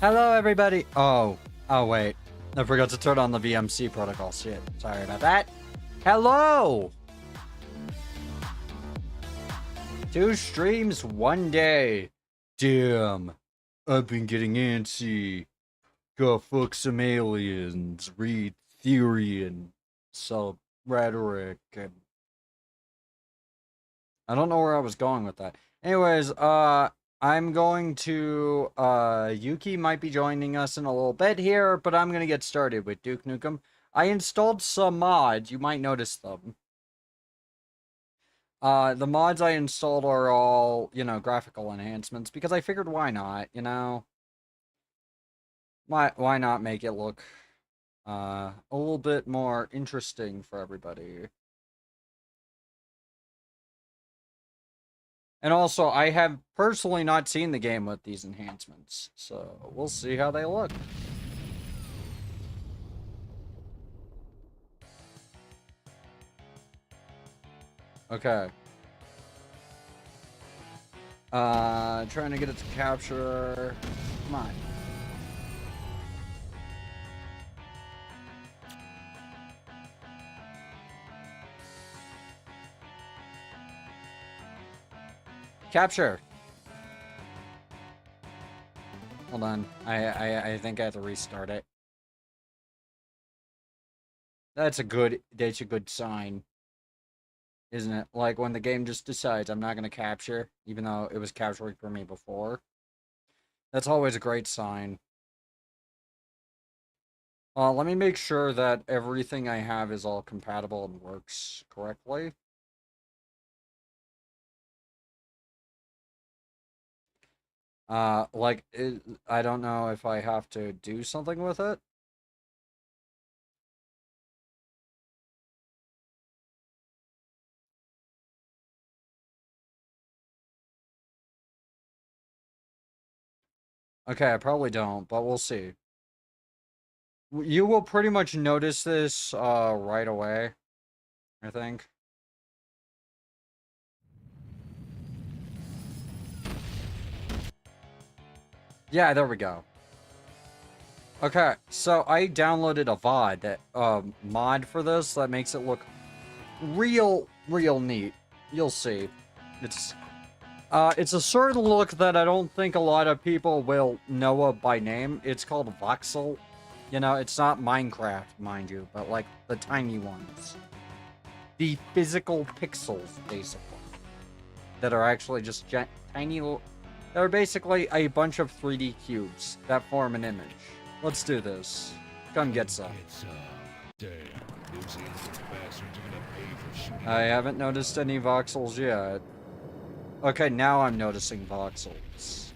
Hello, everybody. Oh, wait. I forgot to turn on the VMC protocol. Shit. Sorry about that. Hello! 2 streams, 1 day. Damn. I've been getting antsy. Go fuck some aliens. Read theory and sell rhetoric. And I don't know where I was going with that. Anyways, I'm going to, Yuki might be joining us in a little bit here, but I'm gonna get started with Duke Nukem. I installed some mods, you might notice them. The mods I installed are all, you know, graphical enhancements, because I figured why not, you know? Why not make it look, a little bit more interesting for everybody? And also, I have personally not seen the game with these enhancements, so we'll see how they look. Okay. Trying to get it to capture. Come on. Capture. Hold on. I think I have to restart it. That's a good sign. Isn't it? Like when the game just decides I'm not gonna capture, even though it was capturing for me before. That's always a great sign. Let me make sure that everything I have is all compatible and works correctly. I don't know if I have to do something with it. Okay, I probably don't, but we'll see. You will pretty much notice this, right away, I think. Yeah, there we go. Okay, so I downloaded a VOD that, mod for this that makes it look real neat. You'll see. It's a certain look that I don't think a lot of people will know of by name. It's called voxel. You know, it's not Minecraft, mind you, but like the tiny ones. The physical pixels, basically. That are actually just tiny little... They're basically a bunch of 3D cubes that form an image. Let's do this. Come get some. I haven't noticed any voxels yet. Okay, now I'm noticing voxels.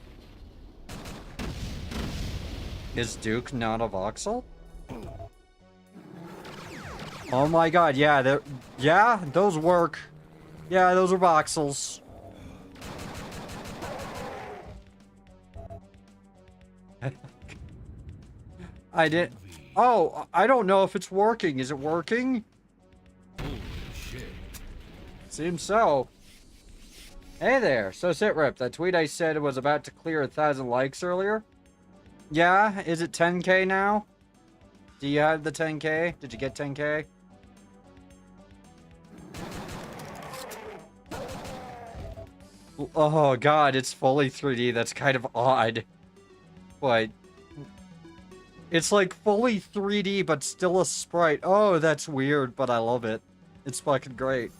Is Duke not a voxel? Oh my god, yeah, those work. Yeah, those are voxels. I did. Oh, I don't know if it's working. Is it working? Holy shit. Seems so. Hey there. So Sitrip, that tweet I said was about to clear 1,000 likes earlier. Yeah, is it 10k now? Do you have the 10k? Did you get 10k? Oh god, it's fully 3D. That's kind of odd. What? It's like fully 3D, but still a sprite. Oh, that's weird, but I love it. It's fucking great.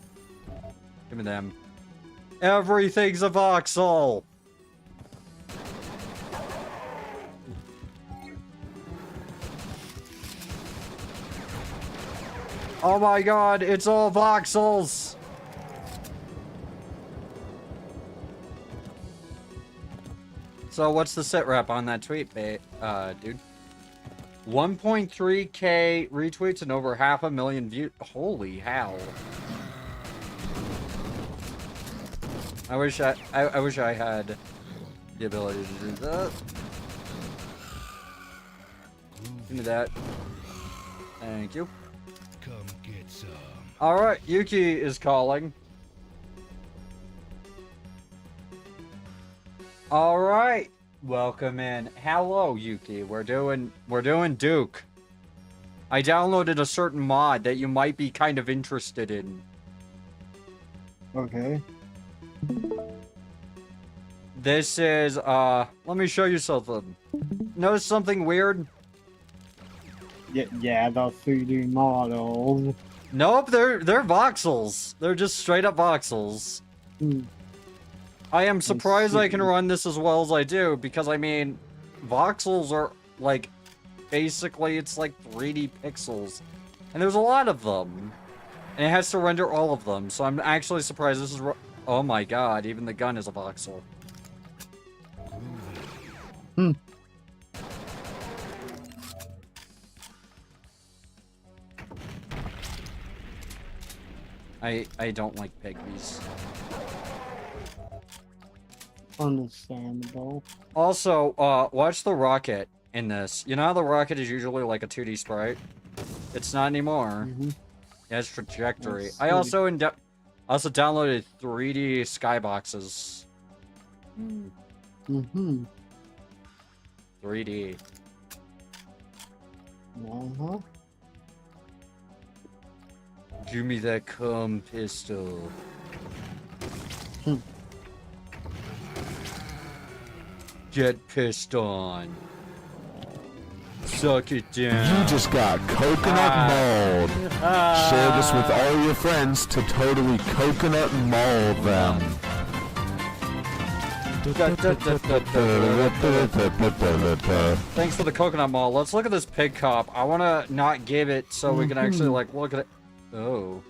Give me them. Everything's a voxel! Oh my god, it's all voxels! So what's the sit rep on that tweet, dude? 1.3k retweets and over 500,000 views. Holy hell. I wish I had the ability to do that. Give me that. Thank you. Come get some. Alright, Yuki is calling. Alright. Welcome in. Hello, Yuki. We're doing Duke. I downloaded a certain mod that you might be kind of interested in. Okay. This is, let me show you something. Notice something weird? Yeah, the 3D models. Nope, they're voxels. They're just straight up voxels. Hmm. I am surprised I can see. run this as well as I do, because I mean, voxels are, like, basically it's like 3D pixels. And there's a lot of them. And it has to render all of them, so I'm actually surprised this is oh my god, even the gun is a voxel. Hmm. I don't like pygmies. Understandable. Also, watch the rocket in this. You know how the rocket is usually like a 2D sprite? It's not anymore. Mm-hmm. It has trajectory. Let's I see. also downloaded 3D skyboxes. Mm-hmm. 3D. Uh-huh. Give me that cum pistol. Hmm. Get pissed on. Suck it down. You just got coconut mold. Share this with all your friends to totally coconut mold them. Thanks for the coconut mall. Let's look at this pig cop. I want to not give it so we can actually like look at it. Oh.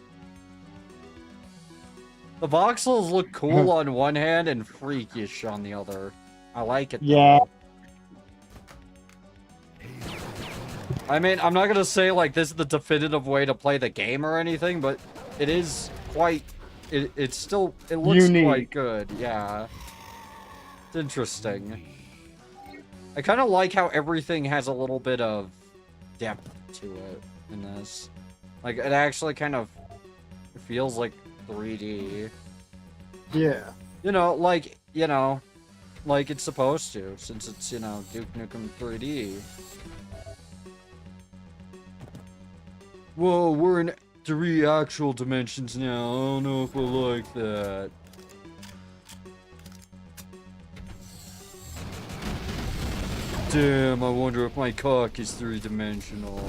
The voxels look cool on one hand and freakish on the other. I like it. Yeah. Though. I mean, I'm not gonna say like this is the definitive way to play the game or anything, but it is quite. It looks Unique. quite good. Yeah. It's interesting. I kind of like how everything has a little bit of depth to it in this. Like, it actually kind of feels like 3D. Yeah. You know, like it's supposed to, since it's, you know, Duke Nukem 3D. Whoa, we're in 3 actual dimensions now. I don't know if I like that. Damn, I wonder if my cock is 3-dimensional.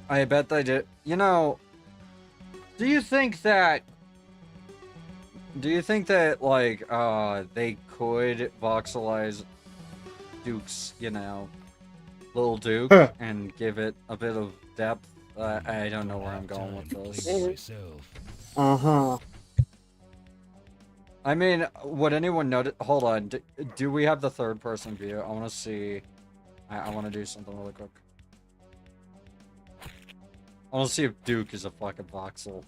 I bet they did. You know, do you think that, like, they could voxelize Duke's, you know, little Duke and give it a bit of depth? I don't know where I'm going with this. Uh-huh. I mean, would anyone notice? Hold on. Do we have the third person view? I want to see. I want to do something really quick. I want to see if Duke is a fucking voxel.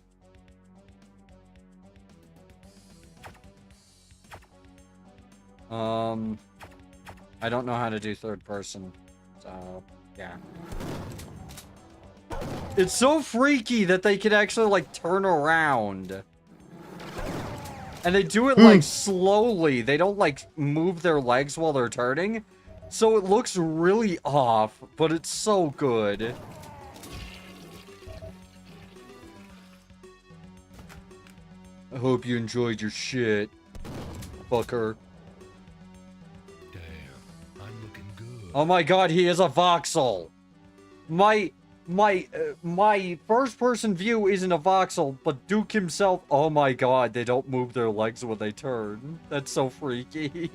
I don't know how to do third person, so yeah. It's so freaky that they can actually like turn around. And they do it like slowly. They don't like move their legs while they're turning. So it looks really off, but it's so good. I hope you enjoyed your shit, fucker. Damn, I'm looking good. Oh my god, he is a voxel. My first person view isn't a voxel, but Duke himself, oh my god, they don't move their legs when they turn. That's so freaky.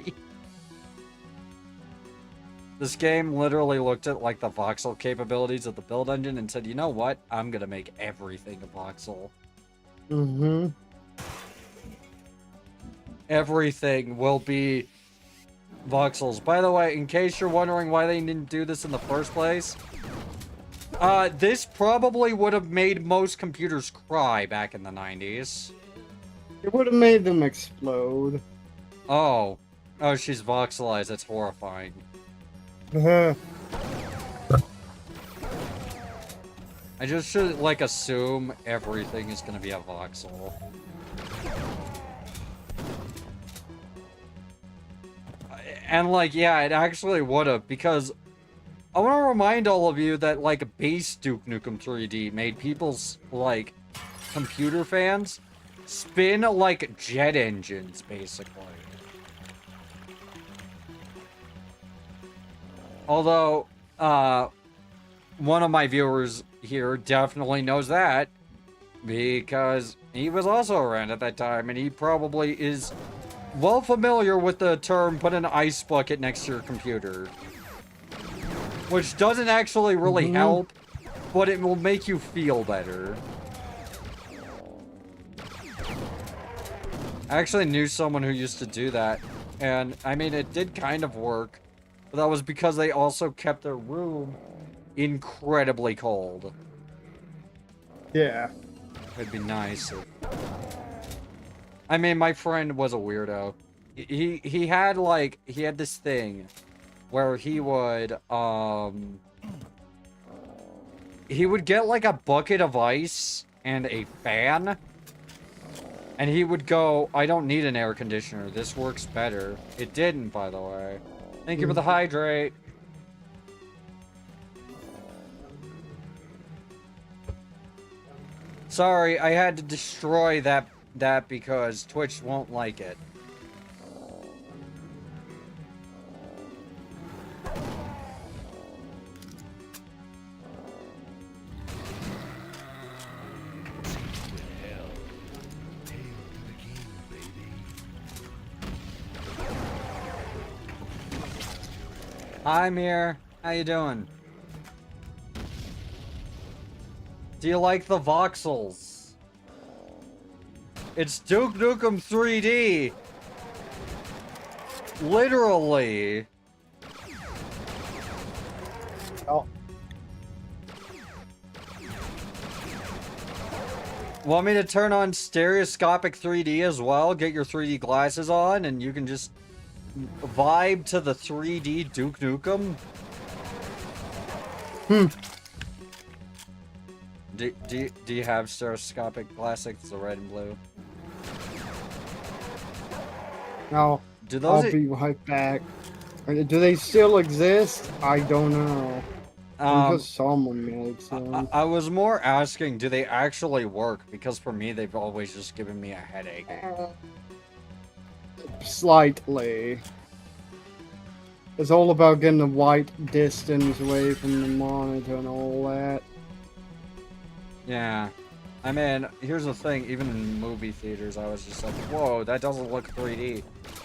This game literally looked at like the voxel capabilities of the build engine and said, you know what? I'm gonna make everything a voxel. Mm-hmm. Everything will be voxels. By the way, in case you're wondering why they didn't do this in the first place, this probably would have made most computers cry back in the 90s. It would have made them explode. Oh. Oh, she's voxelized. That's horrifying. Uh-huh. I just should, like, assume everything is gonna be a voxel. And, like, yeah, it actually would've, because I want to remind all of you that, like, base Duke Nukem 3D made people's, like, computer fans spin like jet engines, basically. Although, one of my viewers here definitely knows that, because he was also around at that time, and he probably is well familiar with the term put an ice bucket next to your computer. Which doesn't actually really help, but it will make you feel better. I actually knew someone who used to do that, and I mean, it did kind of work, but that was because they also kept their room incredibly cold. Yeah. It'd be nice if... I mean, my friend was a weirdo. He had, like, he had this thing where he would get, like, a bucket of ice and a fan, and he would go, I don't need an air conditioner, this works better. It didn't, by the way. Thank you for the hydrate. Sorry, I had to destroy that because Twitch won't like it. I'm here. How you doing? Do you like the voxels? It's Duke Nukem 3D. Literally. Oh. Want me to turn on stereoscopic 3D as well? Get your 3D glasses on and you can just vibe to the 3D Duke Nukem? Do you have stereoscopic glasses, the red and blue? No. Do those I'll be right back. Do they still exist? I don't know. Because someone makes them. I was more asking, do they actually work? Because for me, they've always just given me a headache. Slightly. It's all about getting the right distance away from the monitor and all that. Yeah. I mean, here's the thing, even in movie theaters, I was just like, whoa, that doesn't look 3D.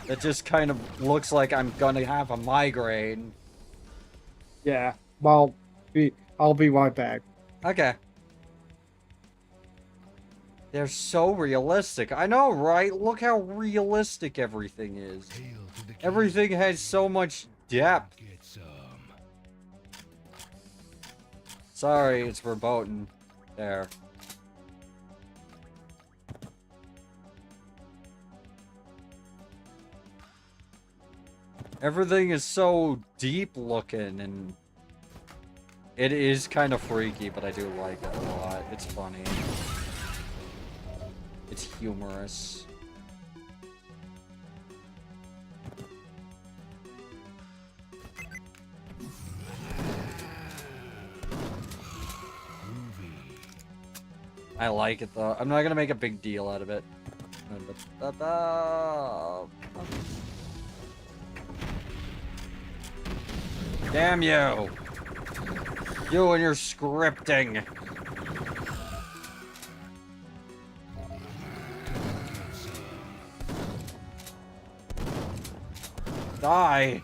That just kind of looks like I'm gonna have a migraine. Yeah. Well, I'll be right back. Okay. They're so realistic. I know, right? Look how realistic everything is. Everything has so much depth. Get some. Sorry, it's verboten. There. Everything is so deep looking, and it is kind of freaky, but I do like it a lot. It's funny. It's humorous. I like it though. I'm not gonna make a big deal out of it. Damn you! You and your scripting! Die!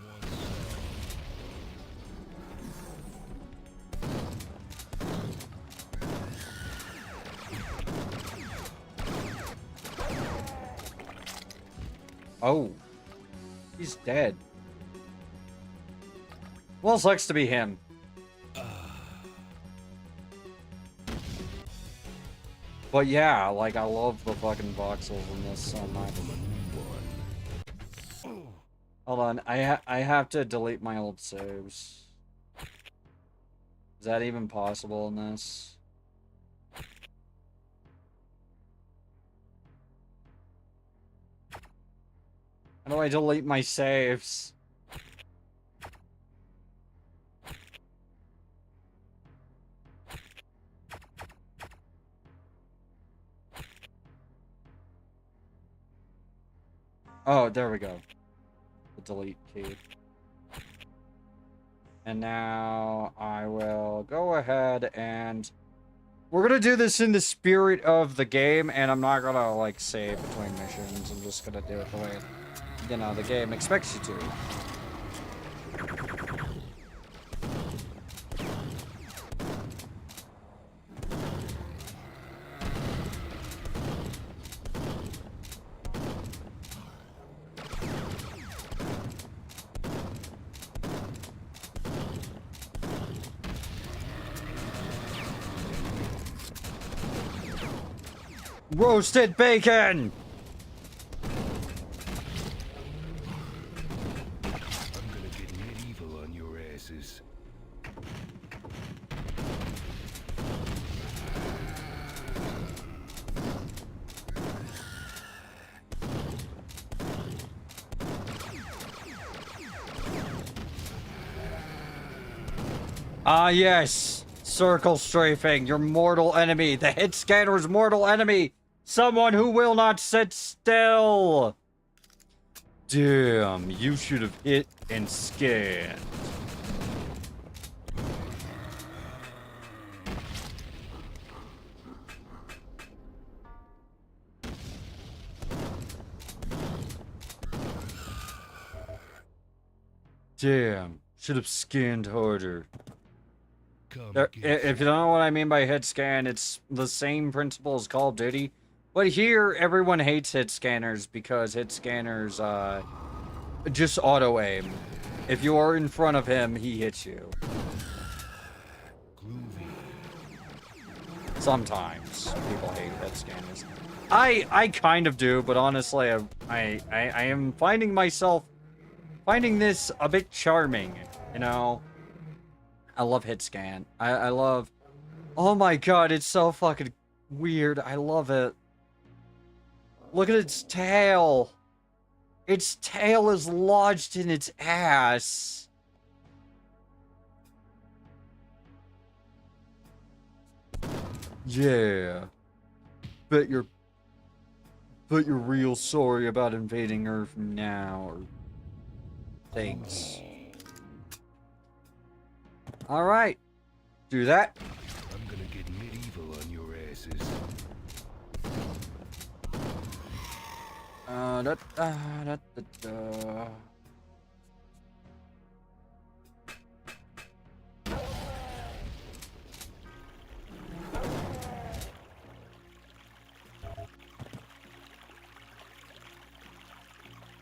Oh. He's dead. Well, sucks to be him. But yeah, like, I love the fucking voxels in this so much. Hold on, I have to delete my old saves. Is that even possible in this? How do I delete my saves? Oh, there we go. The delete key. And now I will go ahead and... We're gonna do this in the spirit of the game, and I'm not gonna, like, save between missions. I'm just gonna do it the way, you know, the game expects you to. Roasted bacon! I'm gonna get medieval on your asses. Ah, yes. Circle strafing, your mortal enemy. The hit scanner's mortal enemy. Someone who will not sit still. Damn, you should have hit and scanned. Damn, should have scanned harder. Come If you don't know what I mean by hit scan, it's the same principle as Call of Duty. But here, everyone hates hit scanners because hit scanners, just auto-aim. If you are in front of him, he hits you. groovy. Sometimes people hate hit scanners. I kind of do, but honestly, I am finding myself finding this a bit charming, you know? I love hit scan. I love... Oh my god, it's so fucking weird. I love it. Look at its tail. Its tail is lodged in its ass. Yeah. Bet you're real sorry about invading Earth now, or things. Alright. Do that. I'm gonna get medieval on your asses. Da, da, da, da, da.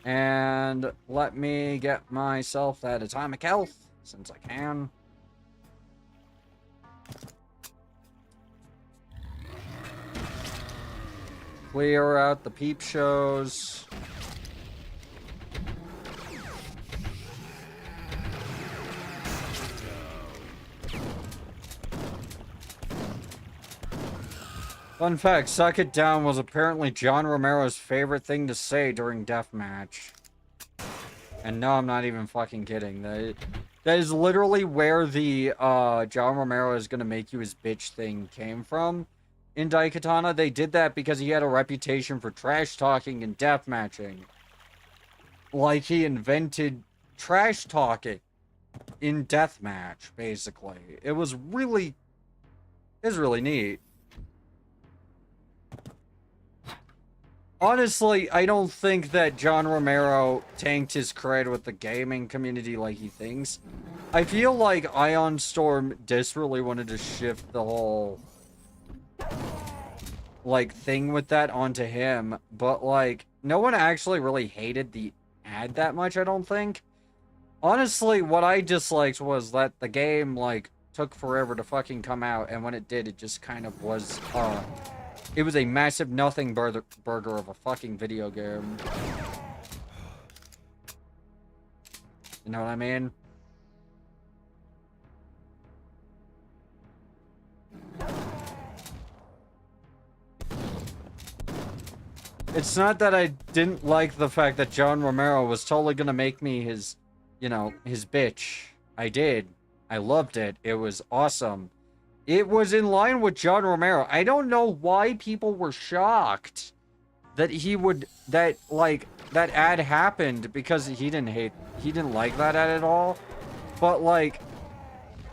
And let me get myself that atomic health, since I can. Clear out the peep shows. Fun fact, suck it down was apparently John Romero's favorite thing to say during Deathmatch. And no, I'm not even fucking kidding. That is literally where the John Romero is gonna make you his bitch thing came from. In Daikatana, they did that because he had a reputation for trash talking and deathmatching. Like he invented trash talking in deathmatch, basically. It was really neat. Honestly, I don't think that John Romero tanked his cred with the gaming community like he thinks. I feel like Ion Storm desperately wanted to shift the whole, like, thing with that onto him, but, like, no one actually really hated the ad that much, I don't think. Honestly, what I disliked was that the game, like, took forever to fucking come out, and when it did, it just kind of was, it was a massive nothing burger of a fucking video game. You know what I mean? It's not that I didn't like the fact that John Romero was totally gonna make me his, you know, his bitch. I did. I loved it. It was awesome. It was in line with John Romero. I don't know why people were shocked that that ad happened, because he didn't like that ad at all. But, like,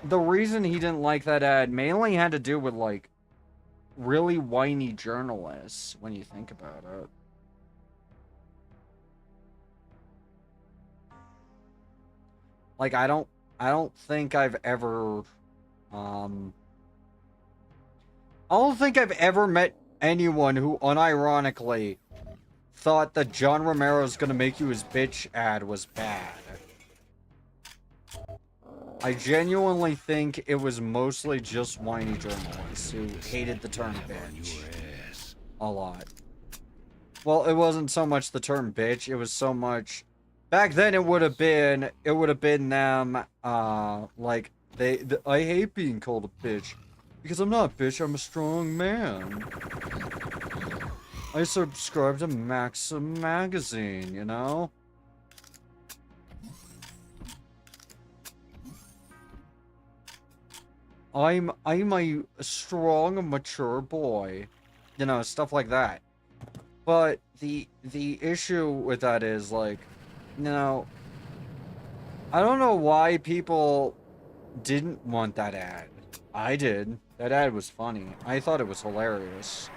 the reason he didn't like that ad mainly had to do with, like, really whiny journalists, when you think about it. Like, I don't think I've ever, I don't think I've ever met anyone who unironically thought that John Romero's gonna make you his bitch ad was bad. I genuinely think it was mostly just whiny journalists who hated the term bitch a lot. Well, it wasn't so much the term bitch, it was so much... Back then it would have been them, like, I hate being called a bitch. Because I'm not a bitch, I'm a strong man. I subscribe to Maxim magazine, you know? I'm a strong, mature boy. You know, stuff like that. But the issue with that is, like, you know, I don't know why people didn't want that ad. I did. That ad was funny. I thought it was hilarious.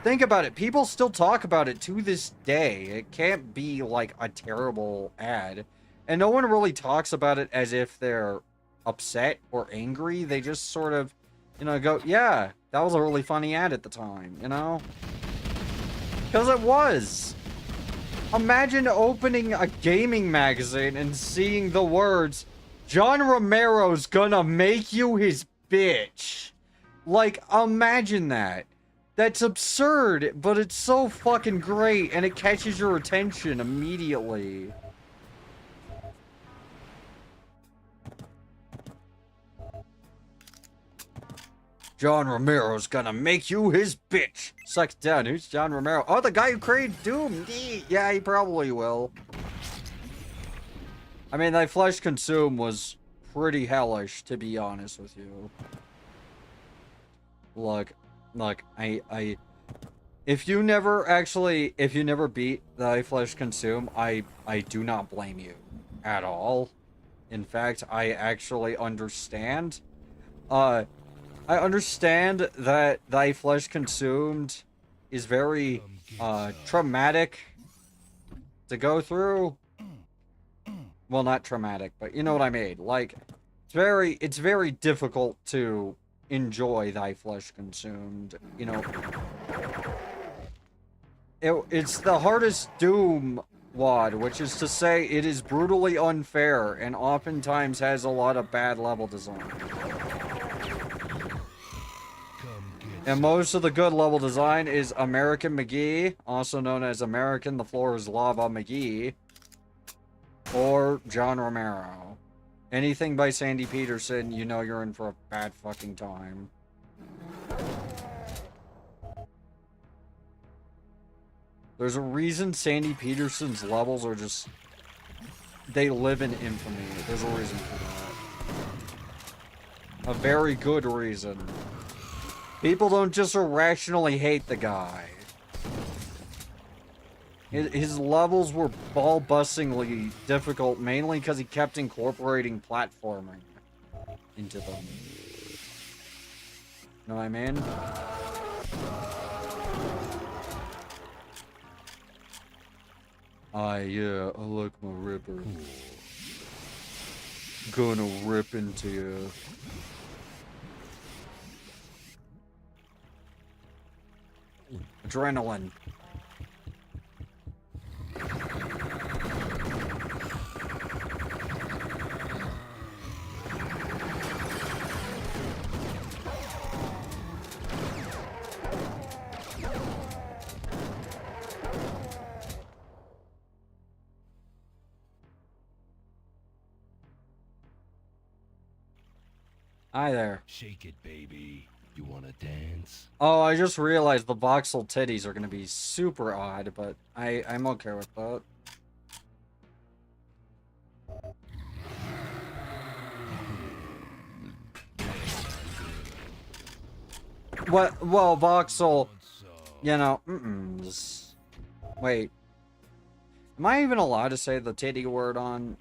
Think about it. People still talk about it to this day. It can't be, like, a terrible ad. And no one really talks about it as if they're upset or angry. They just sort of, you know, go, yeah, that was a really funny ad at the time, you know? Because it was. Imagine opening a gaming magazine and seeing the words, John Romero's gonna make you his bitch. Like, imagine that. That's absurd, but it's so fucking great, and it catches your attention immediately. John Romero's gonna make you his bitch. Suck it down. Who's John Romero? Oh, the guy who created Doom. Yeah, he probably will. I mean, that Flesh Consume was pretty hellish, to be honest with you. Look, if you never beat Thy Flesh Consume, I do not blame you at all. In fact, I actually understand. I understand that Thy Flesh Consumed is very, traumatic to go through. Well, not traumatic, but you know what I mean. Like, it's very difficult to enjoy Thy Flesh Consumed, you know. It's the hardest Doom WOD, which is to say it is brutally unfair and oftentimes has a lot of bad level design. And most of the good level design is American McGee, also known as American The Floor is Lava McGee, or John Romero. Anything by Sandy Peterson, you know you're in for a bad fucking time. There's a reason Sandy Peterson's levels are just... They live in infamy. There's a reason for that. A very good reason. People don't just irrationally hate the guy. His levels were ball-bustingly difficult, mainly because he kept incorporating platforming into them. Know what I mean? Yeah, I like my ripper. Gonna rip into you. Adrenaline. Hi there. Shake it, baby. You wanna dance? Oh, I just realized the voxel titties are gonna be super odd, but I'm okay with that. What? Well, voxel, you know, wait. Am I even allowed to say the titty word on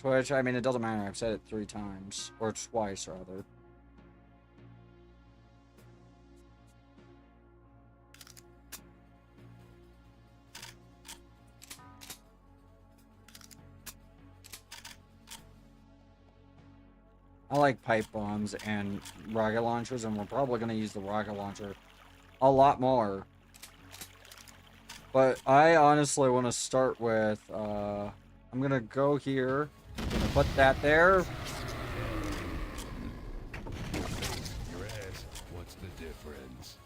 Twitch? I mean, it doesn't matter. I've said it 3 times. Or twice, rather. I like pipe bombs and rocket launchers, and we're probably going to use the rocket launcher a lot more. But I honestly want to start with, I'm going to go here. I'm going to put that there. Your ass, what's the difference?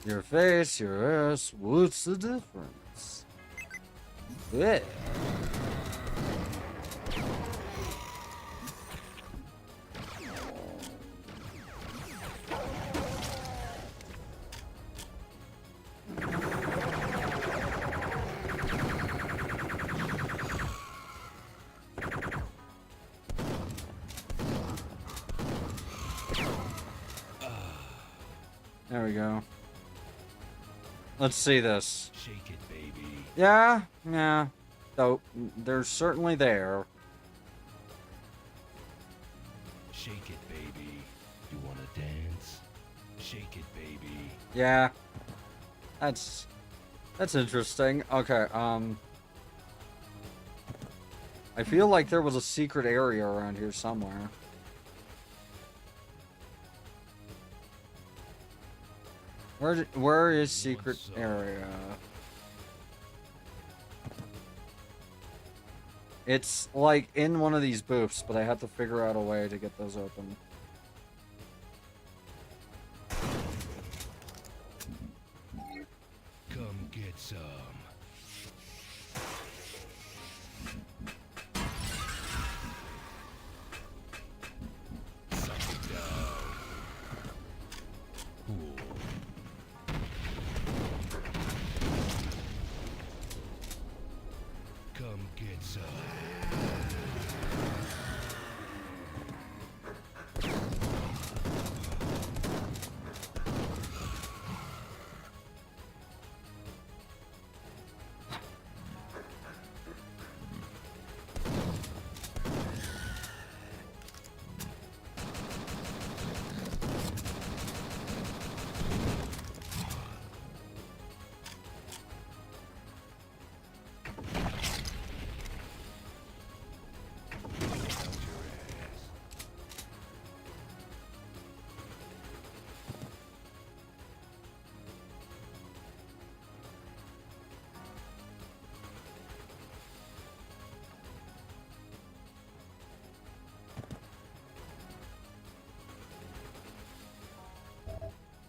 Your face, your ass, what's the difference? Yeah. There we go. Let's see this. Shake it, baby. Yeah, yeah. So, they're certainly there. Shake it, baby. You wanna dance? Shake it, baby. Yeah. That's interesting. Okay, I feel like there was a secret area around here somewhere. Where is secret area? It's like in one of these booths, but I have to figure out a way to get those open. Come get some. Suck it down. Cool. Come get some.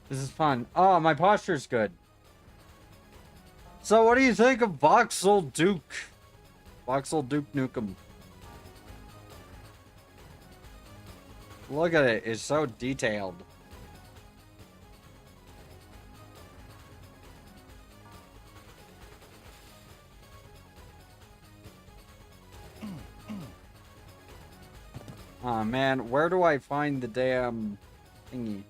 This is fun. Oh, my posture's good. So what do you think of Voxel Duke? Voxel Duke Nukem. Look at it. It's so detailed. Aw, man. Where do I find the damn thingy?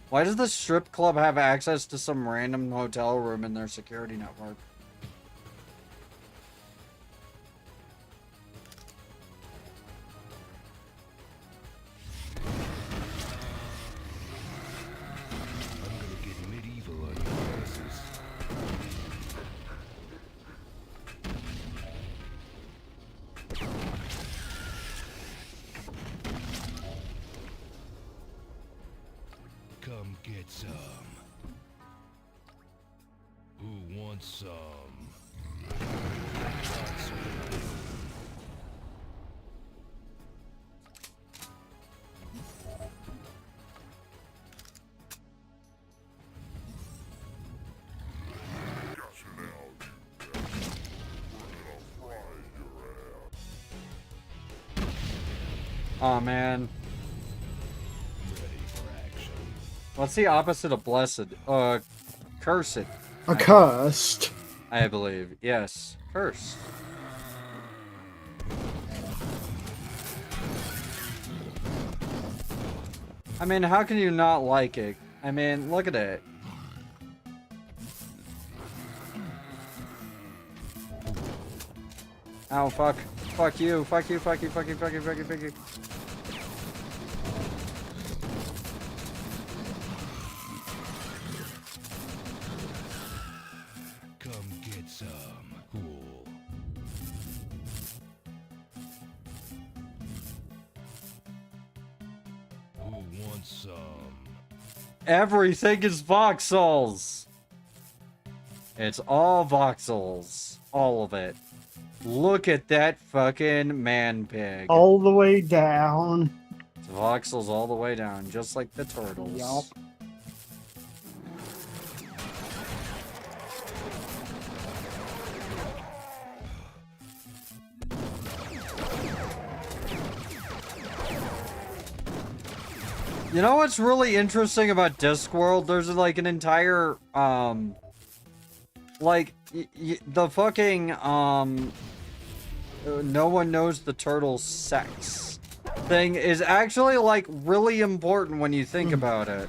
Why does the strip club have access to some random hotel room in their security network? I'm gonna get medieval on your asses. Come get some. Who wants some? Got some. Oh man. Ready for action. What's the opposite of blessed? Cursed. Accursed. I believe. Yes. Cursed. I mean, how can you not like it? I mean, look at it. Oh, fuck. Fuck you. Fuck you, fuck you, fuck you, fuck you, fuck you, fuck you. Come get some. Cool. Who wants some? Everything is voxels. It's all voxels. All of it. Look at that fucking man pig. All the way down. It's voxels all the way down, just like the turtles. Yup. You know what's really interesting about Discworld? There's like an entire, like, the fucking, no one knows the turtle's sex thing is actually, like, really important when you think about it.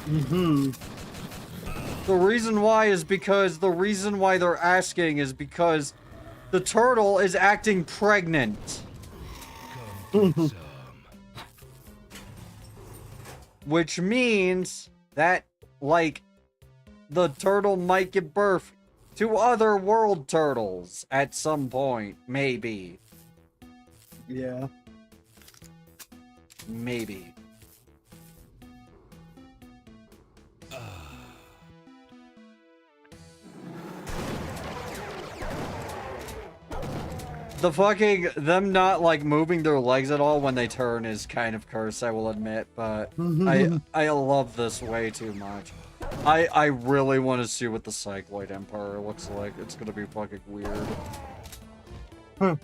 Mm-hmm. The reason why is because the reason why they're asking is because the turtle is acting pregnant. Come get some. Which means that, like, the turtle might give birth to other world turtles at some point. Maybe. Yeah. Maybe. The fucking, them not, like, moving their legs at all when they turn is kind of cursed, I will admit, but I love this way too much. I really want to see what the Cycloid Empire looks like. It's gonna be fucking weird. Huh.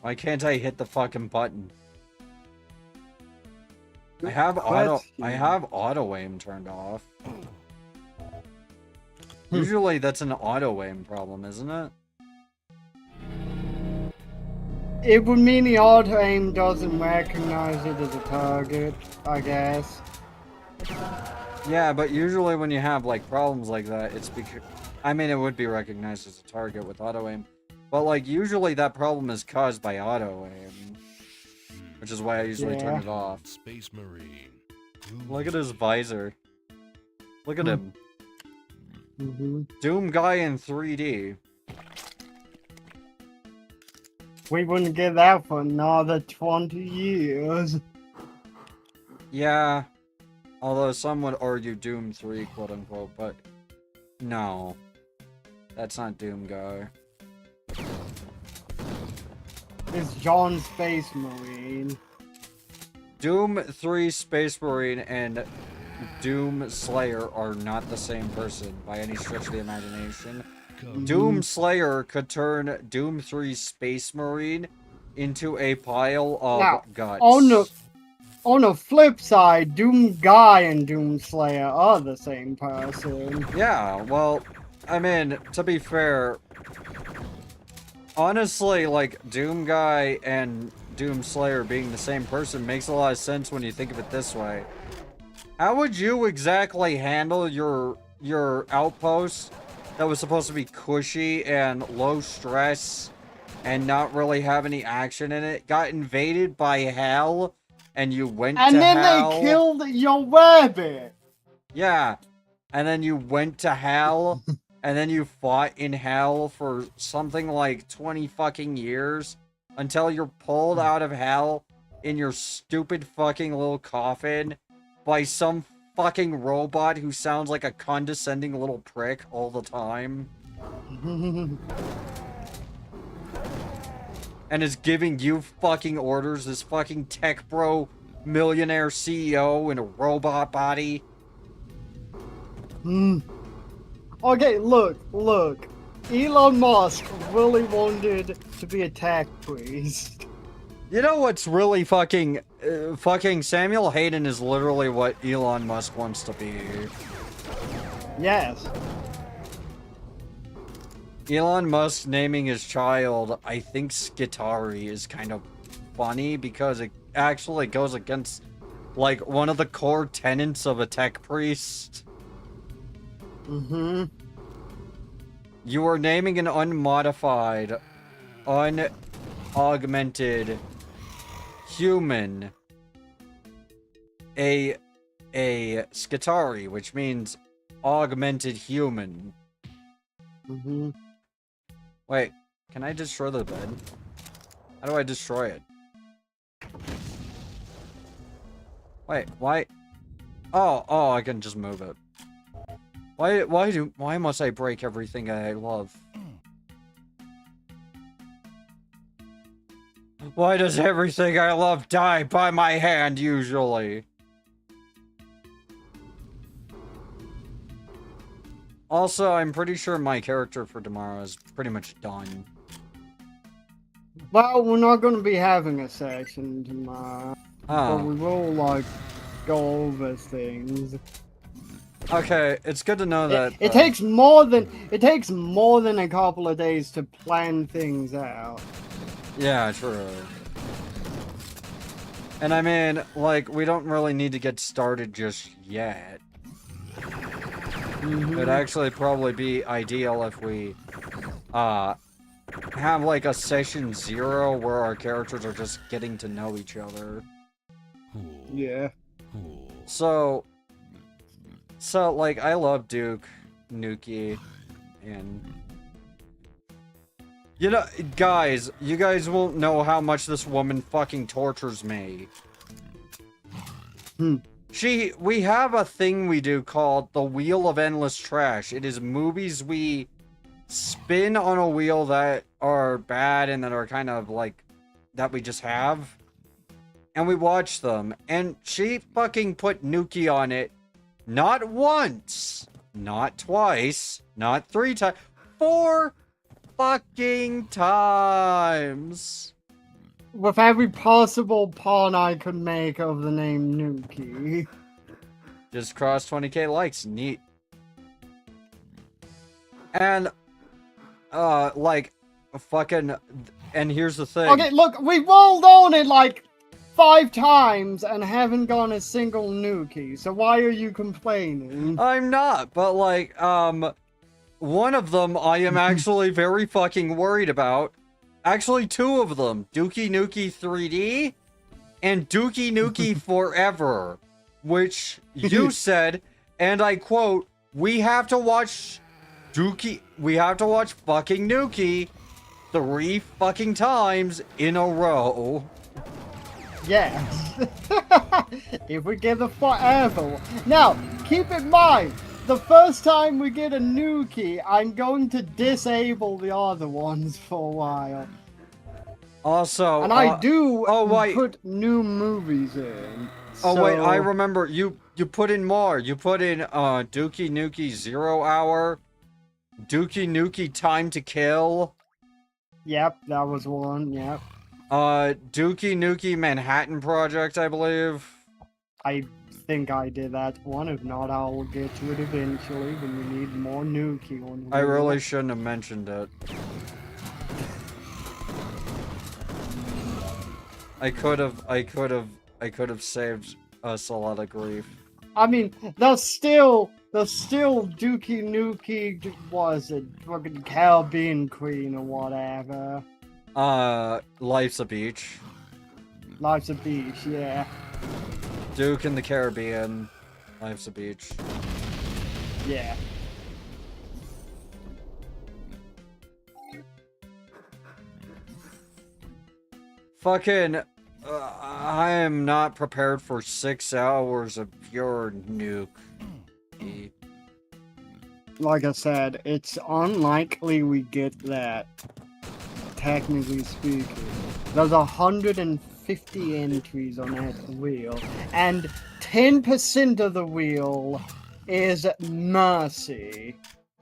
Why can't I hit the fucking button? I have auto aim turned off. Usually that's an auto aim problem, isn't it? It would mean the auto aim doesn't recognize it as a target, I guess. Yeah, but usually when you have like problems like that, it's because I mean it would be recognized as a target with auto aim. But like usually that problem is caused by auto aim. Which is why I usually turn it off. Space Marine. Look at his visor. Look at him. Mm-hmm. Doom guy in 3D. We wouldn't get that for another 20 years. Yeah. Although some would argue Doom 3, quote unquote, but no. That's not Doom guy. It's John Space Marine. Doom 3 Space Marine and Doom Slayer are not the same person by any stretch of the imagination. Doom Slayer could turn Doom 3 Space Marine into a pile of Now, guts. On the flip side, Doom Guy and Doom Slayer are the same person. Yeah, well, I mean, to be fair, honestly, like, Doom Guy and Doom Slayer being the same person makes a lot of sense when you think of it this way. How would you exactly handle your outpost that was supposed to be cushy and low stress and not really have any action in it? Got invaded by hell and you went to hell? And then they killed your rabbit! Yeah, and then you went to hell and then you fought in hell for something like 20 fucking years until you're pulled out of hell in your stupid fucking little coffin by some fucking robot who sounds like a condescending little prick all the time. And is giving you fucking orders, this fucking tech bro millionaire CEO in a robot body. Okay, look. Elon Musk really wanted to be a tech priest. You know what's really fucking Samuel Hayden is literally what Elon Musk wants to be. Yes. Elon Musk naming his child, I think Skitari, is kind of funny because it actually goes against like one of the core tenets of a tech priest. You are naming an unmodified, unaugmented human a Skitari, which means augmented human. Wait, can I destroy the bed? How do I destroy it? Wait, why? Oh, I can just move it. Why must I break everything I love? Why does everything I love die by my hand usually? Also, I'm pretty sure my character for tomorrow is pretty much done. Well, we're not going to be having a session tomorrow. Oh. But we will, like, go over things. Okay, it's good to know that... It takes more than a couple of days to plan things out. Yeah, true. And I mean, like, we don't really need to get started just yet. It'd actually probably be ideal if we, have like a session 0 where our characters are just getting to know each other. Yeah. So, like, I love Duke, Nuki, and... You know, guys, you guys won't know how much this woman fucking tortures me. We have a thing we do called the Wheel of Endless Trash. It is movies we spin on a wheel that are bad and that are kind of like, that we just have. And we watch them. And she fucking put Nuki on it. Not once. Not twice. Not 3 times. 4 fucking times. With every possible pun I could make of the name Nuki. Just crossed 20k likes. Neat. And, like, fucking... And here's the thing. Okay, look, we rolled on it like 5 times and haven't gone a single Nuki, so why are you complaining? I'm not, but, like, one of them I am actually very fucking worried about. Actually, 2 of them. Dookie Nuki 3D and Dookie Nuki Forever. Which you said, and I quote, we have to watch fucking Nuki 3 fucking times in a row. Yes. If we get the forever. Now, keep in mind, the first time we get a Nuki, I'm going to disable the other ones for a while. Also, and I do wait. put new movies in. Oh, so... wait, I remember, you put in more. You put in, Dookie Nuki 0 Hour, Dookie Nuki Time to Kill. Yep, that was one, yep. Dookie Nuki Manhattan Project, I believe. I think I did that one. If not, I'll get to it eventually when we need more Nuki on the I really shouldn't have mentioned it. I could have saved us a lot of grief. I mean, the still Dookie Nuki was a fucking Caribbean Queen or whatever. Life's a Beach. Life's a Beach, yeah. Duke in the Caribbean. Life's a Beach. Yeah. Fucking, I am not prepared for 6 hours of pure nuke. Like I said, it's unlikely we get that, technically speaking. There's 150 entries on that wheel, and 10% of the wheel is mercy.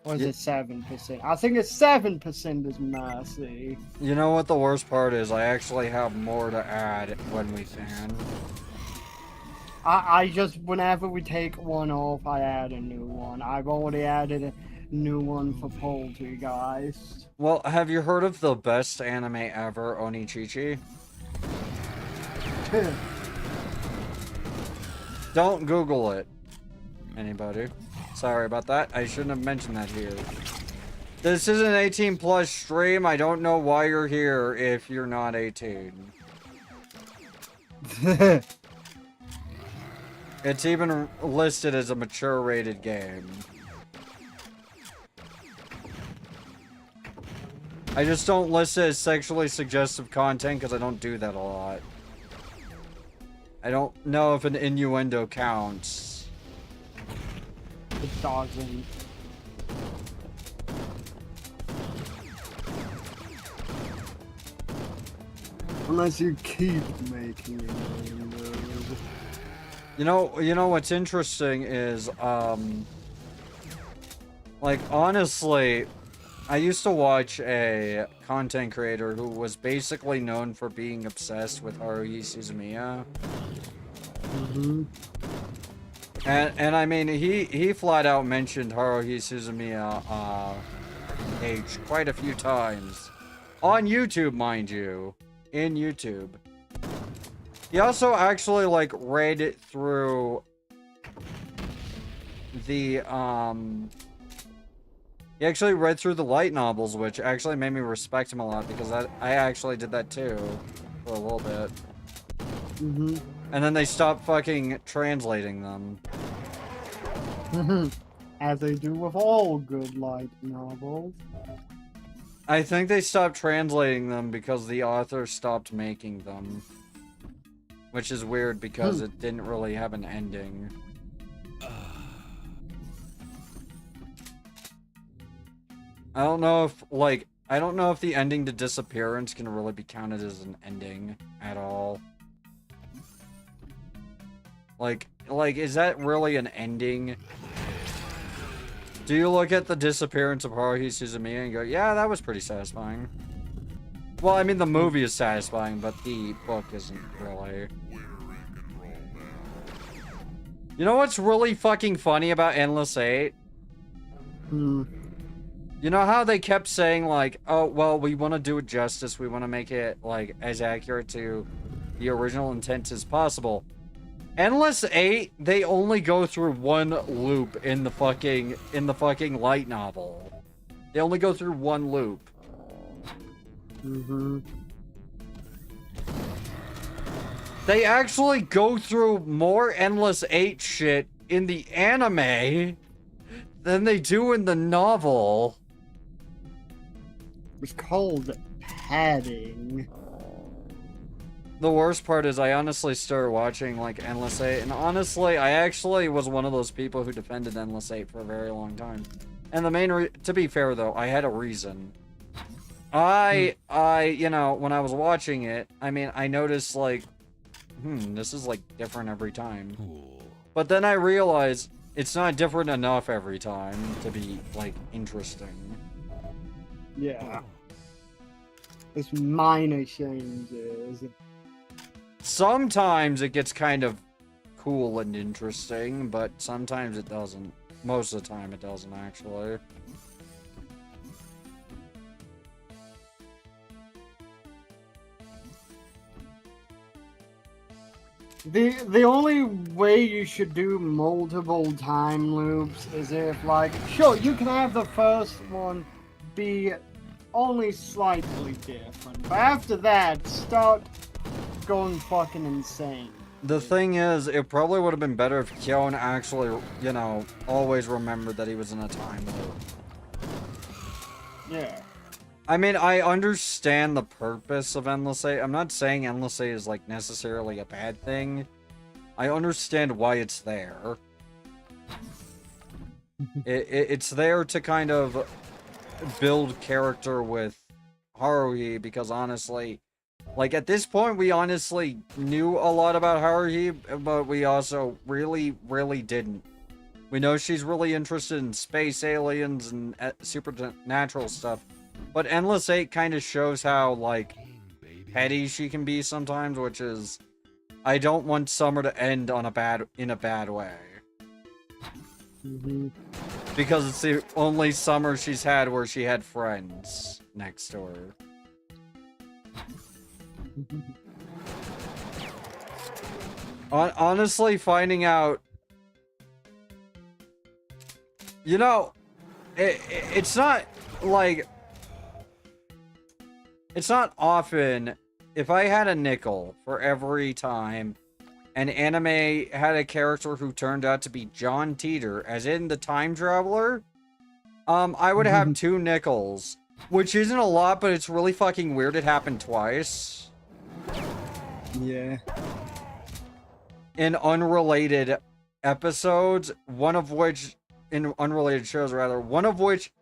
Or is it 7%? I think it's 7% is mercy. You know what the worst part is? I actually have more to add when we can. I just, whenever we take one off, I add a new one. I've already added a new one for Poltergeist. Well, have you heard of the best anime ever, Onichichi? Don't Google it. Anybody? Sorry about that. I shouldn't have mentioned that here. This is an 18 plus stream. I don't know why you're here if you're not 18. It's even listed as a mature rated game. I just don't list it as sexually suggestive content because I don't do that a lot. I don't know if an innuendo counts. It doesn't. Unless you keep making innuendos. You know what's interesting is, like, honestly, I used to watch a content creator who was basically known for being obsessed with Haruhi Suzumiya. Mm-hmm. And I mean, he flat out mentioned Haruhi Suzumiya, age quite a few times. On YouTube, mind you. In YouTube. He also actually, like, read it through the, he actually read through the light novels, which actually made me respect him a lot, because I actually did that too, for a little bit. Mm-hmm. And then they stopped fucking translating them. As they do with all good light novels. I think they stopped translating them because the author stopped making them. Which is weird because it didn't really have an ending. I don't know if, like, I don't know if the ending to Disappearance can really be counted as an ending at all. Like, is that really an ending? Do you look at the disappearance of Haruhi Suzumiya and go, yeah, that was pretty satisfying? Well, I mean, the movie is satisfying, but the book isn't really. You know what's really fucking funny about Endless 8? Hmm. You know how they kept saying, like, oh, well, we want to do it justice, we want to make it, like, as accurate to the original intent as possible. Endless 8, they only go through one loop in the fucking light novel. They only go through one loop. Mm-hmm. They actually go through more Endless 8 shit in the anime than they do in the novel. It's called padding. The worst part is I honestly started watching, like, Endless 8, and honestly, I actually was one of those people who defended Endless 8 for a very long time. And the main to be fair, though, I had a reason. You know, when I was watching it, I mean, I noticed, like, this is, like, different every time. Cool. But then I realized it's not different enough every time to be, like, interesting. Yeah. It's minor changes. Sometimes it gets kind of cool and interesting, but sometimes it doesn't. Most of the time it doesn't, actually. The only way you should do multiple time loops is if, like, sure, you can have the first one be only slightly different, but after that, start going fucking insane. The thing is, it probably would have been better if Kyon actually, you know, always remembered that he was in a time loop. Yeah. I mean, I understand the purpose of Endless Eight. I'm not saying Endless Eight is, like, necessarily a bad thing. I understand why it's there. It's there to kind of build character with Haruhi, because honestly, like, at this point, we honestly knew a lot about Haruhi, but we also really, really didn't. We know she's really interested in space aliens and supernatural stuff, but Endless Eight kind of shows how, like, petty she can be sometimes, which is, I don't want summer to end on in a bad way. Because it's the only summer she's had where she had friends next to her. Honestly, finding out... You know, it's not, like... It's not often, if I had a nickel for every time an anime had a character who turned out to be John Teeter, as in the time traveler, I would have 2 nickels, which isn't a lot, but it's really fucking weird it happened twice. Yeah. In unrelated episodes, one of which, in unrelated shows rather, one of which,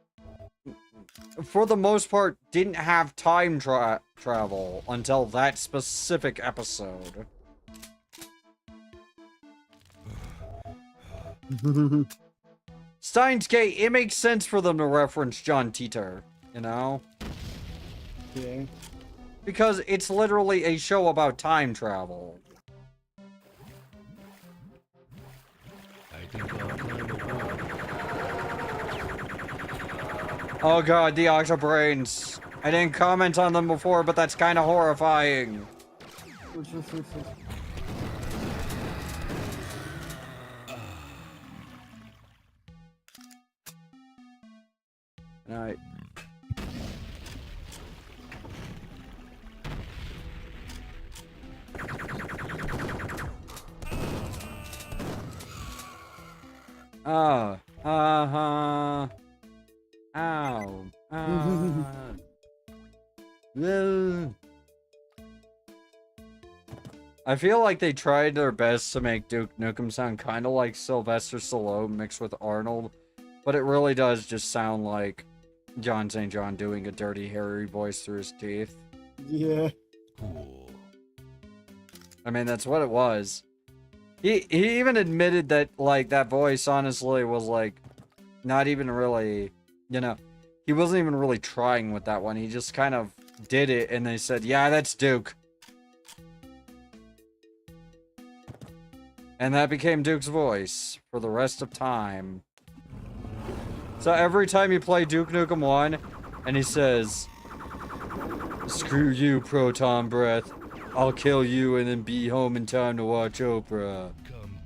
for the most part, didn't have time travel until that specific episode. Steins Gate, it makes sense for them to reference John Teeter, you know? Yeah. Because it's literally a show about time travel. Oh god, the Octobrains. I didn't comment on them before, but that's kind of horrifying. Alright. Oh. Uh-huh. Ow. I feel like they tried their best to make Duke Nukem sound kind of like Sylvester Stallone mixed with Arnold, but it really does just sound like John St. John doing a dirty, hairy voice through his teeth. Yeah. Cool. I mean, that's what it was. He even admitted that, like, that voice, honestly, was, like, not even really, you know, he wasn't even really trying with that one. He just kind of did it, and they said, yeah, that's Duke. And that became Duke's voice for the rest of time. So every time you play Duke Nukem 1, and he says, screw you, Proton Breath. I'll kill you and then be home in time to watch Oprah.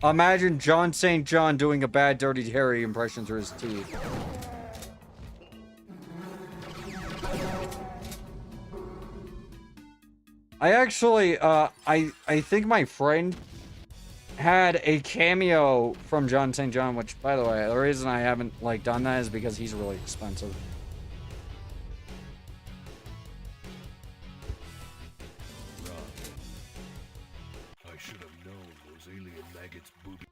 Imagine John St. John doing a bad, dirty, hairy impression through his teeth. I actually, I think my friend had a cameo from John St. John, which, by the way, the reason I haven't, like, done that is because he's really expensive. I should have known those alien maggots booty.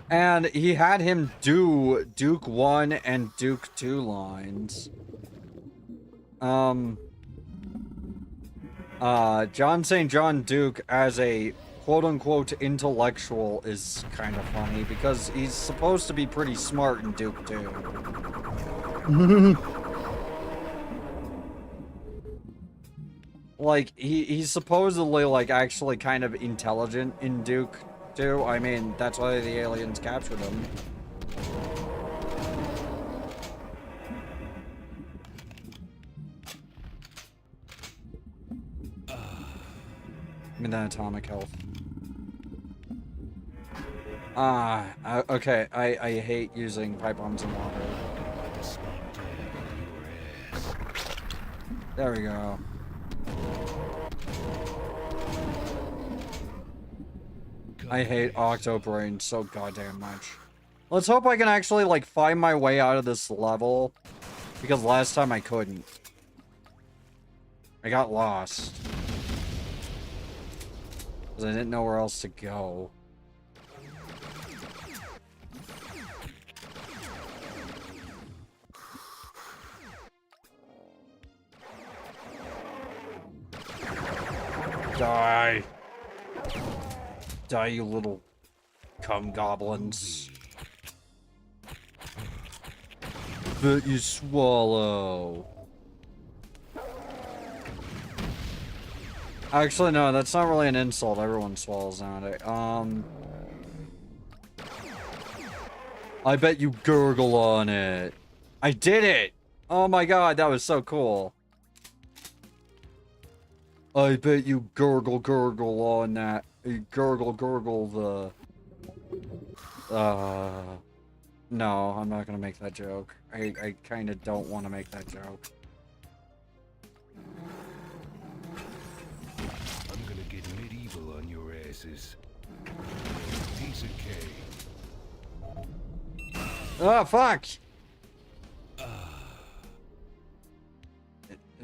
And he had him do Duke 1 and Duke 2 lines. John St. John Duke as a quote-unquote intellectual is kind of funny because he's supposed to be pretty smart in Duke 2. Like, he's supposedly, like, actually kind of intelligent in Duke 2. I mean, that's why the aliens captured him. I mean, that atomic health. Okay, I hate using pipe bombs in water. There we go. I hate Octobrain so goddamn much. Let's hope I can actually, like, find my way out of this level Because last time I couldn't. I got lost. Because I didn't know where else to go. Die. Die, you little cum goblins. That you swallow. Actually, no, that's not really an insult. Everyone swallows nowadays. I bet you gurgle on it. I did it! Oh my god, that was so cool. I bet you gurgle on that. You gurgle the... No, I'm not gonna make that joke. I kinda don't want to make that joke. I'm gonna get medieval on your asses. Piece of cake. Oh, fuck!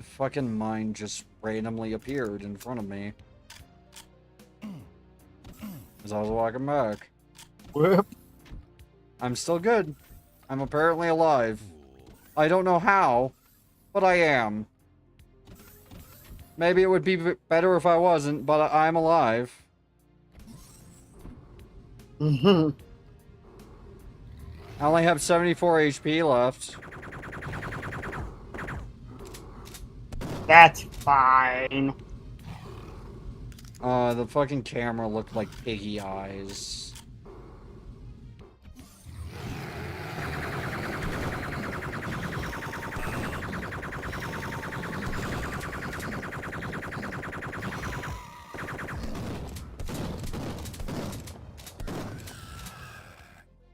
Fucking mine just randomly appeared in front of me. As I was walking back. Whoop. I'm still good. I'm apparently alive. I don't know how, but I am. Maybe it would be better if I wasn't, but I'm alive. Mm-hmm. I only have 74 HP left. That's fine. The fucking camera looked like piggy eyes.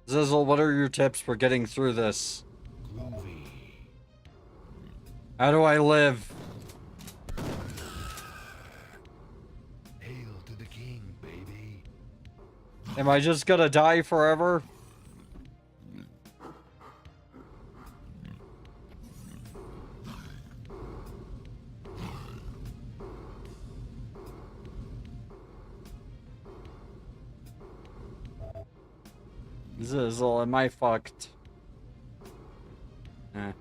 Zizzle, what are your tips for getting through this? Groovy. How do I live? Hail to the king, baby. Am I just gonna die forever? Zizzle, am I fucked? Eh.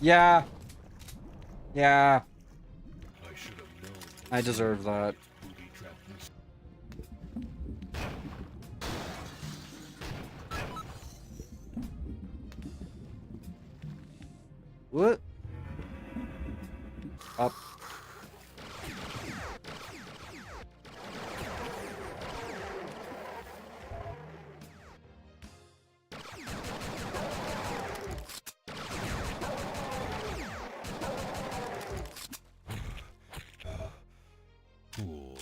Yeah. Yeah. I should have known. I deserve that. Booby trap this. What? Up. Cool.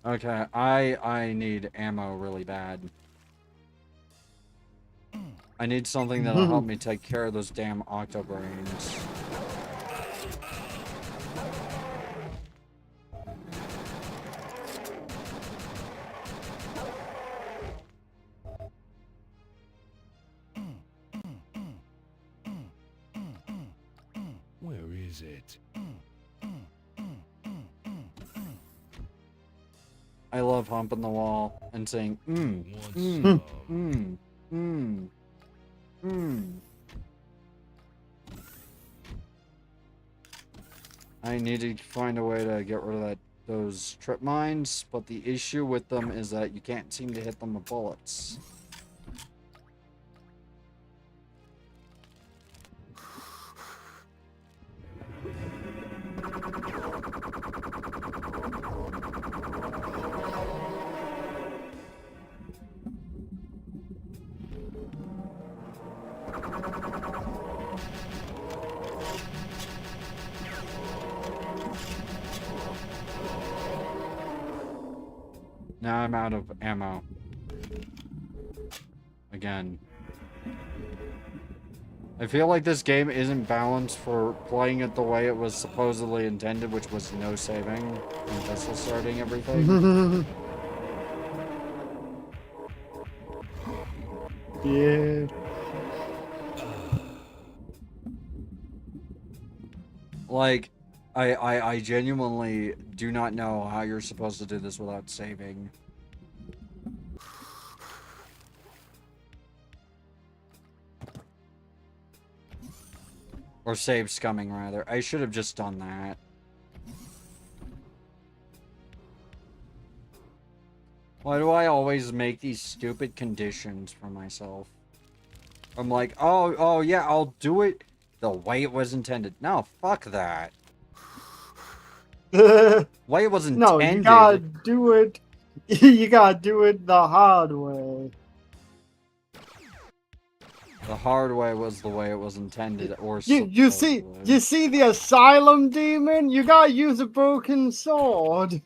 Okay, I need ammo really bad. I need something that'll help me take care of those damn octobrains. Where is it? I love humping the wall and saying, Want mm, some? mm. I need to find a way to get rid of those trip mines, but the issue with them is that you can't seem to hit them with bullets. Now I'm out of ammo. again. I feel like this game isn't balanced for playing it the way it was supposedly intended, which was no saving and pistol starting everything. Yeah. Like, I genuinely do not know how you're supposed to do this without saving. Or save scumming, rather. I should have just done that. Why do I always make these stupid conditions for myself? I'm like, oh yeah, I'll do it the way it was intended. No, fuck that. Way it was intended. No, you gotta do it. You gotta do it the hard way. The hard way was the way it was intended, or You see the asylum demon? You gotta use a broken sword.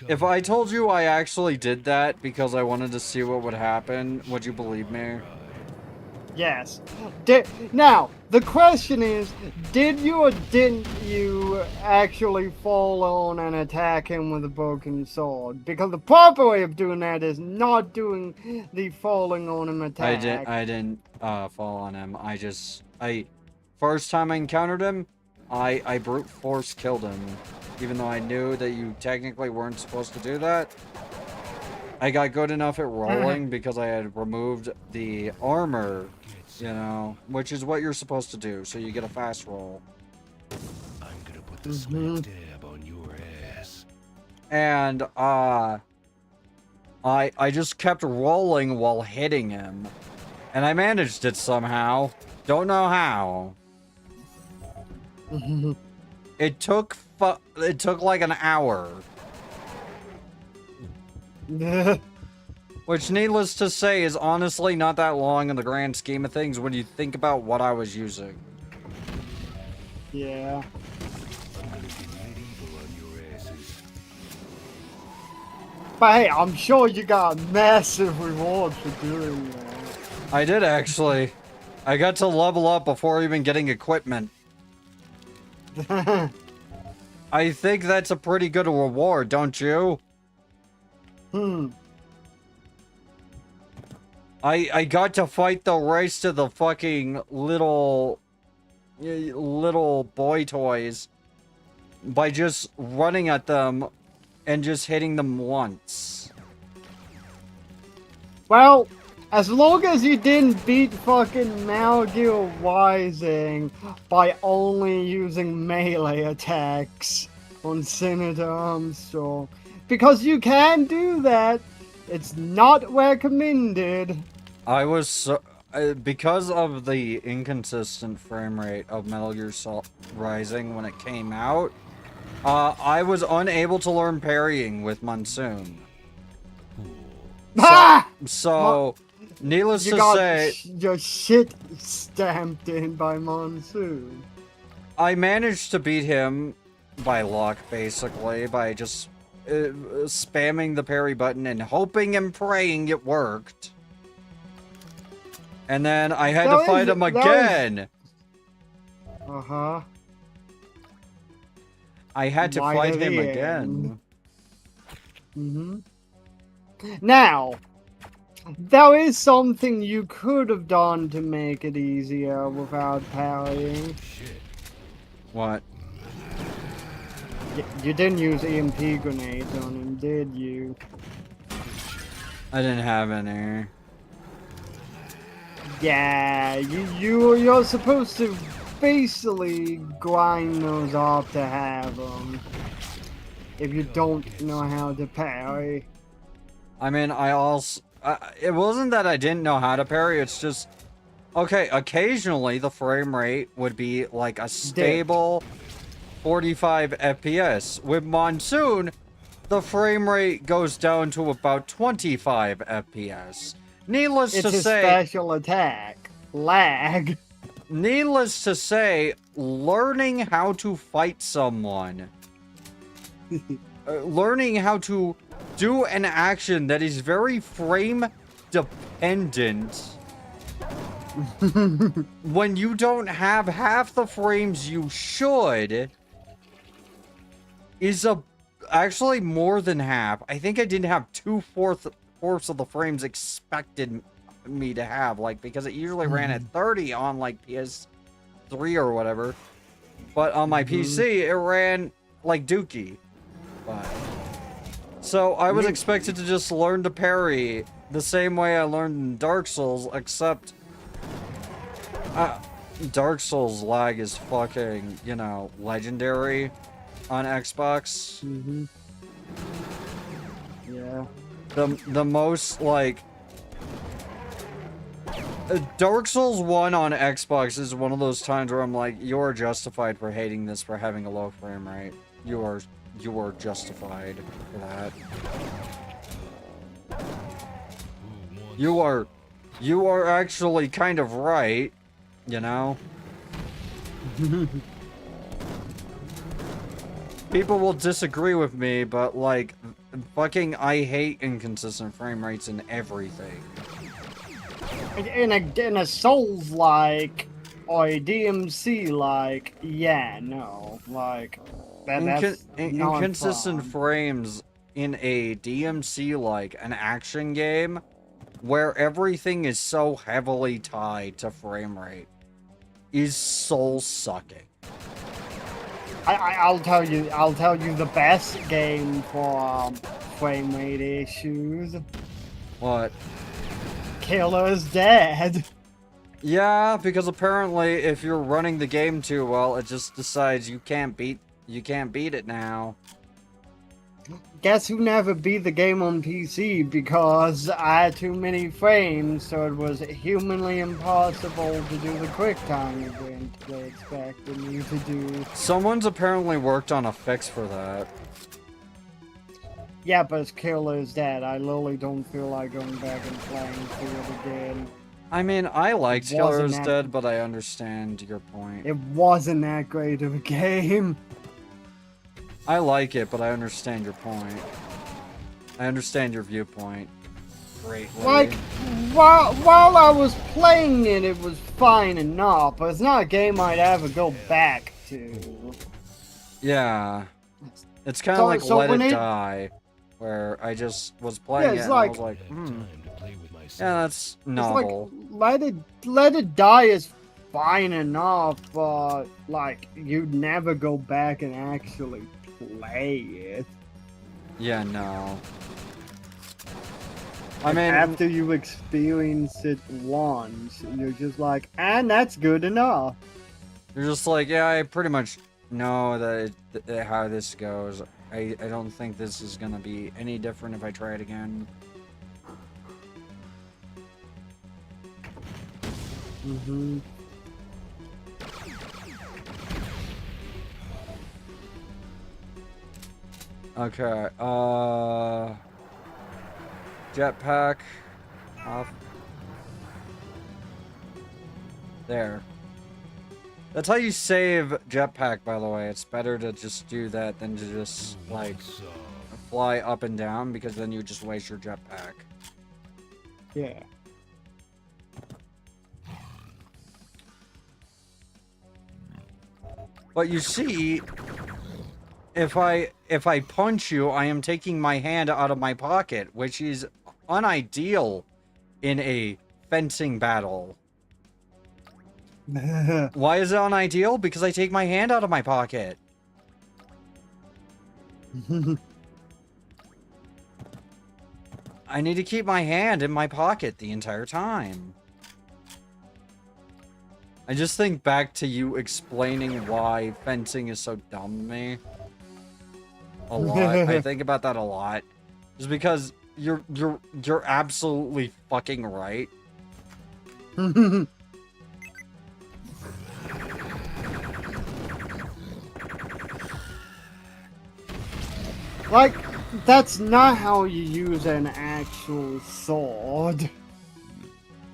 If I told you I actually did that because I wanted to see what would happen, would you believe me? Yes. Now, the question is, did you or didn't you actually fall on and attack him with a broken sword? Because the proper way of doing that is not doing the falling on him attack. I didn't fall on him. First time I encountered him, I brute force killed him. Even though I knew that you technically weren't supposed to do that. I got good enough at rolling because I had removed the armor, you know, which is what you're supposed to do, so you get a fast roll. I'm gonna put the smack dab on your ass. And, I just kept rolling while hitting him. And I managed it somehow. Don't know how. It took like an hour. Which, needless to say, is honestly not that long in the grand scheme of things when you think about what I was using. Yeah. I'm gonna get medieval on your asses. But hey, I'm sure you got a massive reward for doing that. I did, actually. I got to level up before even getting equipment. I think that's a pretty good reward, don't you? I got to fight the rest of the fucking little boy toys by just running at them and just hitting them once. Well, as long as you didn't beat fucking Malgil Rising by only using melee attacks on Senator Armstrong. Because you can do that. It's not recommended. I was so... because of the inconsistent frame rate of Metal Gear Solid Rising when it came out, I was unable to learn parrying with Monsoon. So needless to say... your shit stamped in by Monsoon. I managed to beat him by luck, basically, by just spamming the parry button and hoping and praying it worked. And then I had to fight him again. Uh-huh. I had to fight him again. Now, there is something you could have done to make it easier without parrying. What? You didn't use EMP grenades on him, did you? I didn't have any. Yeah, you're supposed to basically grind those off to have them. If you don't know how to parry. I mean, I also... it wasn't that I didn't know how to parry, it's just... Okay, occasionally the frame rate would be like a stable 45 FPS. With Monsoon, the frame rate goes down to about 25 FPS. Needless to say... It's a special attack. Lag. Needless to say, learning how to fight someone... learning how to do an action that is very frame dependent when you don't have half the frames you should is actually more than half. I think I didn't have 2/4 of the frames expected me to have, like, because it usually ran at 30 on like PS3 or whatever, but on my PC it ran like Dookie. But so I was expected to just learn to parry the same way I learned in Dark Souls, except Dark Souls lag is fucking, you know, legendary on Xbox. Yeah. The most, like, Dark Souls 1 on Xbox is one of those times where I'm like, you're justified for hating this for having a low frame rate. You are justified for that. You are actually kind of right, you know? People will disagree with me, but like, fucking I hate inconsistent frame rates in everything. In a Souls like or a DMC like, yeah, no, like that's Inconsistent frames in a DMC like an action game where everything is so heavily tied to frame rate is soul sucking. I'll tell you the best game for frame rate issues. What? Killer's Dead. Yeah, because apparently if you're running the game too well, it just decides you can't beat it now. Guess who never beat the game on PC because I had too many frames, so it was humanly impossible to do the quick time event they expected me to do. Someone's apparently worked on a fix for that. Yeah, but it's Killer's Dead. I literally don't feel like going back and playing through it again. I mean, I liked It wasn't Killer's that- Dead, but I understand your point. It wasn't that great of a game. I like it, but I understand your point. I understand your viewpoint greatly. Like, while I was playing it, it was fine enough, but it's not a game I'd ever go back to. Yeah. It's kind of So- like so Let when It it- Die, where I just was playing it's it like- and I was like, Time to play with myself. yeah, that's It's novel. like, Let It Die is fine enough, but, like, you'd never go back and actually play it. Yeah, no. I mean, After you experience it once, you're just like, and that's good enough. you're just like, yeah, I pretty much know that how this goes. I don't think this is gonna be any different if I try it again. Mm-hmm. Okay, jetpack off. There. That's how you save jetpack, by the way. It's better to just do that than to just, like, So, fly up and down, because then you just waste your jetpack. Yeah. But you see, if I punch you, I am taking my hand out of my pocket, which is unideal in a fencing battle. Why is it unideal? Because I take my hand out of my pocket. I need to keep my hand in my pocket the entire time. I just think back to you explaining why fencing is so dumb to me. A lot. I think about that a lot. Just because you're absolutely fucking right. Like, that's not how you use an actual sword.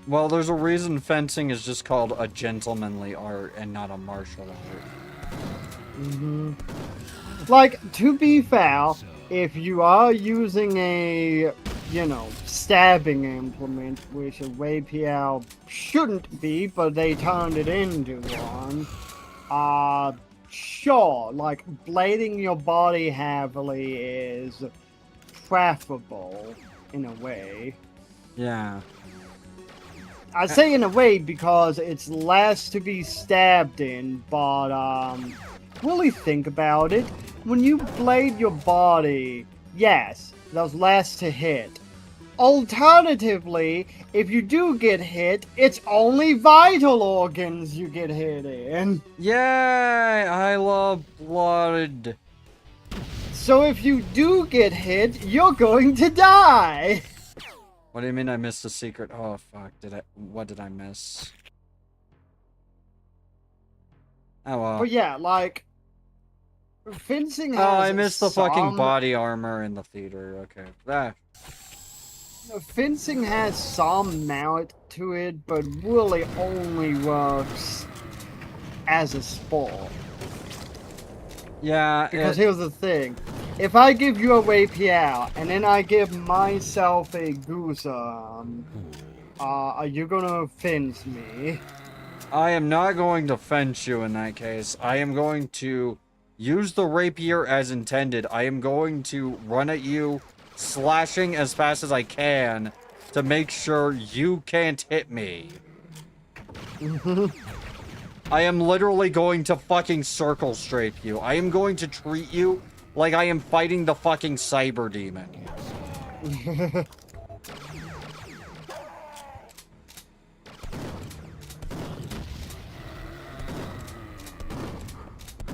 Well, there's a reason fencing is just called a gentlemanly art and not a martial art. Like, to be fair, if you are using a you know, stabbing implement, which a rapier shouldn't be, but they turned it into one. Sure, like, blading your body heavily is preferable, in a way. Yeah. I say in a way because it's less to be stabbed in, but, really think about it. When you blade your body, yes, there's less to hit. Alternatively, if you do get hit, it's only vital organs you get hit in. Yay! I love blood. So if you do get hit, you're going to die. What do you mean I missed a secret? Oh, fuck. What did I miss? Oh, well. But yeah, like, fencing has Oh, I missed the fucking some- body armor in the theater. Okay. Ah. Fencing has some merit to it, but really only works as a sport. Yeah. Because here's the thing. If I give you a rapier, and then I give myself a goose arm, are you gonna fence me? I am not going to fence you in that case. I am going to use the rapier as intended. I am going to run at you, slashing as fast as I can to make sure you can't hit me. I am literally going to fucking circle strafe you. I am going to treat you like I am fighting the fucking cyber demon.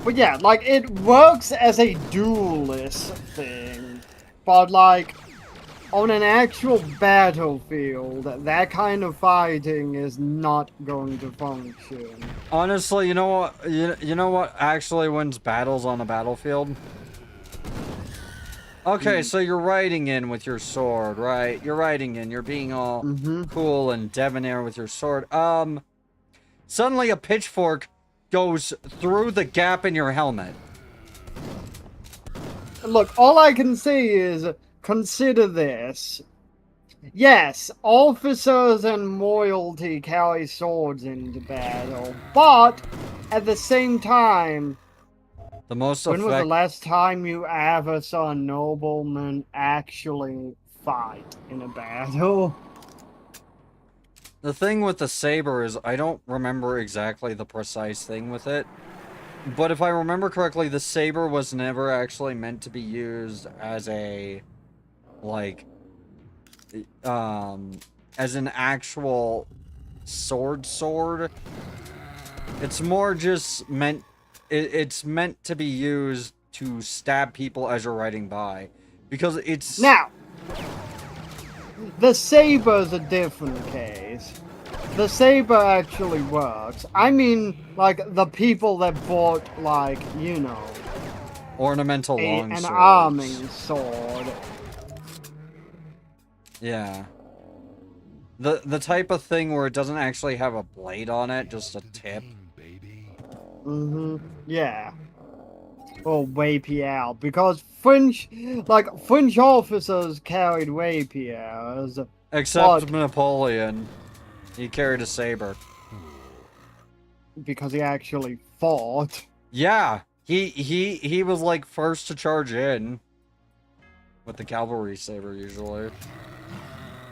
But yeah, like, it works as a duelist thing. But, like, on an actual battlefield, that kind of fighting is not going to function. Honestly, you know what? You know what actually wins battles on a battlefield? Okay, so you're riding in with your sword, right? You're riding in. You're being all cool and debonair with your sword. Suddenly a pitchfork goes through the gap in your helmet. Look, all I can say is, consider this. Yes, officers and royalty carry swords into battle, but at the same time, The most when was the effective. last time you ever saw a nobleman actually fight in a battle? The thing with the saber is I don't remember exactly the precise thing with it. But if I remember correctly, the saber was never actually meant to be used as a, like, as an actual sword. It's more just meant, it's meant to be used to stab people as you're riding by. Because it's... Now, the saber's a different case. The saber actually works. I mean, like, the people that bought, like, you know, ornamental an longswords. arming sword. Yeah. The type of thing where it doesn't actually have a blade on it, just a tip. Yeah. Or rapier, because French officers carried rapiers. Except but Napoleon. He carried a saber. because he actually fought. Yeah. He was like first to charge in. With the cavalry saber usually.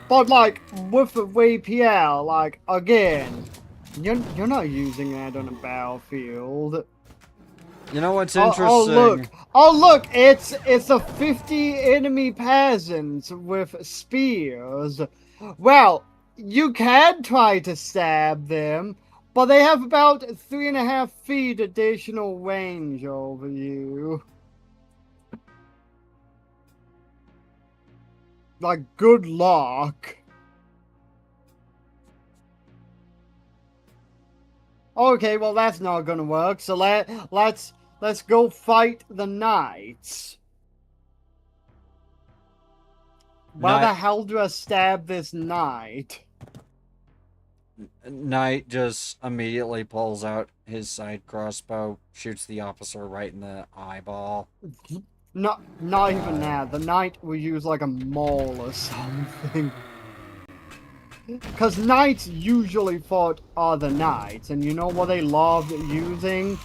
But like with the rapier, like again, you're not using that on a battlefield. You know what's Oh, interesting? oh look! It's a 50 enemy peasants with spears. Well, you can try to stab them, but they have about 3.5 feet additional range over you. Like, good luck. Okay, well that's not gonna work. So let's go fight the knights. Why the hell do I stab this knight? Knight just immediately pulls out his side crossbow, shoots the officer right in the eyeball. Not even that. The knight will use like a maul or something. Because knights usually fought other knights, and you know what they loved using?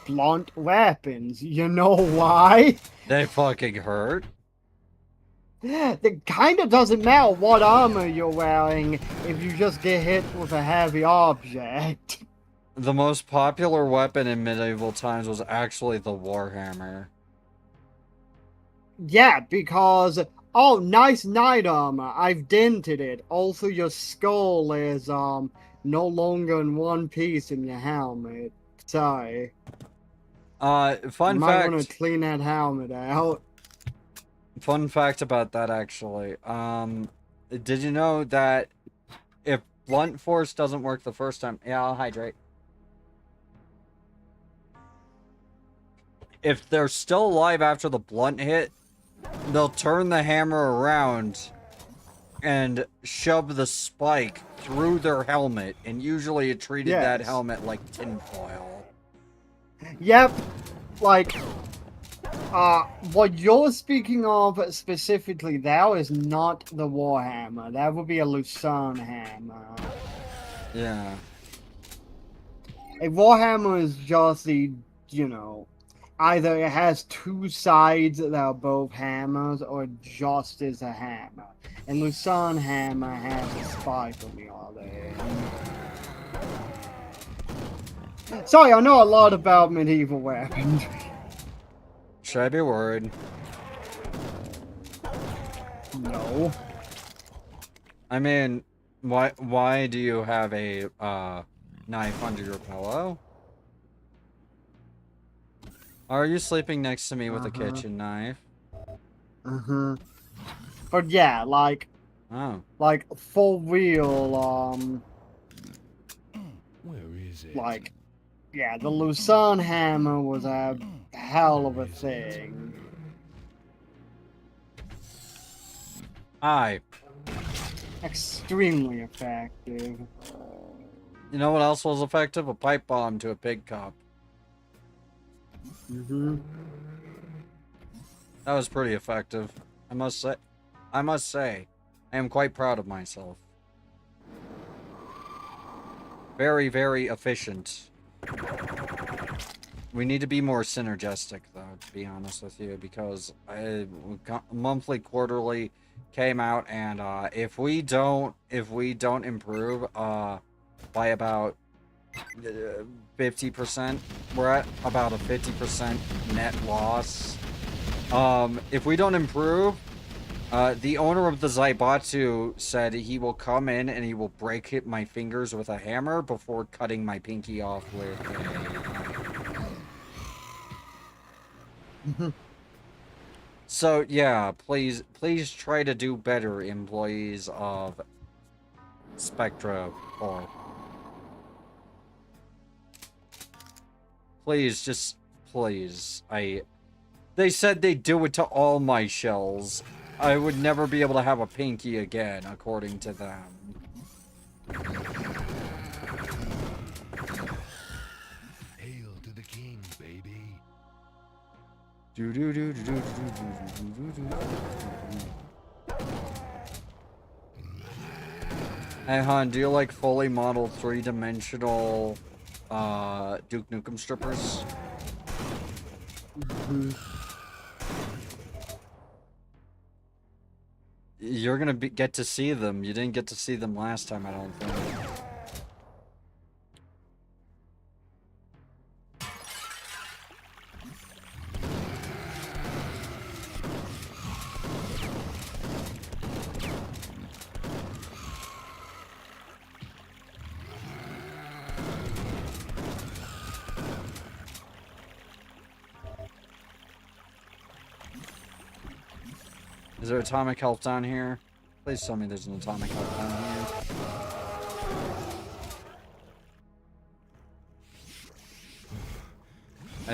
Blunt weapons. You know why? They fucking hurt. It kind of doesn't matter what armor you're wearing if you just get hit with a heavy object. The most popular weapon in medieval times was actually the warhammer. Yeah, because oh, nice knight armor. I've dented it. Also, your skull is no longer in one piece in your helmet. Sorry. You Fun might want to fact. clean that helmet out. Fun fact about that, actually. Did you know that if blunt force doesn't work the first time, yeah, I'll hydrate. If they're still alive after the blunt hit, they'll turn the hammer around and shove the spike through their helmet, and usually it treated that Yes. helmet like tinfoil. Yep. Like, what you're speaking of specifically, that is not the Warhammer. That would be a Lucerne hammer. Yeah. A Warhammer is just the, you know, either it has two sides that are both hammers, or it just is a hammer. And Lucerne hammer has a spike on the other end. Sorry, I know a lot about medieval weapons. Should I be worried? No. I mean, why do you have a knife under your pillow? Are you sleeping next to me with a kitchen knife? But yeah, like Oh. for real, Where is it? like, yeah, the Lucerne hammer was a hell of a thing. Aye. Extremely effective. You know what else was effective? A pipe bomb to a pig cup. That was pretty effective. I must say. I am quite proud of myself. Very, very efficient. We need to be more synergistic, though, to be honest with you, because monthly, quarterly came out, and if we don't improve by about 50%, we're at about a 50% net loss. If we don't improve, the owner of the Zaibatsu said he will come in and he will break my fingers with a hammer before cutting my pinky off with a... So, yeah, please try to do better, employees of Spectra Corp. Please, please. They said they'd do it to all my shells. I would never be able to have a pinky again, according to them. Hail to the king, baby. Hey, hon, do you like fully modeled three-dimensional Duke Nukem strippers? You're gonna get to see them. You didn't get to see them last time, I don't think. Is there atomic health down here? Please tell me there's an atomic health down here.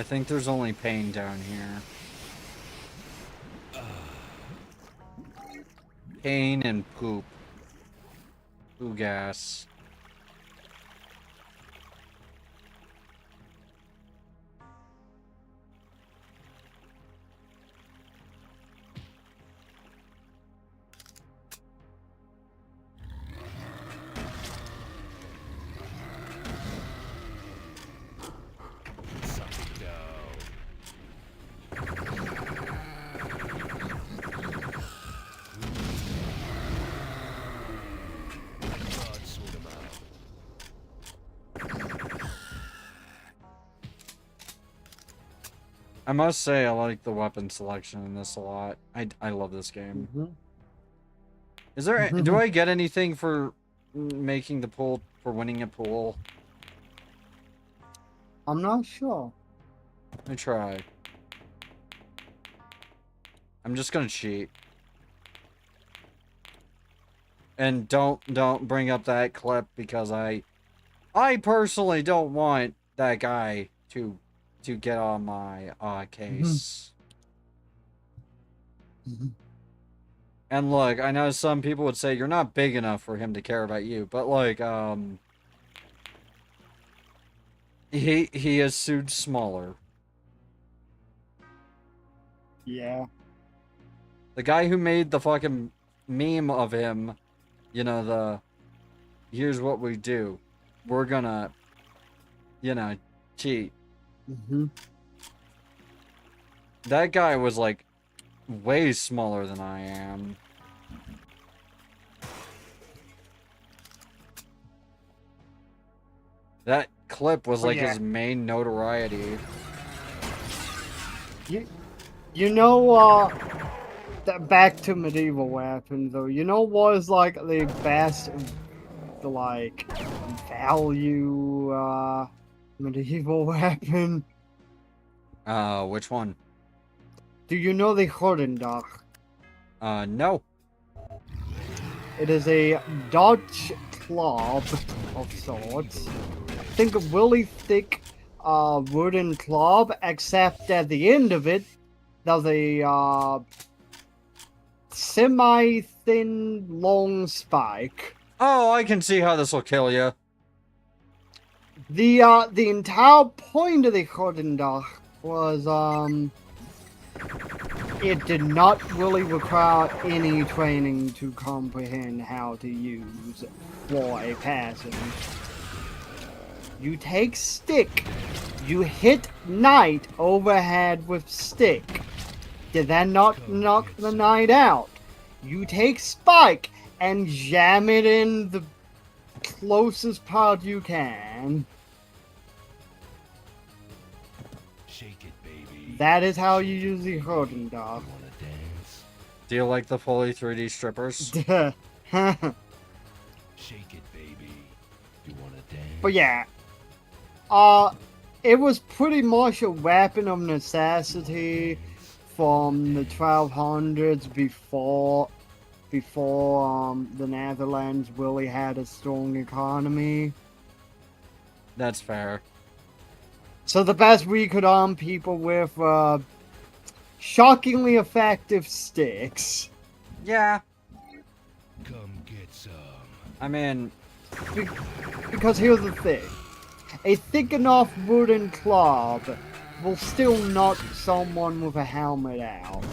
I think there's only pain down here. Pain and poop. Poo gas. I must say, I like the weapon selection in this a lot. I love this game. Is there? Do I get anything for making the pool, for winning a pool? I'm not sure. Let me try. I'm just gonna cheat. And don't bring up that clip because I personally don't want that guy to get on my case. And look, I know some people would say you're not big enough for him to care about you, but like he is sued smaller. Yeah. The guy who made the fucking meme of him, you know, the here's what we do. We're gonna, you know, cheat. That guy was like way smaller than I am. That clip was like his main notoriety. You know, back to medieval weapons though. You know what is like the best, like, value medieval weapon? Which one? Do you know the Hordendach? No. It is a Dutch club of sorts. Think of really thick wooden club, except at the end of it, there's a semi-thin long spike. Oh, I can see how this will kill you. The entire point of the Hordendach was it did not really require any training to comprehend how to use for a passive. You take stick, you hit knight overhead with stick. Did that not knock the knight out? You take spike and jam it in the closest part you can. Shake it, baby. That is how you use the Hordendach. Wanna dance? Do you like the fully 3D strippers? Shake it, baby. You wanna dance? But yeah, it was pretty much a weapon of necessity from the 1200s before the Netherlands really had a strong economy. That's fair. So the best we could arm people with shockingly effective sticks. Yeah. Come get some. I mean, Because here's the thing. A thick enough wooden club will still knock someone with a helmet out.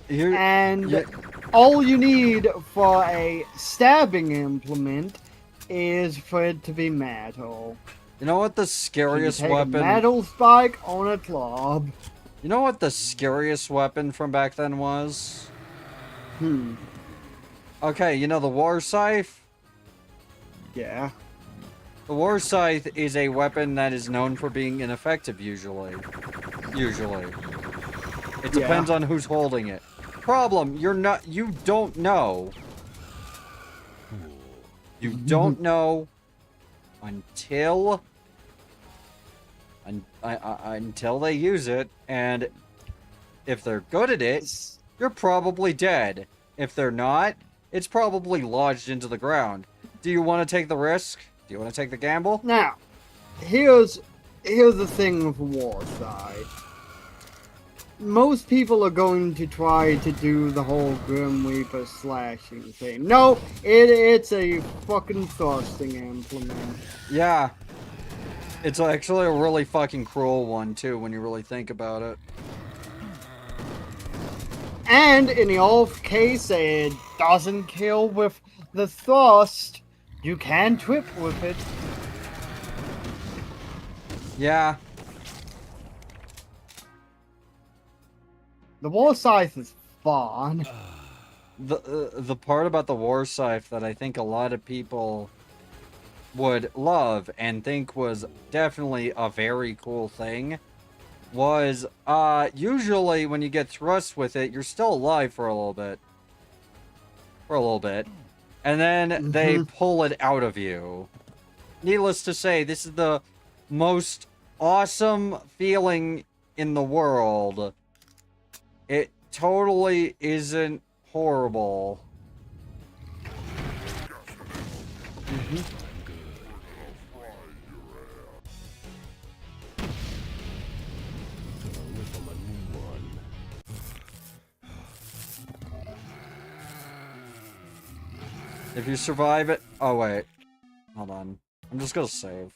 And all you need for a stabbing implement is for it to be metal. you know what the scariest So you take weapon? a metal spike on a club. You know what the scariest weapon from back then was? Okay, you know the war scythe? Yeah. The war scythe is a weapon that is known for being ineffective usually. It depends on who's holding it. Problem, you don't know. You don't know until they use it, and if they're good at it, you're probably dead. If they're not, it's probably lodged into the ground. Do you want to take the risk? Do you want to take the gamble? Now, here's the thing with Warside. Most people are going to try to do the whole Grim Reaper slashing thing. No, it's a fucking thrusting implement. Yeah. It's actually a really fucking cruel one, too, when you really think about it. And in the off case it doesn't kill with the thrust, you can trip with it. Yeah. The War Scythe is fun. The part about the war scythe that I think a lot of people would love and think was definitely a very cool thing was, usually when you get thrust with it, you're still alive for a little bit. And then they pull it out of you. Needless to say, this is the most awesome feeling in the world. It totally isn't horrible. Whip 'em a new one. If you survive it... Oh, wait. Hold on. I'm just gonna save.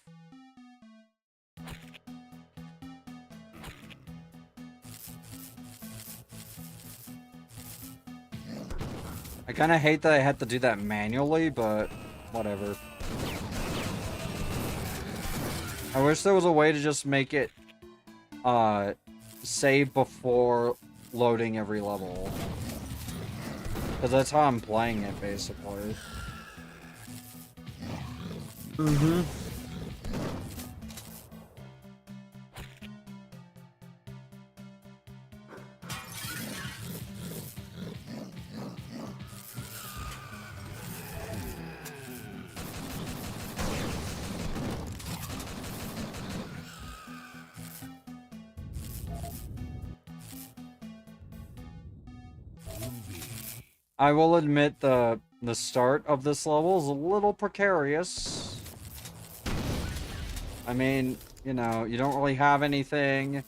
I kind of hate that I had to do that manually, but whatever. I wish there was a way to just make it, save before loading every level. Because that's how I'm playing it, basically. I will admit the start of this level is a little precarious. I mean, you know, you don't really have anything,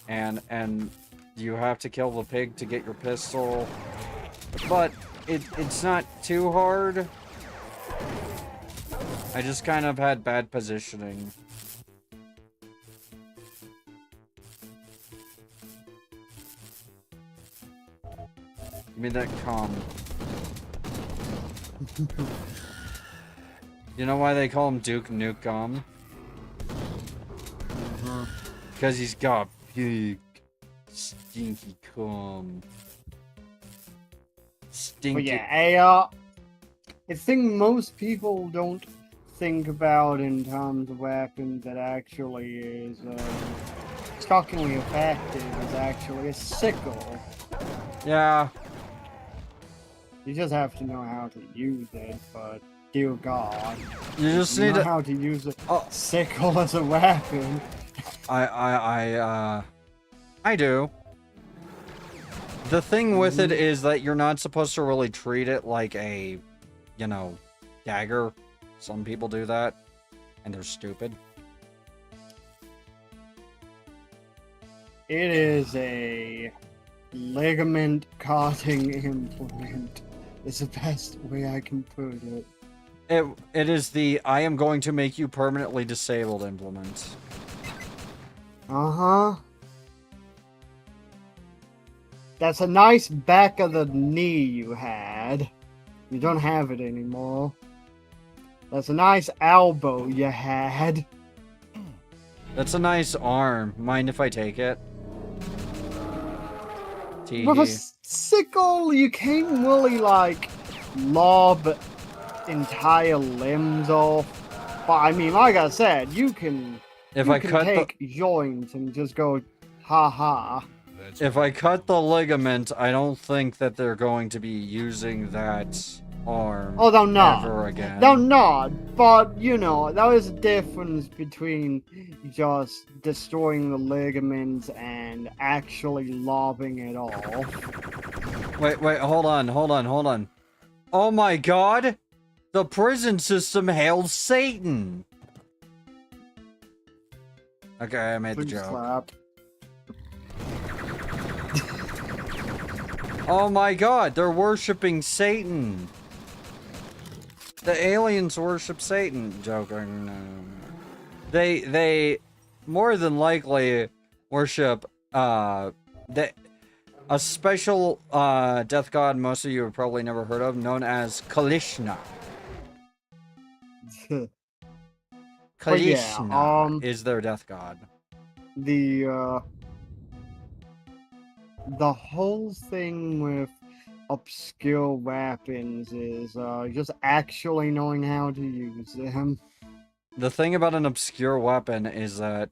and you have to kill the pig to get your pistol, but it's not too hard. I just kind of had bad positioning. Give me that calm. You know why they call him Duke Nukem? Because he's got big, stinky cum. Stinky. But yeah, I think most people don't think about in terms of weapons that actually is shockingly effective is actually a sickle. Yeah. You just have to know how to use it, but dear God. You just You need know to... how to use a Oh. sickle as a weapon. I do. The thing with it is that you're not supposed to really treat it like a, you know, dagger. Some people do that, and they're stupid. It is a ligament cutting implement. Is the best way I can put it. It is the I am going to make you permanently disabled implement. Uh-huh. That's a nice back of the knee you had. You don't have it anymore. That's a nice elbow you had. That's a nice arm. Mind if I take it? Tee With a hee. sickle, you can't really, like, lob entire limbs off. But, I mean, like I said, you can... If you I can cut take joints and just go, ha-ha. That's If I cut the ligament, I don't think that they're going to be using that arm Oh, they'll not. ever again. They'll not, but, you know, there is a difference between just destroying the ligaments and actually lobbing it off. Wait, hold on. Oh my god! The prison system hails Satan! Okay, I made the Please joke. slap. Oh my god, they're worshipping Satan! The aliens worship Satan. Joking. No. They more than likely worship a special death god most of you have probably never heard of, known as Kalishna. But Kalishna yeah, is their death god. the whole thing with obscure weapons is just actually knowing how to use them. The thing about an obscure weapon is that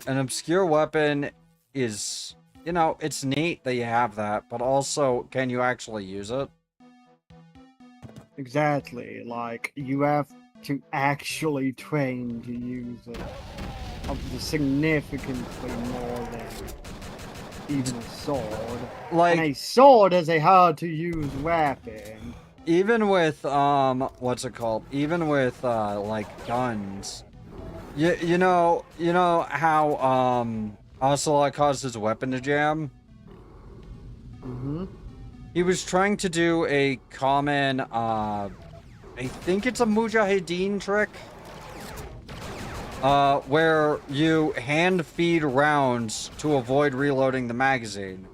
an obscure weapon is, you know, it's neat that you have that, but also, can you actually use it? Exactly. Like, you have to actually train to use it. Significantly more than even a sword. Like, And a sword is a hard to use weapon. even with, what's it called? Even with, like, guns. You know how, Ocelot caused his weapon to jam? Mm-hmm. He was trying to do a common, I think it's a Mujahideen trick? Where you hand feed rounds to avoid reloading the magazine.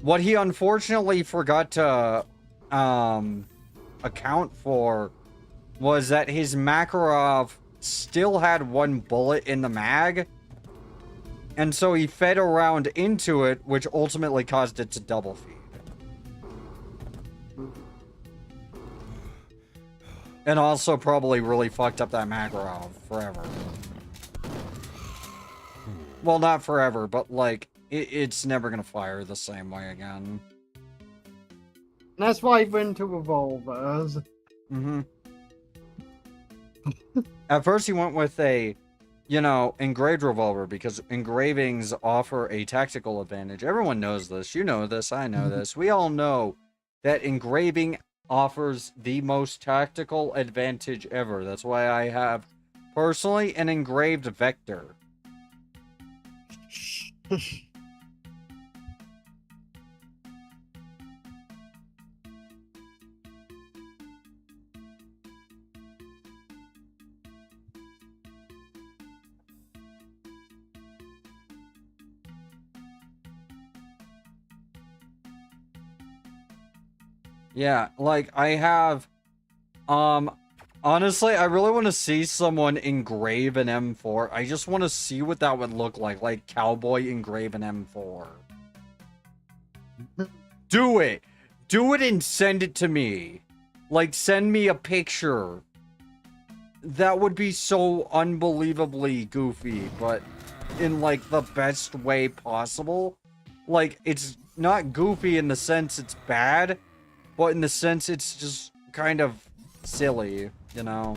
What he unfortunately forgot to, account for was that his Makarov still had one bullet in the mag, and so he fed a round into it, which ultimately caused it to double feed. And also probably really fucked up that Makarov forever. Well, not forever, but like, it's never gonna fire the same way again. That's why he went to revolvers. Mm-hmm. At first he went with a, you know, engraved revolver, because engravings offer a tactical advantage. Everyone knows this. You know this. I know this. We all know that engraving offers the most tactical advantage ever. That's why I have, personally, an engraved vector. Yeah, like, I have, honestly, I really want to see someone engrave an M4. I just want to see what that would look like Cowboy engrave an M4. Do it! Do it and send it to me. Like, send me a picture. That would be so unbelievably goofy, but in, like, the best way possible. Like, it's not goofy in the sense it's bad, but in the sense it's just kind of silly, you know?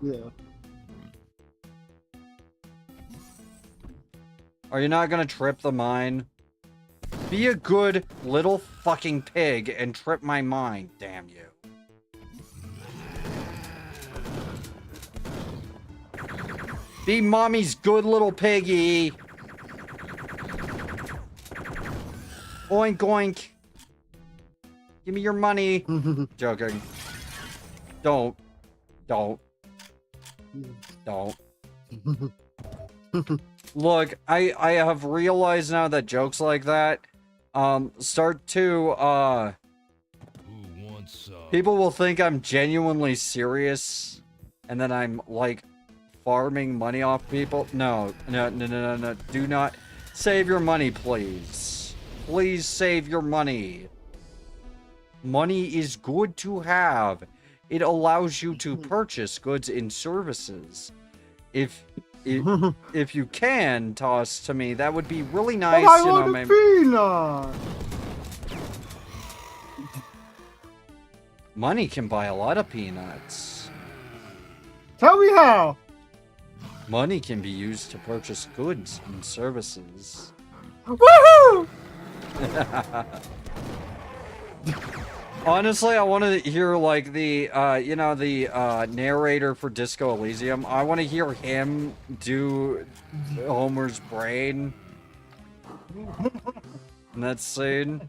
Yeah. Are you not gonna trip the mine? Be a good little fucking pig and trip my mine, damn you. Be mommy's good little piggy. Oink oink. Give me your money. Joking. Don't. Don't. Don't. Look, I have realized now that jokes like that, start to, Who wants some? people will think I'm genuinely serious, and then I'm, like, farming money off people. No. Do not. Save your money, please. Please save your money. Money is good to have. It allows you to purchase goods and services. If you can toss to me, that would be really nice. But I you know, want a maybe. peanut! Money can buy a lot of peanuts. Tell me how! Money can be used to purchase goods and services. Woohoo! Honestly, I want to hear, like, the, you know, the, narrator for Disco Elysium. I want to hear him do Homer's brain in that scene.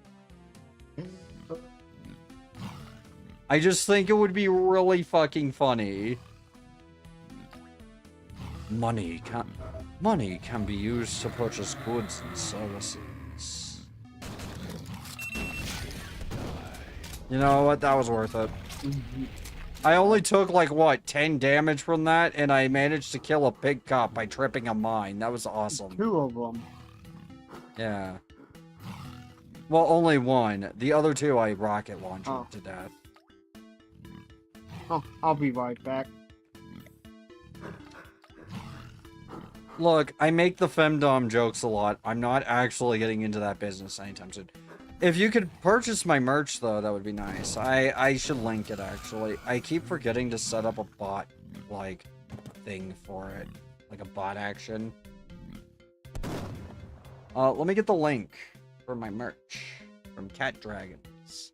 I just think it would be really fucking funny. Money can be used to purchase goods and services. You know what? That was worth it. I only took, like, what, 10 damage from that, and I managed to kill a pig cop by tripping a mine. That was awesome. 2 of them. Yeah. Well, only one. The other 2 I rocket launched to death. Oh, I'll be right back. Look, I make the femdom jokes a lot. I'm not actually getting into that business anytime soon. If you could purchase my merch, though, that would be nice. I should link it, actually. I keep forgetting to set up a bot, like, thing for it. Like a bot action. Let me get the link for my merch from Cat Dragons.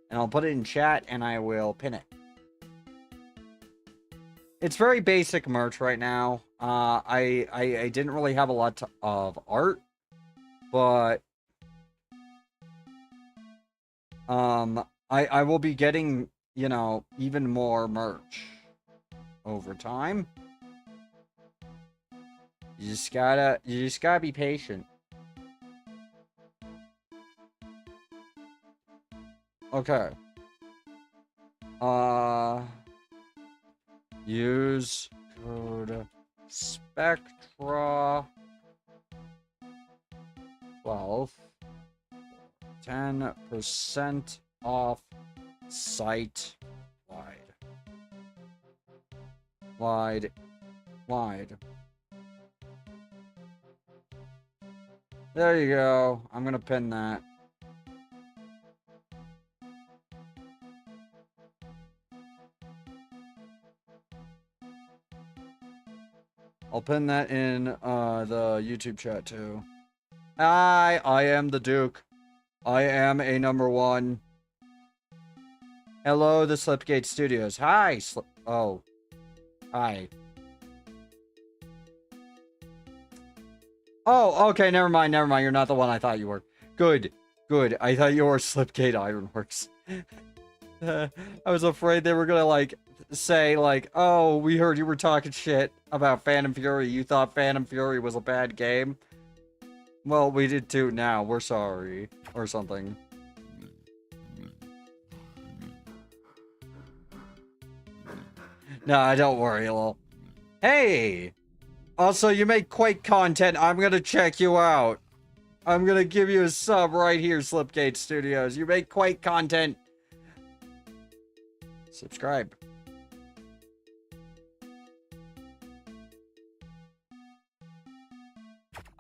And I'll put it in chat, and I will pin it. It's very basic merch right now. I didn't really have a lot of art, but I will be getting, you know, even more merch over time. You just gotta be patient. Okay. Use code Spectra 12. 10% off site wide. There you go. I'm gonna pin that. I'll pin that in the YouTube chat too. I am the Duke. I am a #1. Hello, the Slipgate Studios. Hi, oh. Hi. Oh, okay, never mind. You're not the one I thought you were. Good. I thought you were Slipgate Ironworks. I was afraid they were gonna, like, say, like, oh, we heard you were talking shit about Phantom Fury. You thought Phantom Fury was a bad game? Well, we did too now. We're sorry. Or something. Nah, don't worry, lol. Hey! Also, you make Quake content. I'm gonna check you out. I'm gonna give you a sub right here, Slipgate Studios. You make Quake content. Subscribe.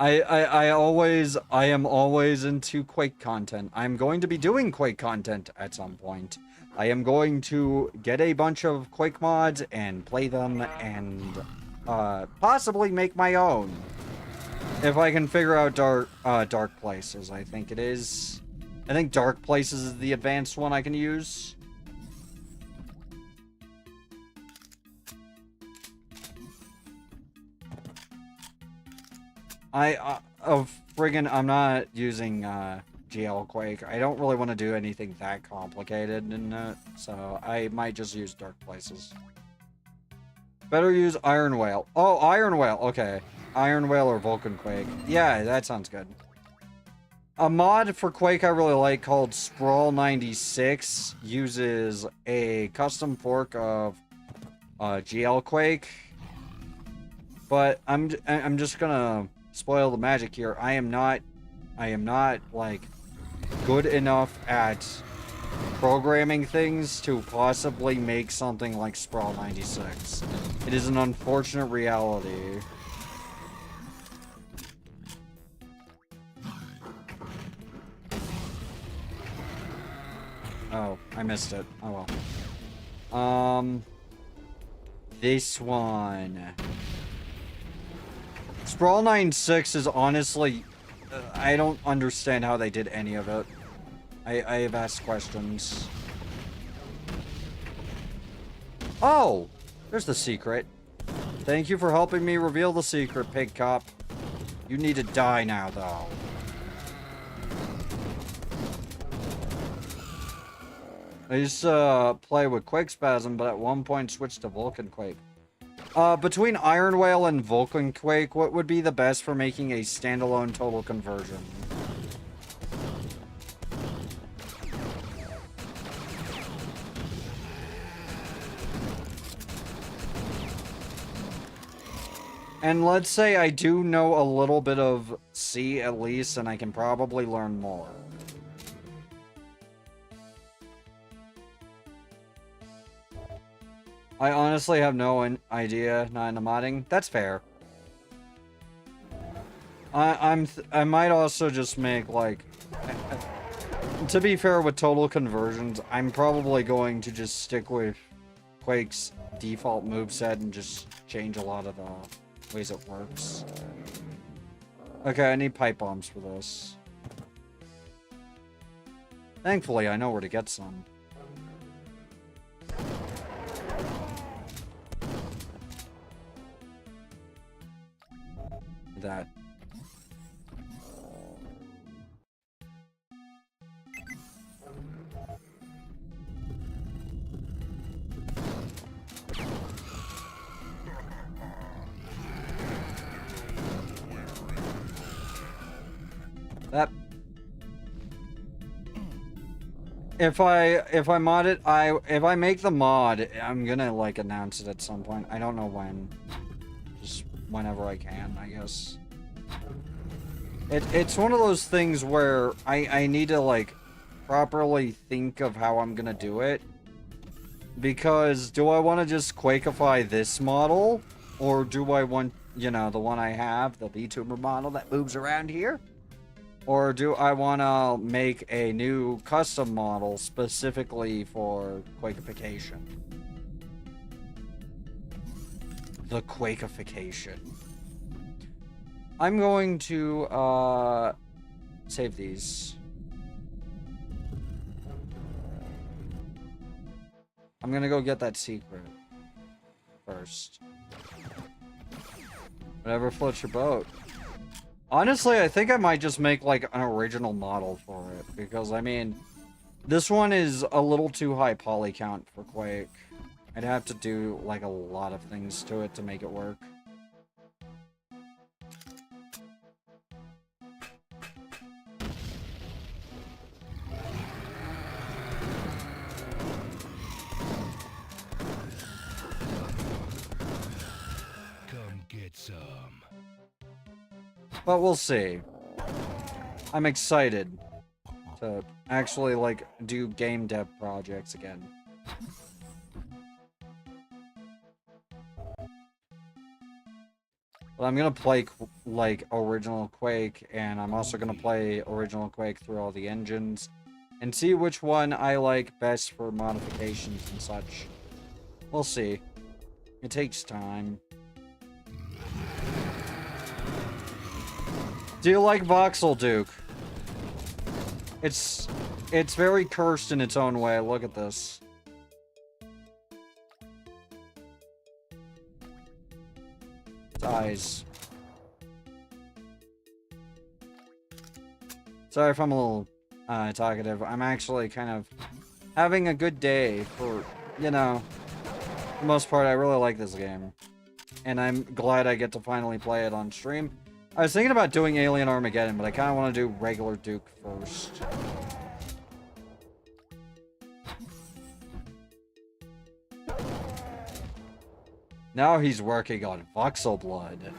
I am always into Quake content. I'm going to be doing Quake content at some point. I am going to get a bunch of Quake mods and play them and possibly make my own. If I can figure out Dark Places, I think it is. I think Dark Places is the advanced one I can use. I'm not using GL Quake. I don't really want to do anything that complicated in it, so I might just use Dark Places. Better use Iron Whale. Oh, Iron Whale. Okay. Iron Whale or Vulcan Quake. Yeah, that sounds good. A mod for Quake I really like called Sprawl 96 uses a custom fork of GL Quake. But I'm just gonna spoil the magic here. I am not like good enough at programming things to possibly make something like Sprawl 96. It is an unfortunate reality. Oh, I missed it. Oh well. This one. Sprawl 96 is honestly... I don't understand how they did any of it. I have asked questions. Oh! There's the secret. Thank you for helping me reveal the secret, Pig Cop. You need to die now, though. I used to play with Quake Spasm, but at one point switched to Vulcan Quake. Between Iron Whale and Vulcan Quake, what would be the best for making a standalone total conversion? And let's say I do know a little bit of C at least, and I can probably learn more. I honestly have no idea, not into modding. That's fair. I might also just make like, to be fair with total conversions, I'm probably going to just stick with Quake's default moveset and just change a lot of the ways it works. Okay, I need pipe bombs for this. Thankfully, I know where to get some. That. That. If I mod it, if I make the mod, I'm gonna like announce it at some point. I don't know when. Just whenever I can, I guess. It's one of those things where I need to like properly think of how I'm gonna do it. Because do I want to just Quakeify this model? Or do I want, you know, the one I have, the VTuber model that moves around here? Or do I want to make a new custom model specifically for Quakeification? The Quakeification. I'm going to, save these. I'm gonna go get that secret first. Whatever floats your boat. Honestly, I think I might just make, like, an original model for it. Because, I mean, this one is a little too high poly count for Quake. I'd have to do, like, a lot of things to it to make it work. Come get some. But we'll see. I'm excited to actually, like, do game dev projects again. But I'm gonna play, like, original Quake, and I'm also gonna play original Quake through all the engines, and see which one I like best for modifications and such. We'll see. It takes time. Do you like Voxel, Duke? It's very cursed in its own way. Look at this. Its eyes. Sorry if I'm a little talkative. I'm actually kind of having a good day for, you know, for the most part. I really like this game. And I'm glad I get to finally play it on stream. I was thinking about doing Alien Armageddon, but I kind of want to do regular Duke first. Now he's working on Voxel Blood.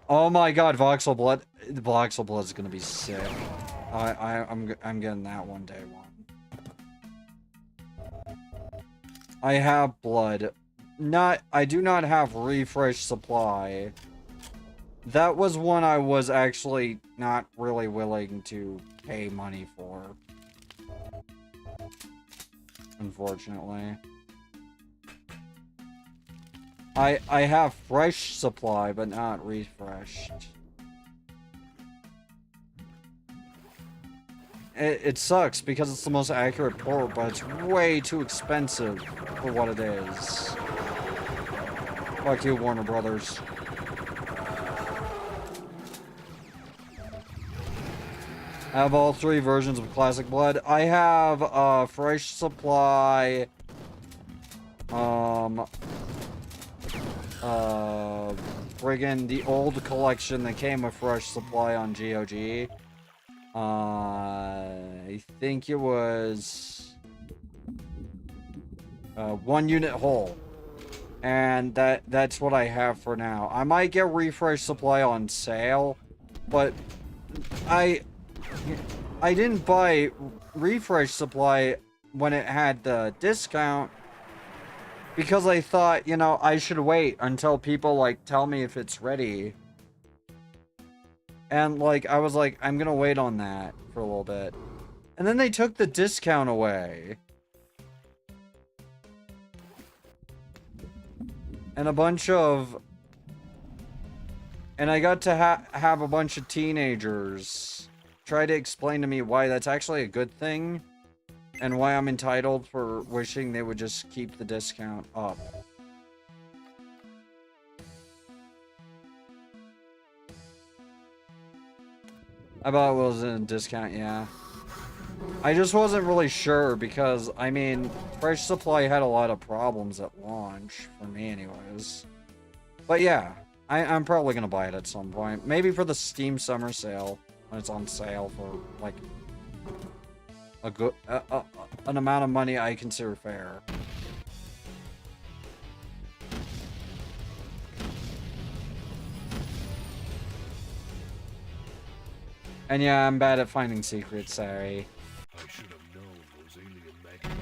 Oh my god, Voxel Blood. Voxel Blood is gonna be sick. I'm getting that one day one. I have blood. I do not have refresh supply. That was one I was actually not really willing to pay money for. Unfortunately. I have fresh supply, but not refreshed. It sucks because it's the most accurate port, but it's way too expensive for what it is. Fuck you, Warner Brothers. I have all three versions of Classic Blood. I have fresh supply. Friggin' the old collection that came with fresh supply on GOG. I think it was 1 unit whole. And that's what I have for now. I might get refresh supply on sale, but I didn't buy refresh supply when it had the discount because I thought, you know, I should wait until people like tell me if it's ready And like, I was like, I'm gonna wait on that for a little bit. And then they took the discount away. And a bunch of... And I got to have a bunch of teenagers try to explain to me why that's actually a good thing. And why I'm entitled for wishing they would just keep the discount up. I thought it was a discount, yeah. I just wasn't really sure because, I mean, Fresh Supply had a lot of problems at launch, for me anyways. But yeah, I'm probably gonna buy it at some point. Maybe for the Steam Summer Sale, when it's on sale for, like, a good, an amount of money I consider fair. And yeah, I'm bad at finding secrets, sorry. I should have known those alien magnets.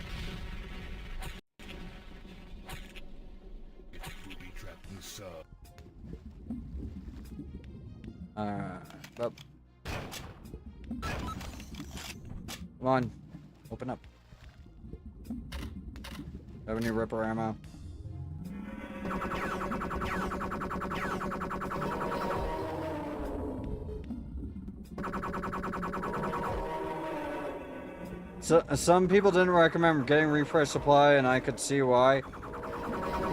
Get booby trapped in the sub. But... Come on. Open up. Have any Ripper ammo? So, some people didn't recommend getting Refresh Supply, and I could see why.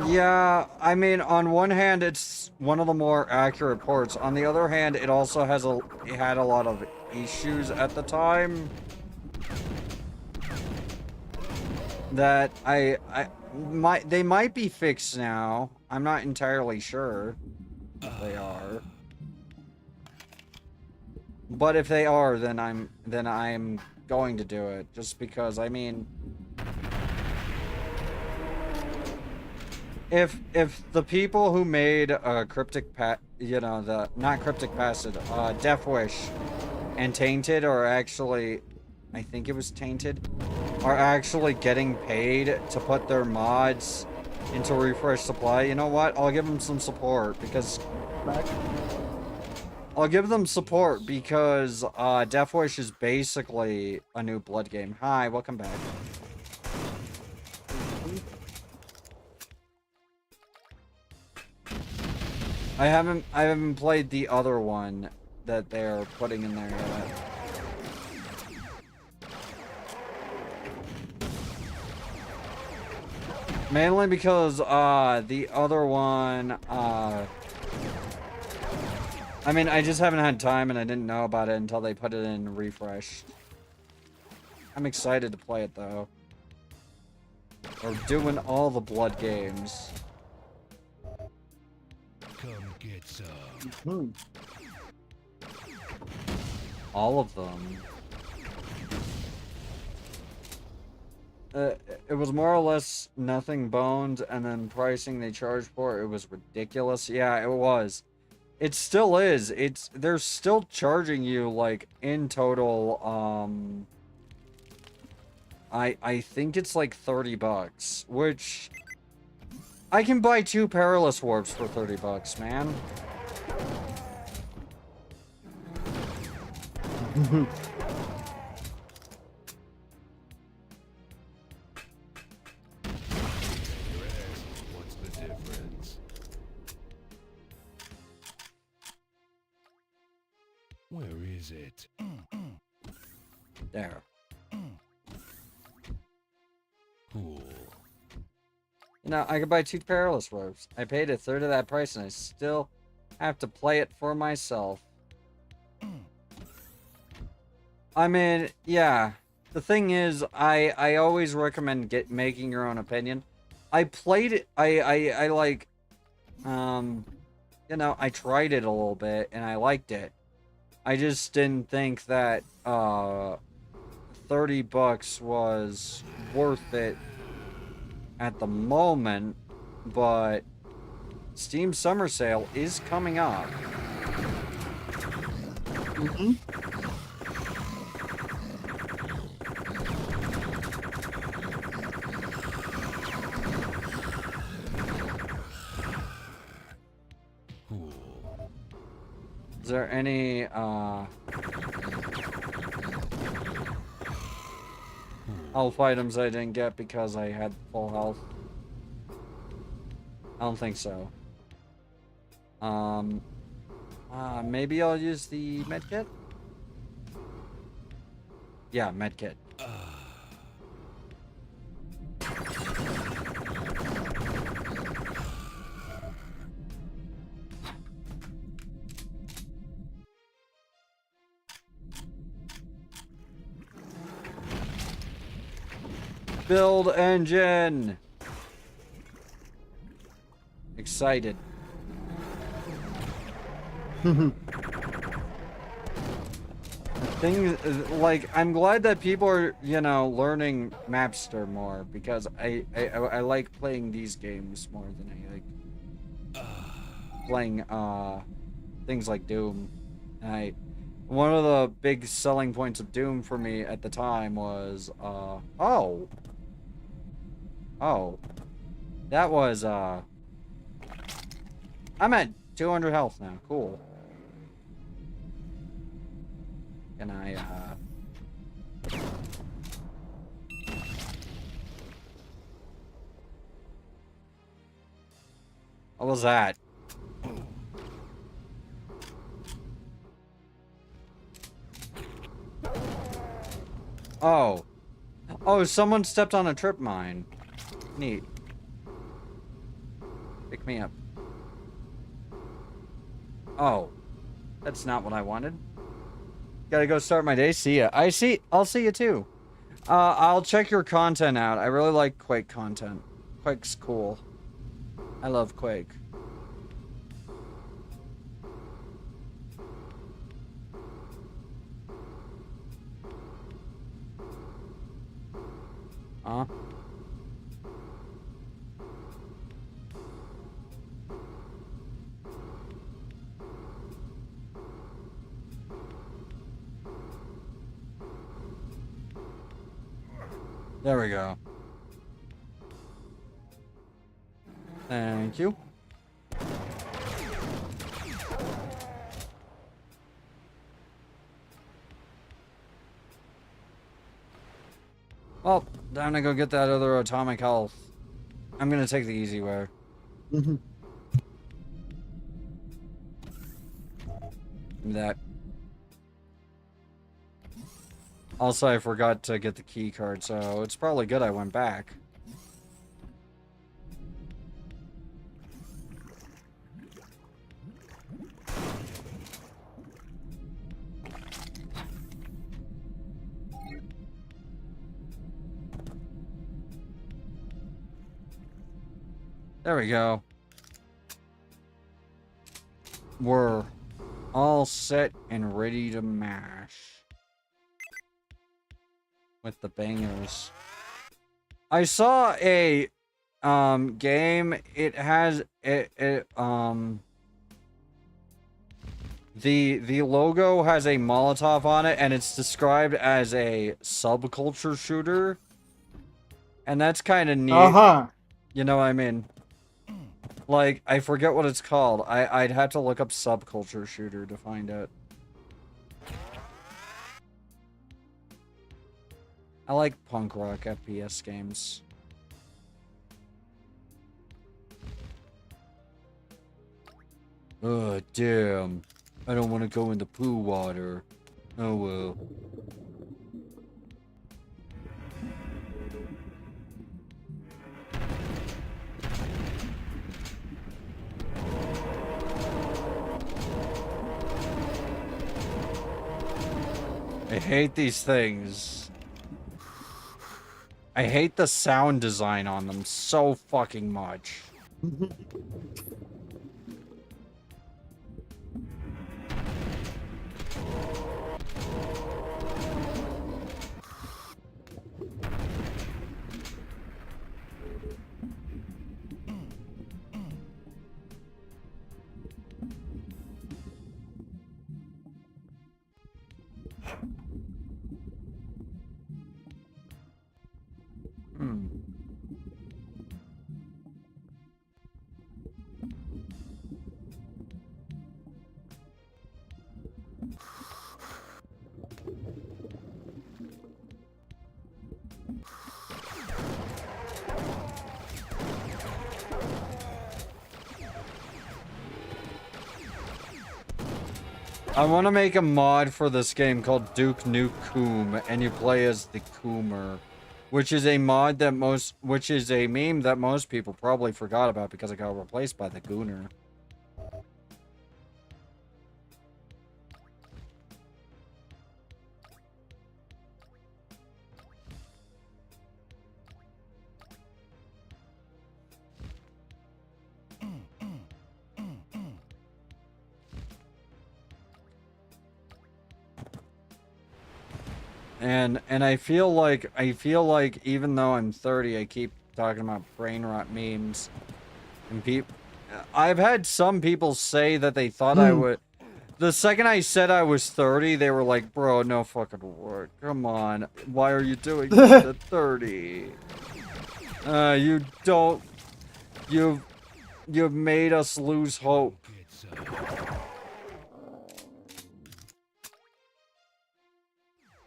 Yeah, I mean, on one hand, it's one of the more accurate ports. On the other hand, it also has it had a lot of issues at the time that they might be fixed now. I'm not entirely sure if they are. But if they are, then I'm going to do it, just because, I mean, if the people who made not Cryptic Passage, Death Wish and Tainted are actually, I think it was Tainted, are actually getting paid to put their mods into Refresh Supply, you know what? I'll give them some support because Death Wish is basically a new Blood game. Hi, welcome back. I haven't played the other one that they're putting in there yet. Mainly because the other one I mean, I just haven't had time and I didn't know about it until they put it in Refresh. I'm excited to play it though. We're doing all the Blood games. Come get some. All of them. It was more or less nothing boned, and then pricing they charged for it was ridiculous. Yeah, it was. It still is. They're still charging you, like, in total, I think it's like $30, which I can buy 2 Perilous Warps for $30, man. What's the difference? Where is it? There. Cool. You know, I could buy 2 Perilous Warps. I paid a third of that price and I still have to play it for myself. I mean, yeah. The thing is, I always recommend making your own opinion. I played it, I like, you know, I tried it a little bit and I liked it. I just didn't think that, $30 was worth it at the moment, but Steam Summer Sale is coming up. Cool. Is there any, health items I didn't get because I had full health? I don't think so. Maybe I'll use the medkit? Yeah, medkit. Build engine! Excited. Things like I'm glad that people are, you know, learning Mapster more because I like playing these games more than I like playing things like Doom. And one of the big selling points of Doom for me at the time was that was I'm at 200 health now. Cool. Can I what was that? Oh. Oh, someone stepped on a trip mine. Neat. Pick me up. Oh. That's not what I wanted. Gotta go start my day. See ya. I'll see you too. I'll check your content out. I really like Quake content. Quake's cool. I love Quake. Huh? There we go. Thank you. Well, time to go get that other atomic health. I'm gonna take the easy way. Give me that. Also, I forgot to get the key card, so it's probably good I went back. There we go. We're all set and ready to mash. With the bangers. I saw a game. It has the logo has a Molotov on it and it's described as a subculture shooter. And that's kind of neat. Uh-huh. You know what I mean? Like, I forget what it's called. I'd have to look up subculture shooter to find it. I like punk rock FPS games. Oh, damn. I don't want to go in the poo water. Oh, well. I hate these things. I hate the sound design on them so fucking much. I want to make a mod for this game called Duke Nukem, and you play as the Coomer, which is a mod that which is a meme that most people probably forgot about because it got replaced by the Gooner. And I feel like even though I'm 30, I keep talking about brain rot memes. And I've had some people say that they thought I would. The second I said I was 30, they were like, "Bro, no fucking word. Come on. Why are you doing this at 30? You don't. You've made us lose hope."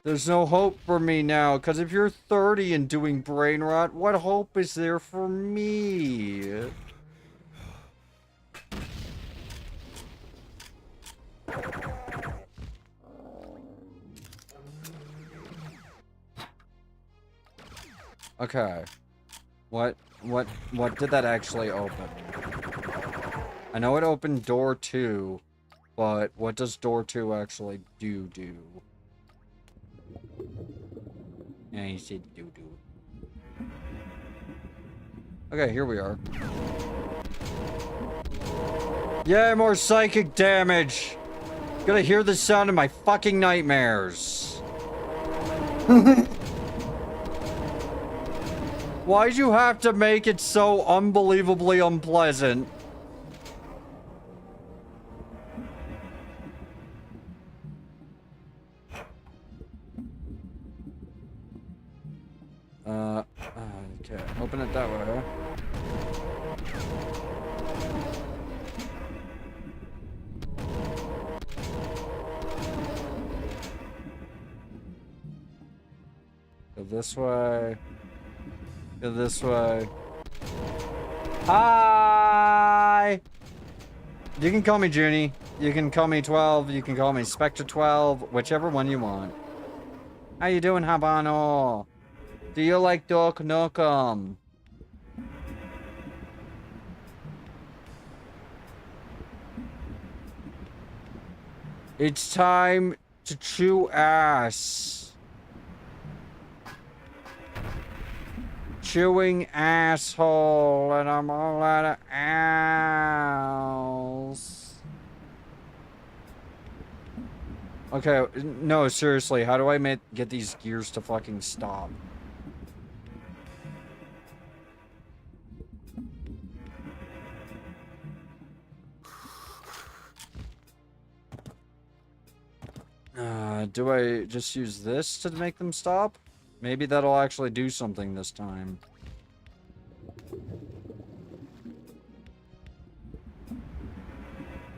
There's no hope for me now, because if you're 30 and doing brain rot, what hope is there for me? Okay. What did that actually open? I know it opened door 2, but what does door 2 actually do? Yeah, he said do. Okay, here we are. Yeah, more psychic damage! Gonna hear the sound of my fucking nightmares. Why'd you have to make it so unbelievably unpleasant? Okay, open it that way. Go this way. Go this way. Hi! You can call me Junie. You can call me 12. You can call me Spectre 12. Whichever one you want. How you doing, Habano? Do you like Duke Nukem? It's time to chew ass. Chewing asshole, and I'm all out of ass. Okay, no, seriously, how do I get these gears to fucking stop? Do I just use this to make them stop? Maybe that'll actually do something this time.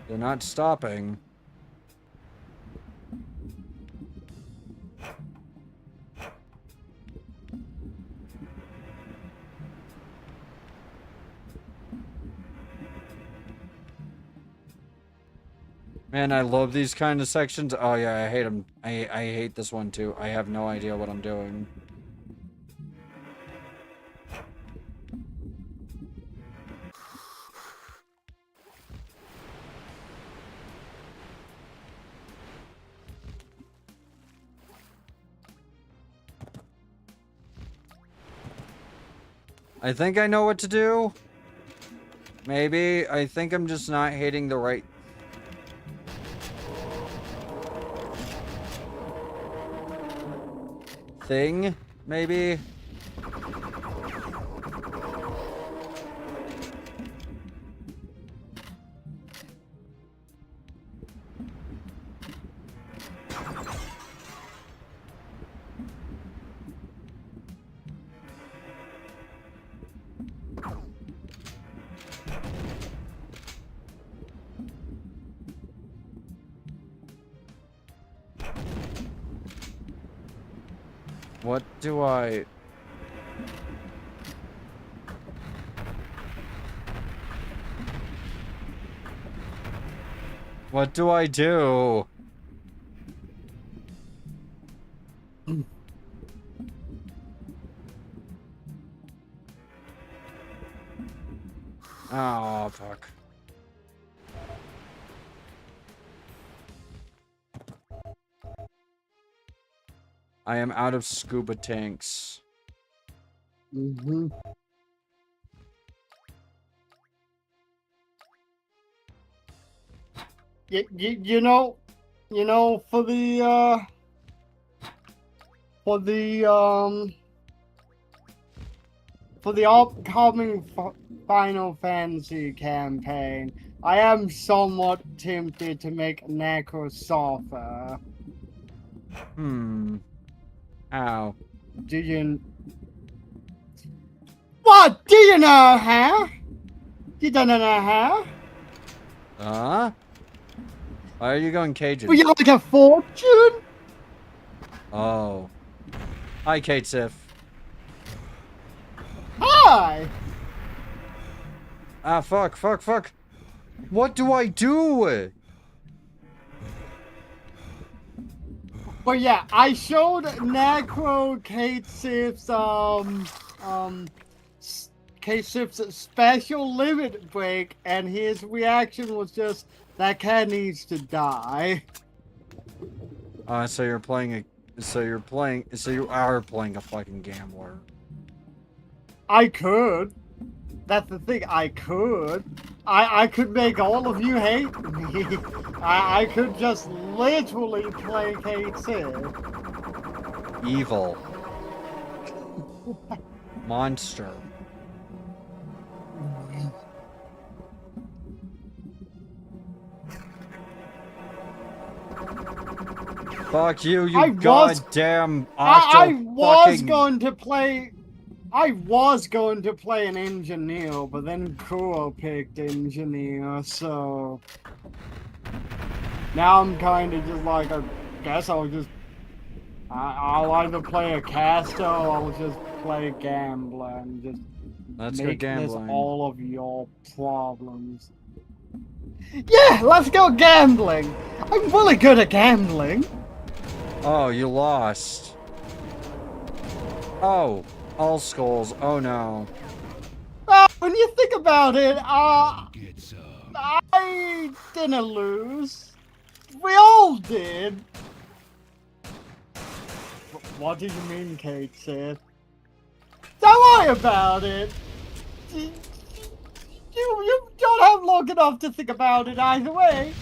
They're not stopping. Man, I love these kind of sections. Oh yeah, I hate them. I hate this one too. I have no idea what I'm doing. I think I know what to do. Maybe. I think I'm just not hitting the right thing, maybe? What do I... What do I do? Oh, fuck. I am out of scuba tanks. Mm-hmm. You know, for the upcoming Final Fantasy campaign, I am somewhat tempted to make Necro softer. Ow. Do you? What? Do you know how? You don't know how? Huh? Why are you going Cajun? Would you like a fortune? Oh. Hi, Kate Sif. Hi. Ah, fuck. What do I do? But yeah, I showed Necro Kate Sif's special limit break, and his reaction was just, that cat needs to die. So you are playing a fucking gambler. I could. That's the thing, I could. I could make all of you hate me. I could just literally play Kate Sif. Evil. Monster. Fuck you, goddamn I was fucking... going to play an engineer, but then Kuro picked engineer, so now I'm kind of just like, I guess I'll either play a caster or I'll just play gambler and just Let's go make this gambling. all of your problems. Yeah, let's go gambling. I'm really good at gambling. Oh, you lost. Oh, all skulls. Oh no. When you think about it, Get some. I didn't lose. We all did. What do you mean, Kate said? Don't worry about it. You don't have long enough to think about it either way.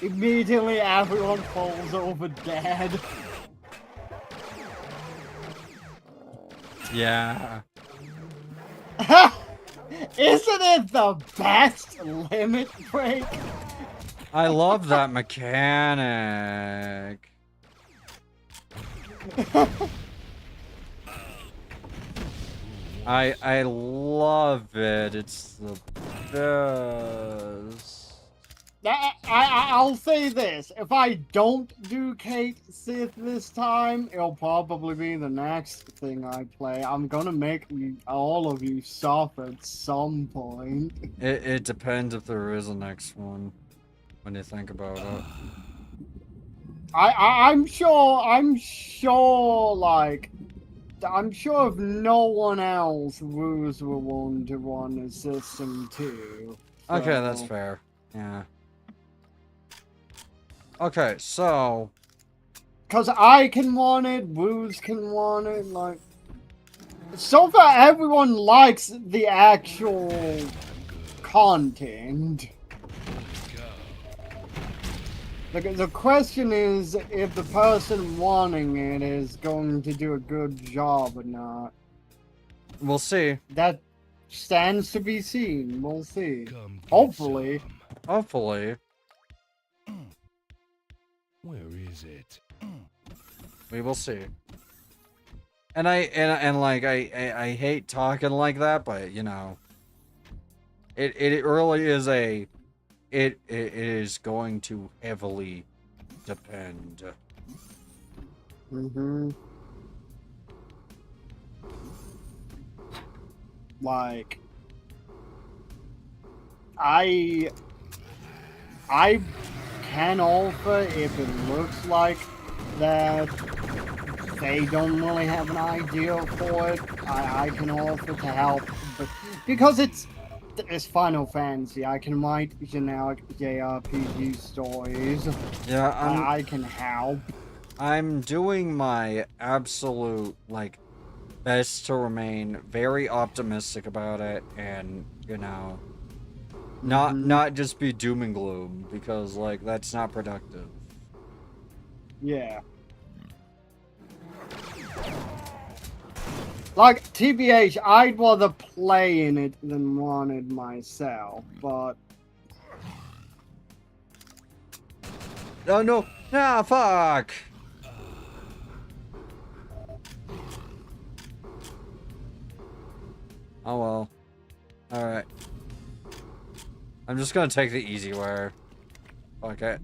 Immediately everyone falls over dead. Yeah. Isn't it the best limit break? I love that mechanic. I love it. It's the best. I'll say this. If I don't do Kate Sith this time, it'll probably be the next thing I play. I'm gonna make all of you suffer at some point. It depends if there is a next one. When you think about it. I'm sure if no one else, Ruse will want to run a system too. So. Okay, that's fair. Yeah. Okay, so... Cause I can want it, Ruse can want it, like... So far, everyone likes the actual content. The question is if the person wanting it is going to do a good job or not. We'll see. That stands to be seen. We'll see. Hopefully. Hopefully. Where is it? We will see. And I hate talking like that, but you know, it really is it is going to heavily depend. Like, I I can offer if it looks like that they don't really have an idea for it. I can offer to help, but because it's Final Fantasy, I can write generic JRPG stories. Yeah, I can help. I'm doing my absolute, like, best to remain very optimistic about it and, you know, not just be doom and gloom, because, like, that's not productive. Yeah. Like, TBH, I'd rather play in it than run it myself, but... Oh, no! Ah, fuck! Oh, well. Alright. I'm just gonna take the easy way. Fuck it.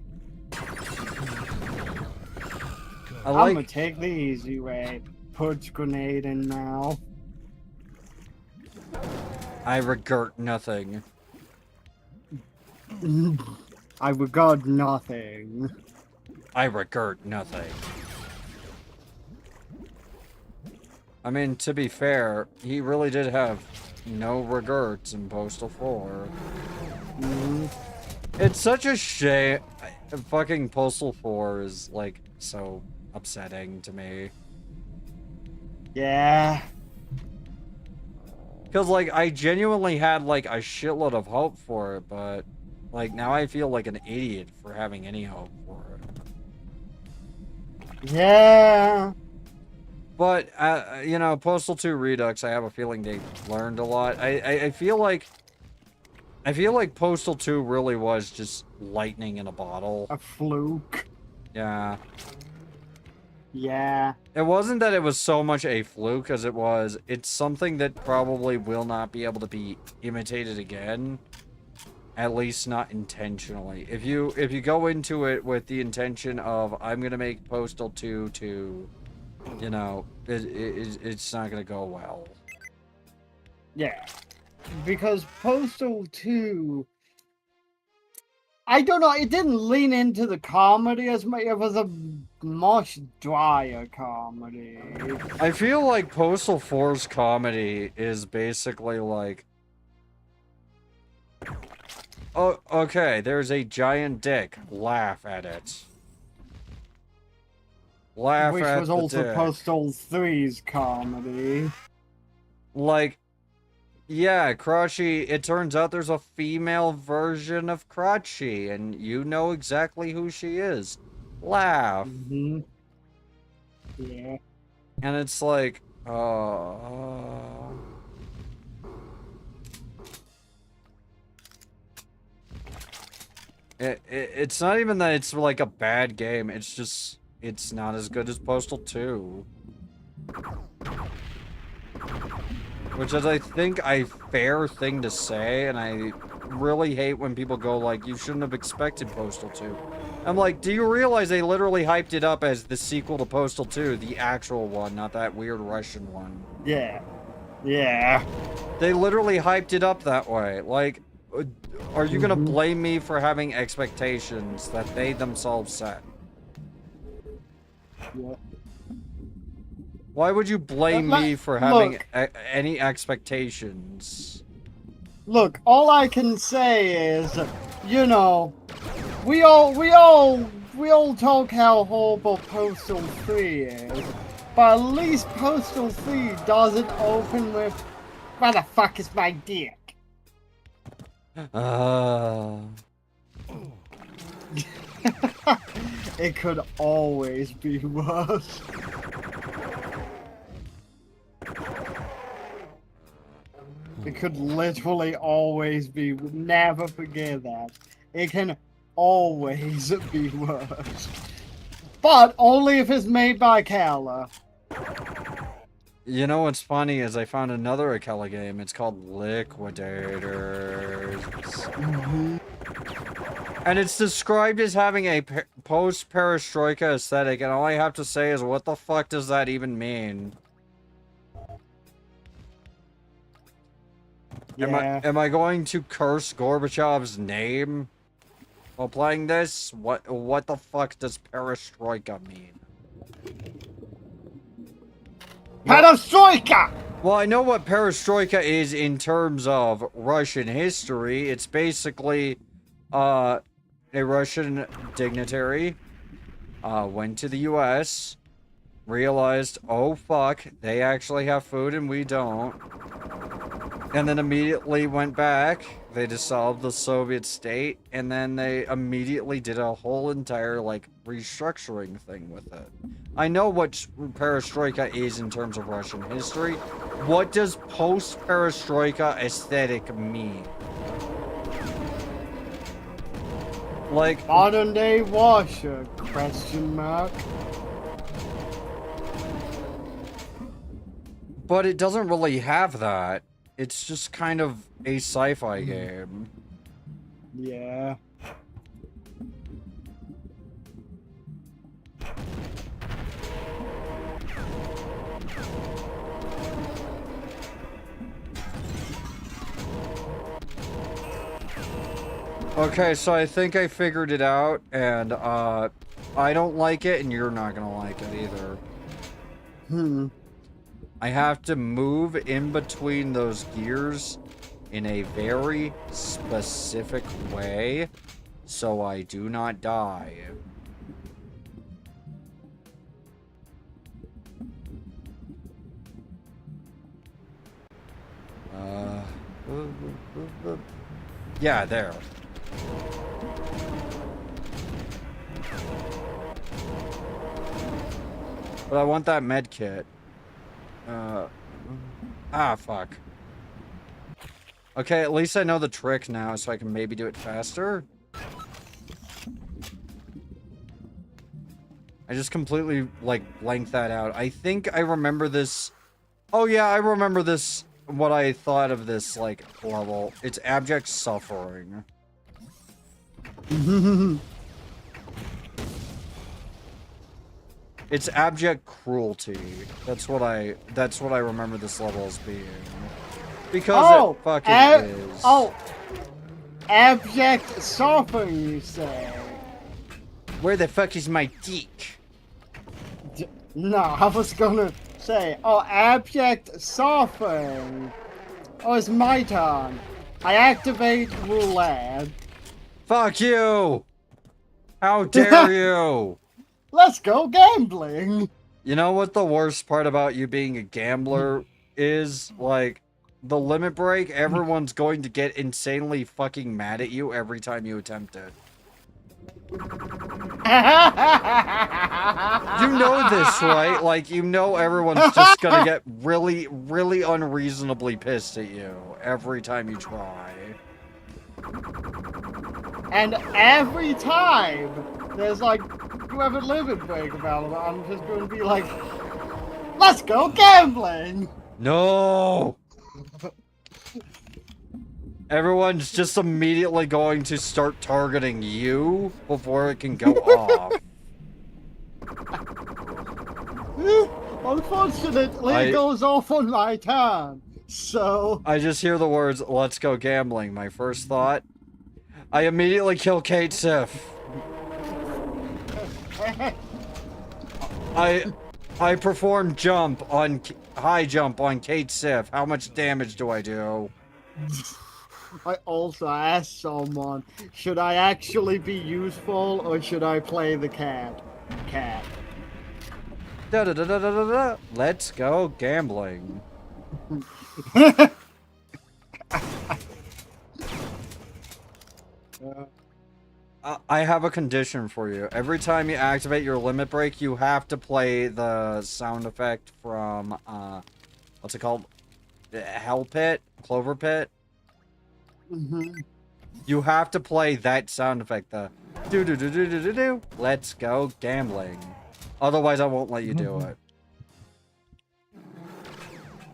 I'm gonna take the easy way. Put grenade in now. I regret nothing. I regard nothing. I regret nothing. I mean, to be fair, he really did have no regrets in Postal 4. It's such a shame. Fucking Postal 4 is, like, so upsetting to me. Yeah. Because, like, I genuinely had, like, a shitload of hope for it, but, like, now I feel like an idiot for having any hope for it. Yeah. But, you know, Postal 2 Redux, I have a feeling they learned a lot. I feel like Postal 2 really was just lightning in a bottle. A fluke. Yeah. Yeah. It wasn't that it was so much a fluke as it's something that probably will not be able to be imitated again. At least not intentionally. If you go into it with the intention of, I'm gonna make Postal 2 to, you know, it's not gonna go well. Yeah. Because Postal 2... I don't know, it didn't lean into the comedy as much. It was a much drier comedy. I feel like Postal 4's comedy is basically like, oh, okay, there's a giant dick. Laugh at it. Laugh Which at was the also dick. Postal 3's comedy. Like, yeah, Crotchy, it turns out there's a female version of Crotchy, and you know exactly who she is. Laugh. Yeah. And it's like, it's not even that it's like a bad game, it's just, it's not as good as Postal 2. Which is, I think, a fair thing to say, and I really hate when people go like, you shouldn't have expected Postal 2. I'm like, do you realize they literally hyped it up as the sequel to Postal 2, the actual one, not that weird Russian one? Yeah. Yeah. They literally hyped it up that way. Like, are you gonna blame me for having expectations that they themselves set? Yeah. Why would you blame me for having any expectations? Look, all I can say is, you know, we all talk how horrible Postal 3 is, but at least Postal 3 doesn't open with, where the fuck is my dick? It could always be worse. It could literally always be. Never forget that. It can always be worse. But only if it's made by Kala. You know what's funny is I found another Akela game. It's called Liquidators. And it's described as having a post-perestroika aesthetic, and all I have to say is, what the fuck does that even mean? Yeah. Am I going to curse Gorbachev's name? While playing this, what the fuck does perestroika mean? Perestroika! Well, I know what perestroika is in terms of Russian history. It's basically, a Russian dignitary, went to the US, realized, oh fuck, they actually have food and we don't. And then immediately went back. They dissolved the Soviet state, and then they immediately did a whole entire, like, restructuring thing with it. I know what perestroika is in terms of Russian history. What does post-perestroika aesthetic mean? Like, Modern day Russia? Question mark. but it doesn't really have that. It's just kind of a sci-fi game. Yeah. Okay, so I think I figured it out, and, I don't like it, and you're not gonna like it either. I have to move in between those gears in a very specific way, so I do not die. Yeah, there. But I want that med kit. Fuck. Okay, at least I know the trick now, so I can maybe do it faster. I just completely, like, blanked that out. I think I remember this. Oh yeah, I remember this, what I thought of this, like, level. It's abject suffering. It's abject cruelty. That's what I remember this level as being. Because it fucking is. Oh! Abject suffering, you say? Where the fuck is my dick? No, I was gonna say, oh, abject suffering. Oh, it's my turn. I activate roulette. Fuck you! How dare you! Let's go gambling! You know what the worst part about you being a gambler is? Like, the limit break, everyone's going to get insanely fucking mad at you every time you attempt it. You know this, right? Like, you know everyone's just gonna get really, really unreasonably pissed at you every time you try. And every time there's like, you have a limit break available, I'm just going to be like, let's go gambling! No! Everyone's just immediately going to start targeting you before it can go off. Unfortunately, it goes off on my turn, so... I just hear the words, let's go gambling. My first thought, I immediately kill Kate Sif. I perform high jump on Kate Sif. How much damage do I do? I also asked someone, should I actually be useful or should I play the cat? Cat. Da da da da da da da. Let's go gambling. I have a condition for you. Every time you activate your limit break, you have to play the sound effect from, what's it called? Hell Pit? Clover Pit? You have to play that sound effect, the do-do-do-do-do-do-do. Let's go gambling. Otherwise, I won't let you do it.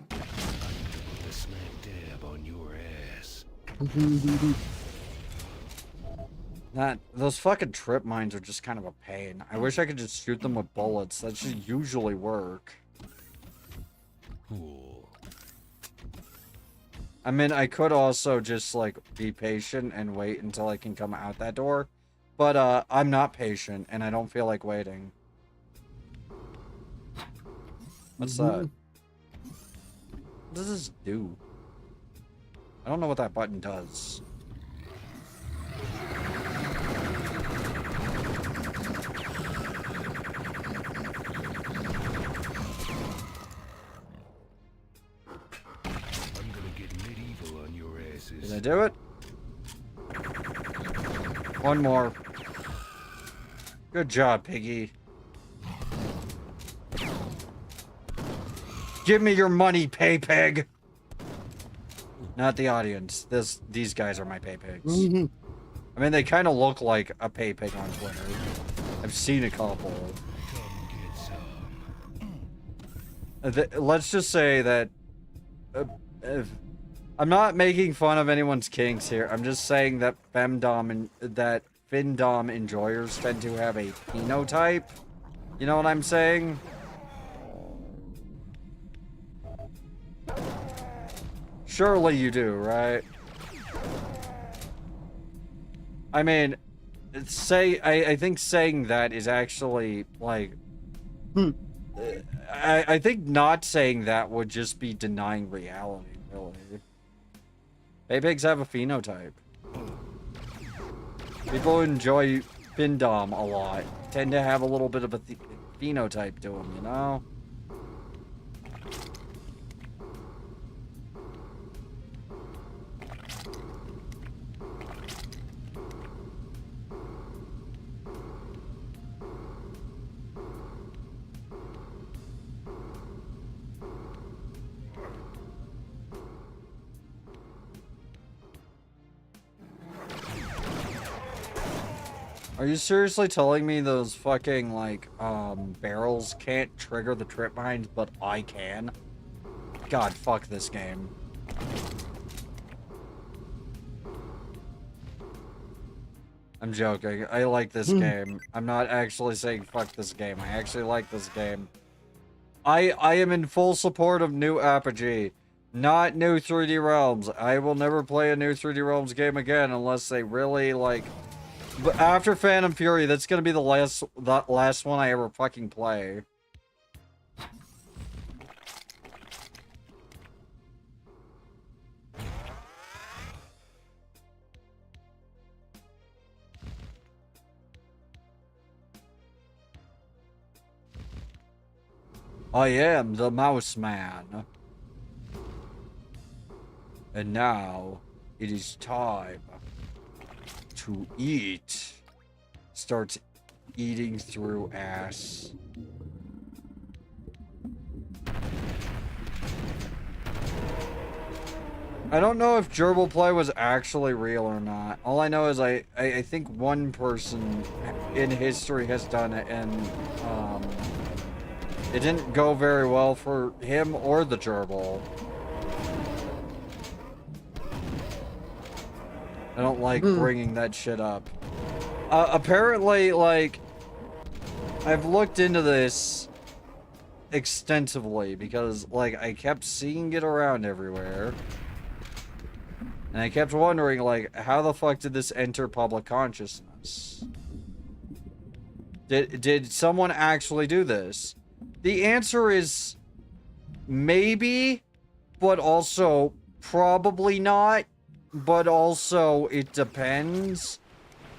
Put the smack dab on your ass. Those fucking trip mines are just kind of a pain. I wish I could just shoot them with bullets. That should usually work. Cool. I mean, I could also just, like, be patient and wait until I can come out that door. but I'm not patient, and I don't feel like waiting. What's that? What does this do? I don't know what that button does. I'm gonna get medieval on your asses. Did I do it? One more. Good job, Piggy. Give me your money, pay pig. Not the audience. These guys are my pay pigs. I mean, they kind of look like a pay pig on Twitter. I've seen a couple. Let's just say that I'm not making fun of anyone's kinks here. I'm just saying that femdom and that findom enjoyers tend to have a phenotype. You know what I'm saying? Surely you do, right? I mean, I think saying that is actually like I think not saying that would just be denying reality, really. Pay pigs have a phenotype. People who enjoy findom a lot tend to have a little bit of a phenotype to them, you know? Are you seriously telling me those fucking, like, barrels can't trigger the trip mines, but I can? God, fuck this game. I'm joking. I like this game. I'm not actually saying fuck this game. I actually like this game. I am in full support of new Apogee, not new 3D Realms. I will never play a new 3D Realms game again unless they really, like... But after Phantom Fury, that's gonna be the last one I ever fucking play. I am the Mouse Man. And now, it is time to eat. Starts eating through ass. I don't know if gerbil play was actually real or not. All I know is I think one person in history has done it, and it didn't go very well for him or the gerbil. I don't like bringing that shit up. Apparently, like, I've looked into this extensively because, like, I kept seeing it around everywhere. And I kept wondering, like, how the fuck did this enter public consciousness? Did someone actually do this? The answer is maybe, but also probably not. But also, it depends.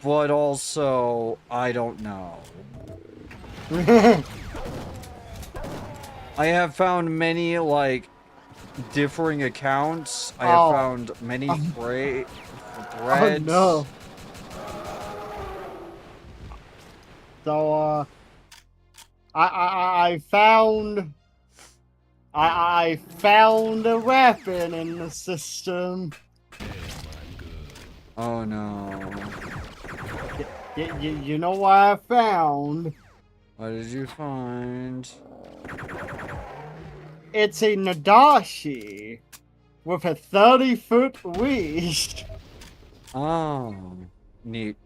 But also, I don't know. I have found many, like, differing accounts. I have found many threads. Oh no. So, I found a weapon in the system. Oh no. You know what I found? What did you find? It's a Nadashi with a 30-foot reach. Oh, neat.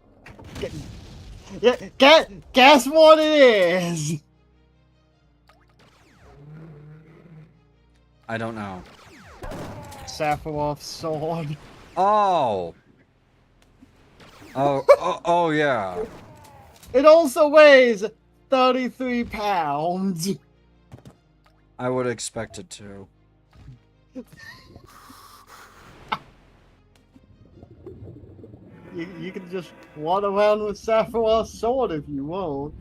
Guess what it is? I don't know. Sephiroth's sword. Oh. Oh yeah. It also weighs 33 pounds. I would expect it to. You can just run around with Sephiroth's sword if you want.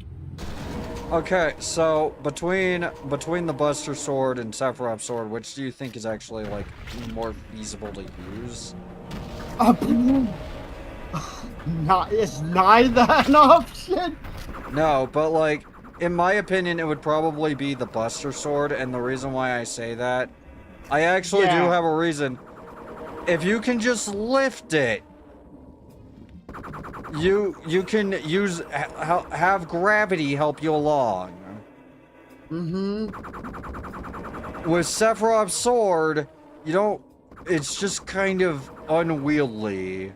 Okay, so between the Buster Sword and Sephiroth's sword, which do you think is actually like more feasible to use? Is neither an option. No, but like in my opinion, it would probably be the Buster Sword, and the reason why I say that, I actually do Yeah. have a reason. If you can just lift it, you can use have gravity help you along. Mm-hmm. With Sephiroth's sword, you don't. It's just kind of unwieldy.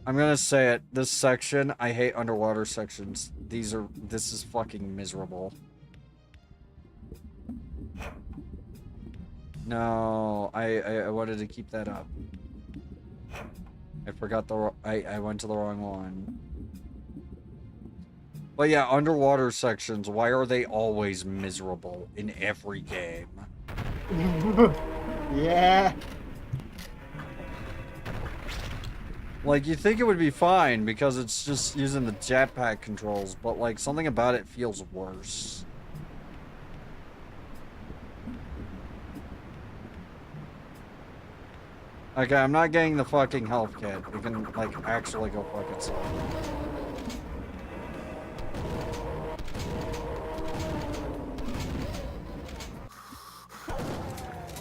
I'm gonna say it. This section, I hate underwater sections. This is fucking miserable. No, I wanted to keep that up. I forgot I went to the wrong one. But yeah, underwater sections, why are they always miserable in every game? Yeah. Like, you think it would be fine because it's just using the jetpack controls, but like, something about it feels worse. Okay, I'm not getting the fucking health kit. It can, like, actually go fuck itself.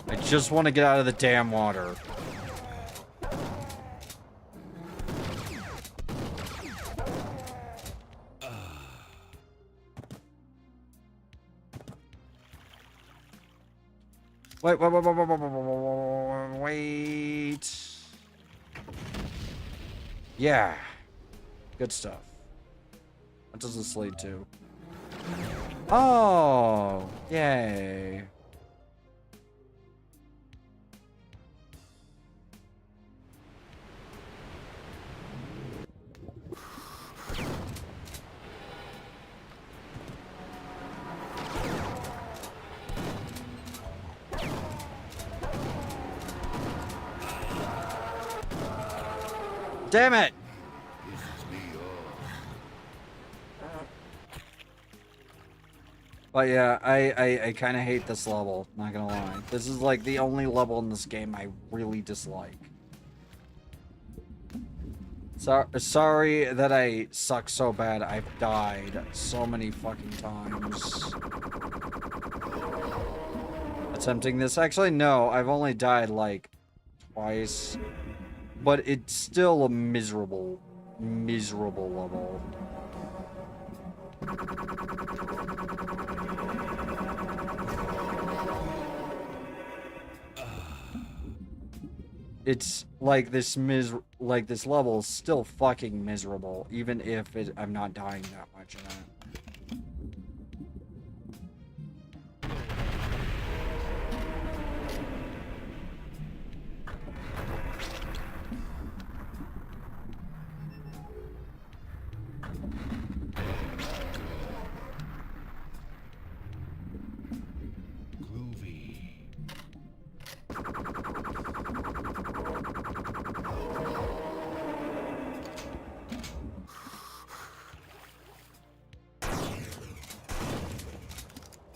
I just want to get out of the damn water. Wait. Yeah. Good stuff. What does this lead to? Oh, yay. Damn it! But yeah, I kind of hate this level, not gonna lie. This is like the only level in this game I really dislike. Sorry that I suck so bad. I've died so many fucking times. Attempting this. Actually, no, I've only died like twice. But it's still a miserable level. It's like this level is still fucking miserable, even if I'm not dying that much in it.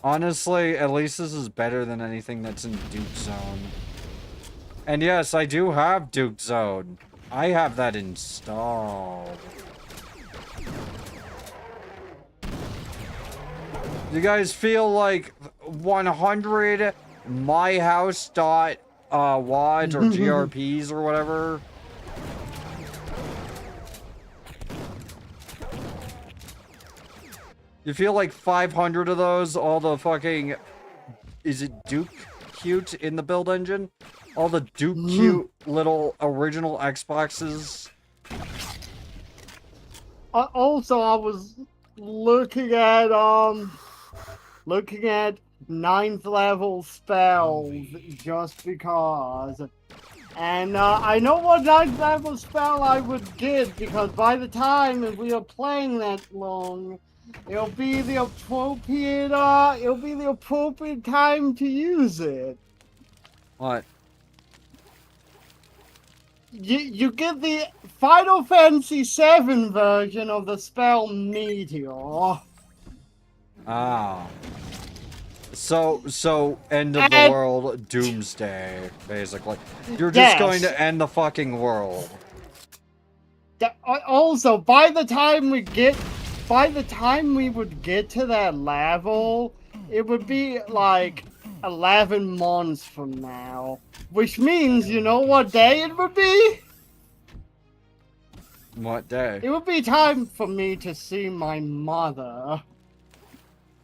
Honestly, at least this is better than anything that's in Duke Zone. And yes, I do have Duke Zone. I have that installed. You guys feel like 100 myhouse dot wads or GRPs or whatever? You feel like 500 of those, all the fucking... Is it Duke Cute in the build engine? All the Duke Cute little original Xboxes. Also, looking at ninth level spells just because. And I know what ninth level spell I would get, because by the time if we are playing that long, it'll be the appropriate time to use it. What? You get the Final Fantasy VII version of the spell Meteor. Ah. So end of the And- world, doomsday, basically. You're just Yes. going to end the fucking world. Also, by the time we would get to that level, it would be like 11 months from now. Which means, you know what day it would be? What day? It would be time for me to see my mother.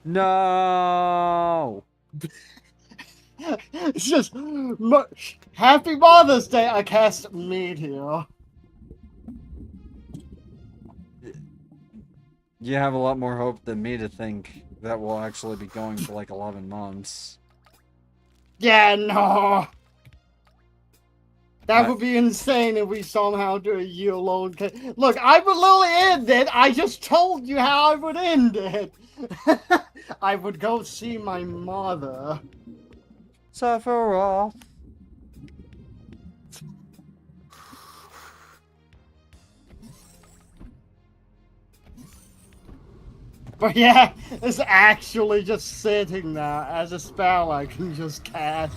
No. It's just, Happy Mother's Day, I cast Meteor. You have a lot more hope than me to think that we'll actually be going for like 11 months. Yeah, no. That would be insane if we somehow do a year-long. Look, I would literally end it. I just told you how I would end it. I would go see my mother. Sephiroth. But yeah, it's actually just sitting there as a spell I can just cast.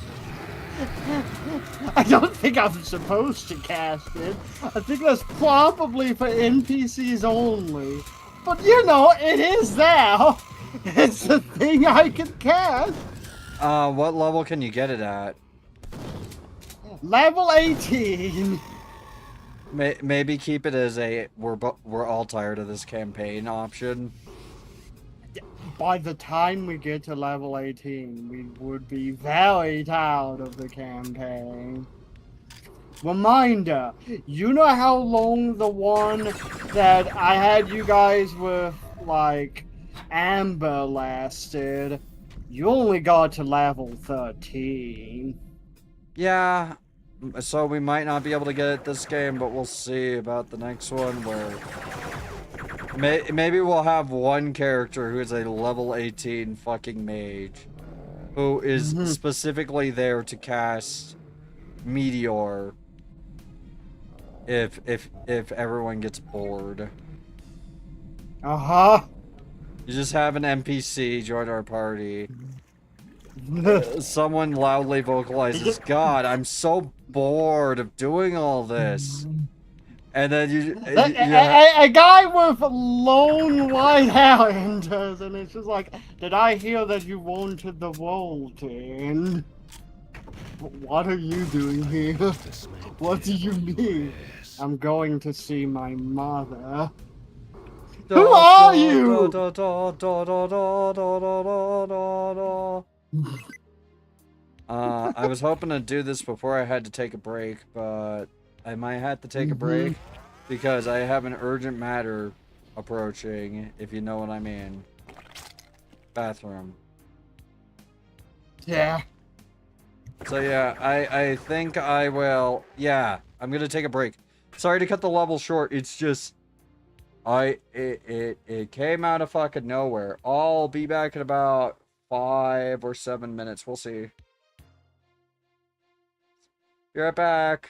I don't think I'm supposed to cast it. I think that's probably for NPCs only. But you know, it is there. It's a thing I can cast. What level can you get it at? Level 18. Maybe keep it as a we're all tired of this campaign option. By the time we get to level 18, we would be very tired of the campaign. Reminder, you know how long the one that I had you guys with, like, Amber lasted? You only got to level 13. Yeah, so we might not be able to get it this game, but we'll see about the next one where maybe we'll have one character who is a level 18 fucking mage who is specifically there to cast Meteor if everyone gets bored. Uh-huh. You just have an NPC join our party. Someone loudly vocalizes, "God, I'm so bored of doing all this." And then A guy with lone white hair enters, and it's just like, did I hear that you wanted the role to end? What are you doing here? What do you mean? I'm going to see my mother. Who are you? I was hoping to do this before I had to take a break, but I might have to take a break because I have an urgent matter approaching, if you know what I mean. Bathroom. Yeah. So yeah, I think I will. Yeah, I'm gonna take a break. Sorry to cut the level short. It's just it came out of fucking nowhere. I'll be back in about 5 or 7 minutes. We'll see. Be right back.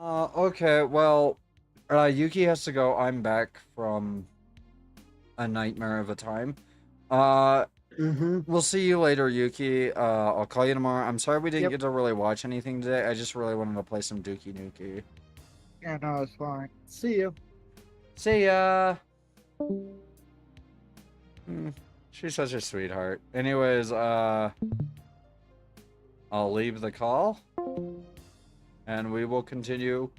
Okay, well, Yuki has to go. I'm back from a nightmare of a time. Uh, we'll see you later, Yuki. I'll call you tomorrow. I'm sorry we didn't Yep. get to really watch anything today. I just really wanted to play some Dookie Nuki. Yeah, no, it's fine. See you. See ya! She's such a sweetheart. Anyways, I'll leave the call. And we will continue.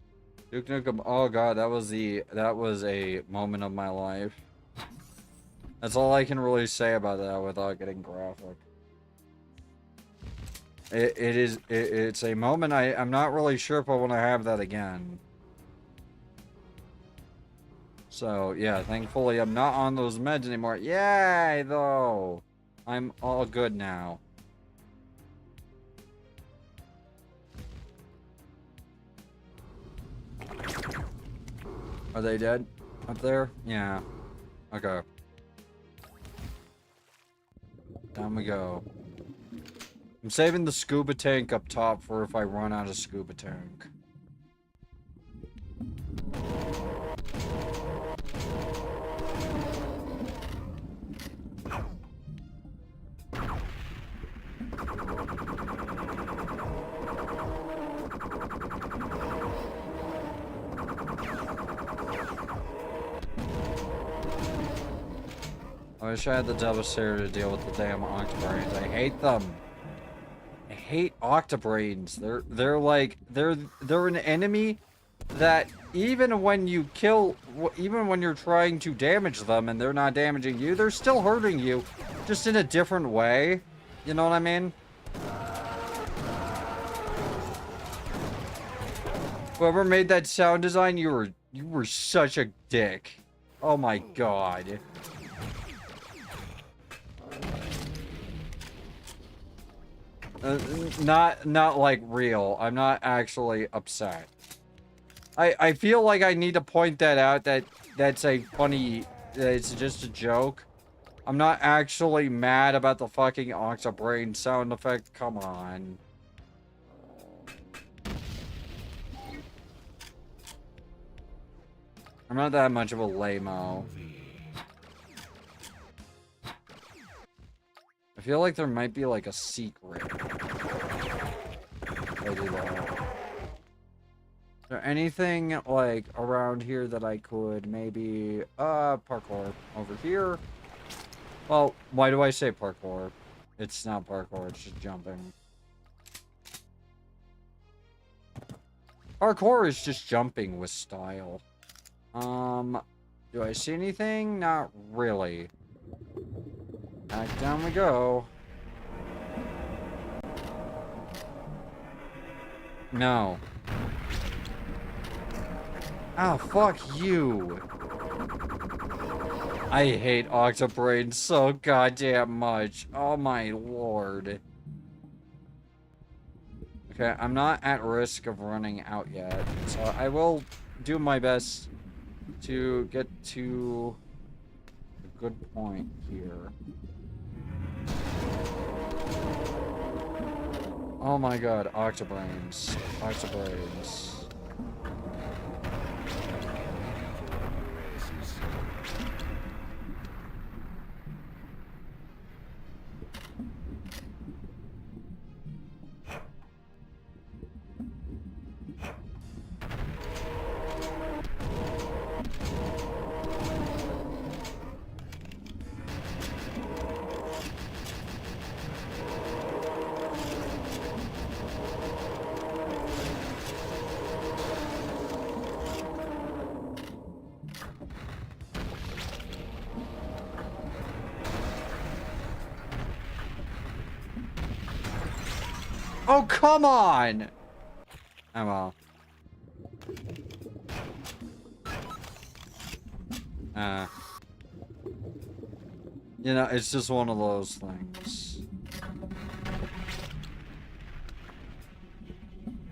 Duke Nukem. Oh god, that was a moment of my life. That's all I can really say about that without getting graphic. It's a moment I'm not really sure if I want to have that again. So yeah, thankfully I'm not on those meds anymore. Yay though! I'm all good now. Are they dead? Up there? Yeah. Okay. Down we go. I'm saving the scuba tank up top for if I run out of scuba tank. I wish I had the Devastator to deal with the damn Octobrains. I hate them. I hate Octobrains. They're an enemy that even when you kill, even when you're trying to damage them and they're not damaging you, they're still hurting you, just in a different way. You know what I mean? Whoever made that sound design, you were such a dick. Oh my god. Not like real. I'm not actually upset. I feel like I need to point that out, that's a funny, that it's just a joke. I'm not actually mad about the fucking Octobrain sound effect. Come on. I'm not that much of a lame-o. I feel like there might be like a secret. I do that. Is there anything like around here that I could maybe parkour over here? Well, why do I say parkour? It's not parkour, it's just jumping. Parkour is just jumping with style. Do I see anything? Not really. Back down we go. No. Oh, fuck you. I hate Octobrain so goddamn much. Oh my lord. Okay, I'm not at risk of running out yet, so I will do my best to get to a good point here. Oh my god, Octobrains. Octobrains. Oh, come on! Oh, well. You know, it's just one of those things.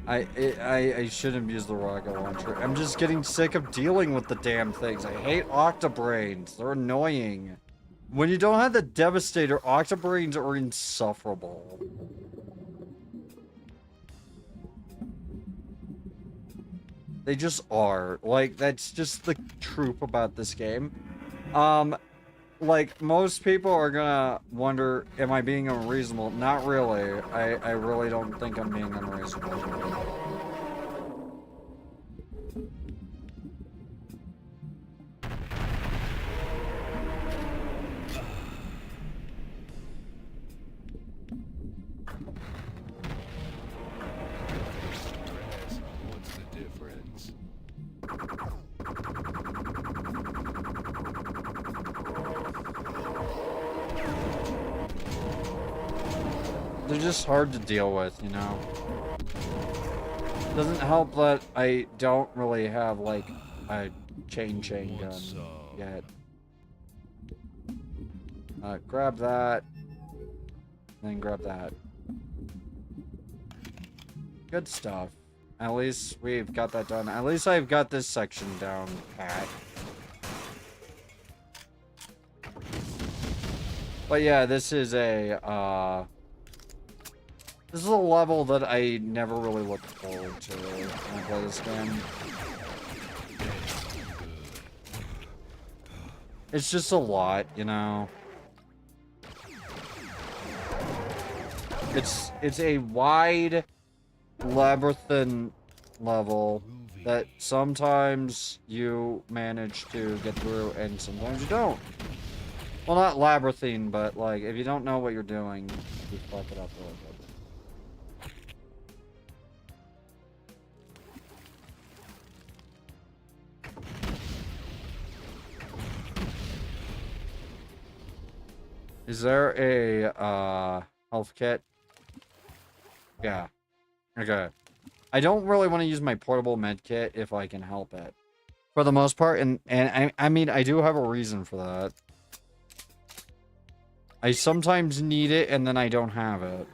I shouldn't use the rocket launcher. I'm just getting sick of dealing with the damn things. I hate Octobrains. They're annoying. When you don't have the Devastator, Octobrains are insufferable. They just are. Like, that's just the truth about this game. Like, most people are gonna wonder, am I being unreasonable? Not really. I really don't think I'm being unreasonable. What's the difference? They're just hard to deal with, you know? Doesn't help that I don't really have, like, a chain gun yet. Grab that. Then grab that. Good stuff. At least we've got that done. At least I've got this section down pat. But yeah, this is a level that I never really looked forward to when I play this game. It's just a lot, you know? It's a wide labyrinthine level that sometimes you manage to get through and sometimes you don't. Well, not labyrinthine, but like if you don't know what you're doing, you fuck it up a little bit. Is there a health kit? Yeah. Okay. I don't really want to use my portable med kit if I can help it. For the most part, and I mean I do have a reason for that. I sometimes need it and then I don't have it.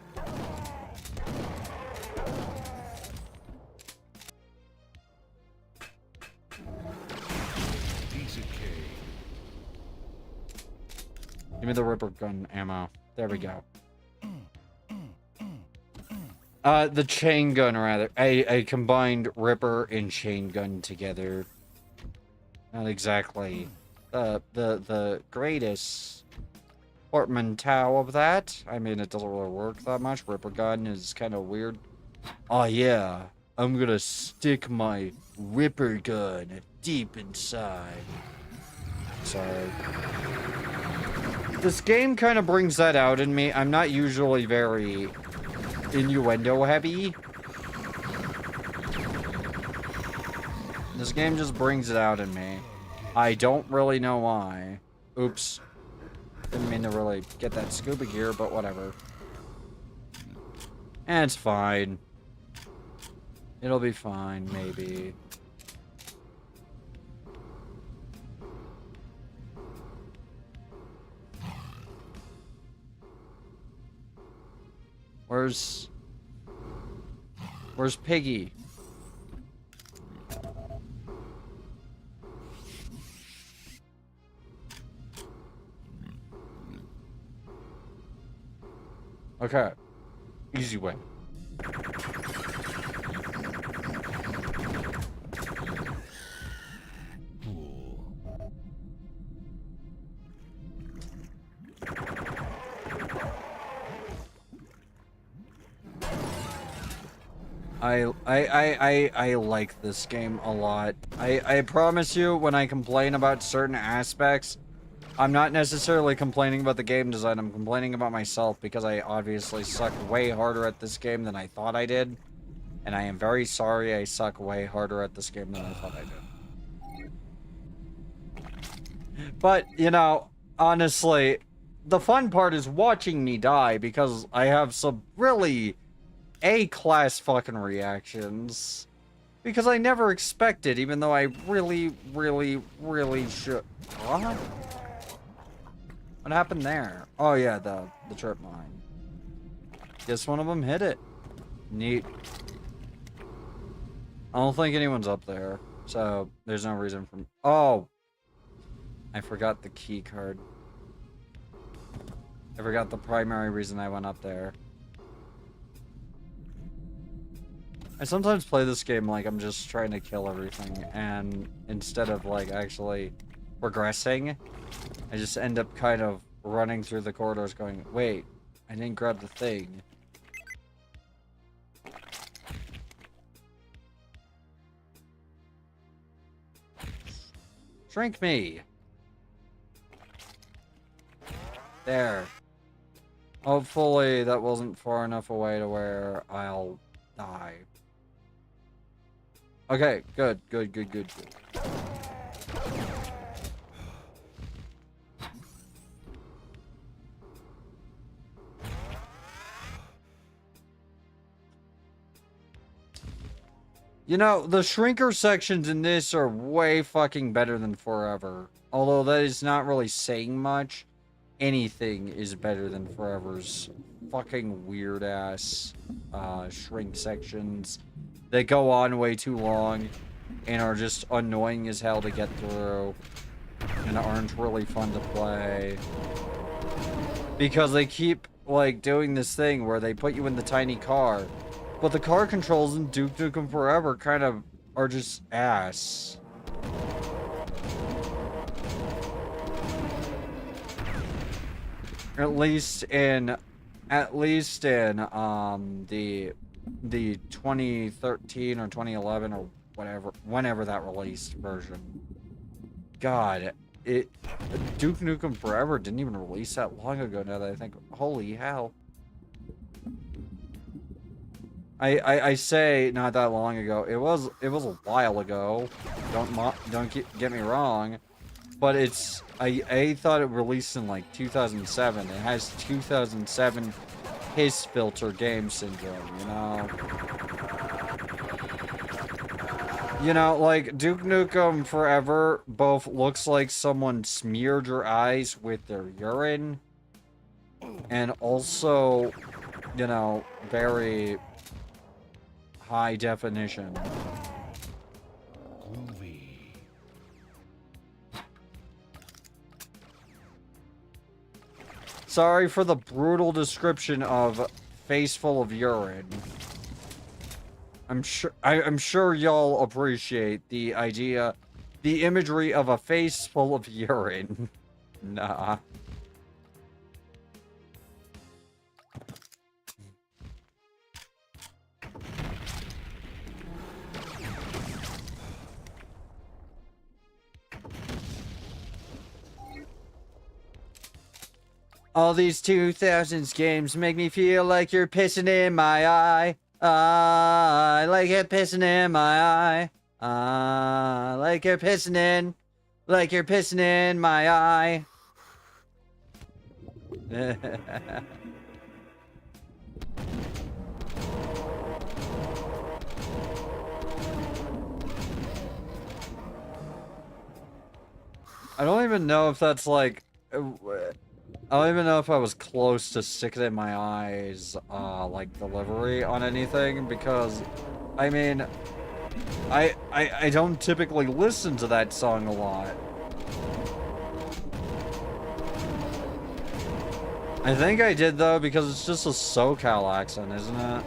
Give me the Ripper gun ammo. There we go. The chain gun, rather. I combined Ripper and chain gun together. Not exactly the greatest portmanteau of that. I mean, it doesn't really work that much. Ripper gun is kind of weird. Oh, yeah. I'm gonna stick my Ripper gun deep inside. Sorry. This game kind of brings that out in me. I'm not usually very innuendo heavy. This game just brings it out in me. I don't really know why. Oops. Didn't mean to really get that scuba gear, but whatever. And it's fine. It'll be fine, maybe. Where's Piggy? Okay. Easy way. I like this game a lot. I promise you, when I complain about certain aspects, I'm not necessarily complaining about the game design, I'm complaining about myself because I obviously suck way harder at this game than I thought I did. And I am very sorry I suck way harder at this game than I thought I did. But, you know, honestly, the fun part is watching me die because I have some really A-class fucking reactions. Because I never expected, even though I really should. What? What happened there? Oh yeah, the trip mine. Guess one of them hit it. Neat. I don't think anyone's up there, so there's no reason for. Oh, I forgot the key card. I forgot the primary reason I went up there. I sometimes play this game like I'm just trying to kill everything, and instead of like actually progressing, I just end up kind of running through the corridors going, wait, I didn't grab the thing. Shrink me! There. Hopefully that wasn't far enough away to where I'll die. Okay, good. You know, the shrinker sections in this are way fucking better than Forever. Although that is not really saying much. Anything is better than Forever's fucking weird ass shrink sections that go on way too long and are just annoying as hell to get through and aren't really fun to play. Because they keep like doing this thing where they put you in the tiny car. But the car controls in Duke Nukem Forever kind of are just ass. At least in the 2013 or 2011 or whatever, whenever that released version. God, Duke Nukem Forever didn't even release that long ago now that I think. Holy hell. I say not that long ago. It was a while ago. Don't get me wrong, but I thought it released in like 2007. It has 2007 hiss filter game syndrome, you know. You know, like Duke Nukem Forever both looks like someone smeared your eyes with their urine, and also, you know, very high definition. Groovy. Sorry for the brutal description of face full of urine. I'm sure y'all appreciate the idea, the imagery of a face full of urine. Nah. All these 2000s games make me feel like you're pissing in my eye. I like it pissing in my eye. Like you're pissing in my eye. I don't even know if that's like... I don't even know if I was close to stick it in my eyes, like delivery on anything, because, I mean, I don't typically listen to that song a lot. I think I did though, because it's just a SoCal accent, isn't it?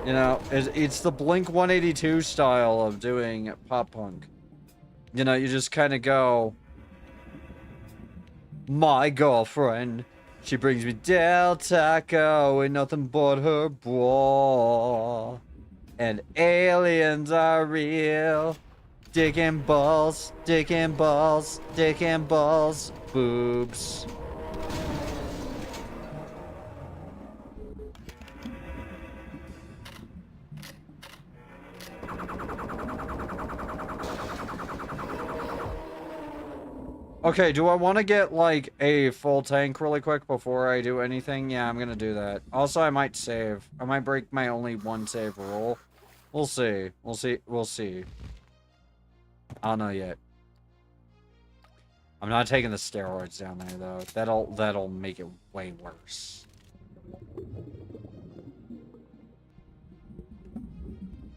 You know, it's the Blink-182 style of doing pop punk. You know, you just kind of go... My girlfriend, she brings me Del Taco and nothing but her bra. And aliens are real. Dick and balls, dick and balls, dick and balls, boobs. Okay, do I want to get, like, a full tank really quick before I do anything? Yeah, I'm gonna do that. Also, I might save. I might break my only one save rule. We'll see. We'll see. I don't know yet. I'm not taking the steroids down there, though. That'll make it way worse.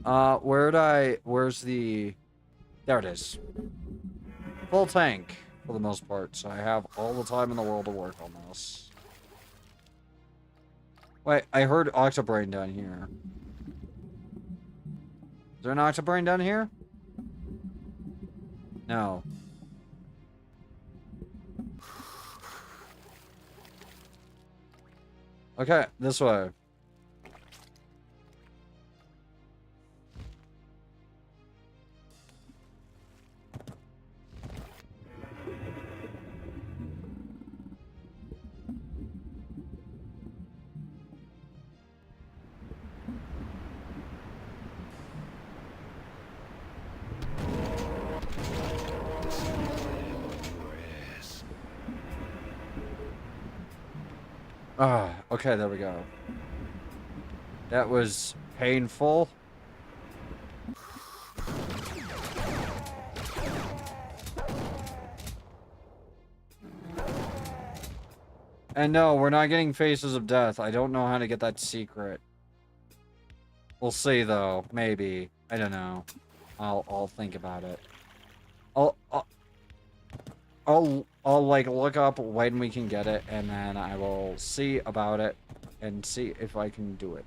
Where's the... There it is. Full tank. For the most part, so I have all the time in the world to work on this. Wait, I heard Octobrain down here. Is there an Octobrain down here? No. Okay, this way. Ah, okay, there we go. That was painful. And no, we're not getting Faces of Death. I don't know how to get that secret. We'll see though, maybe. I don't know. I'll think about it. I'll like look up when we can get it, and then I will see about it and see if I can do it.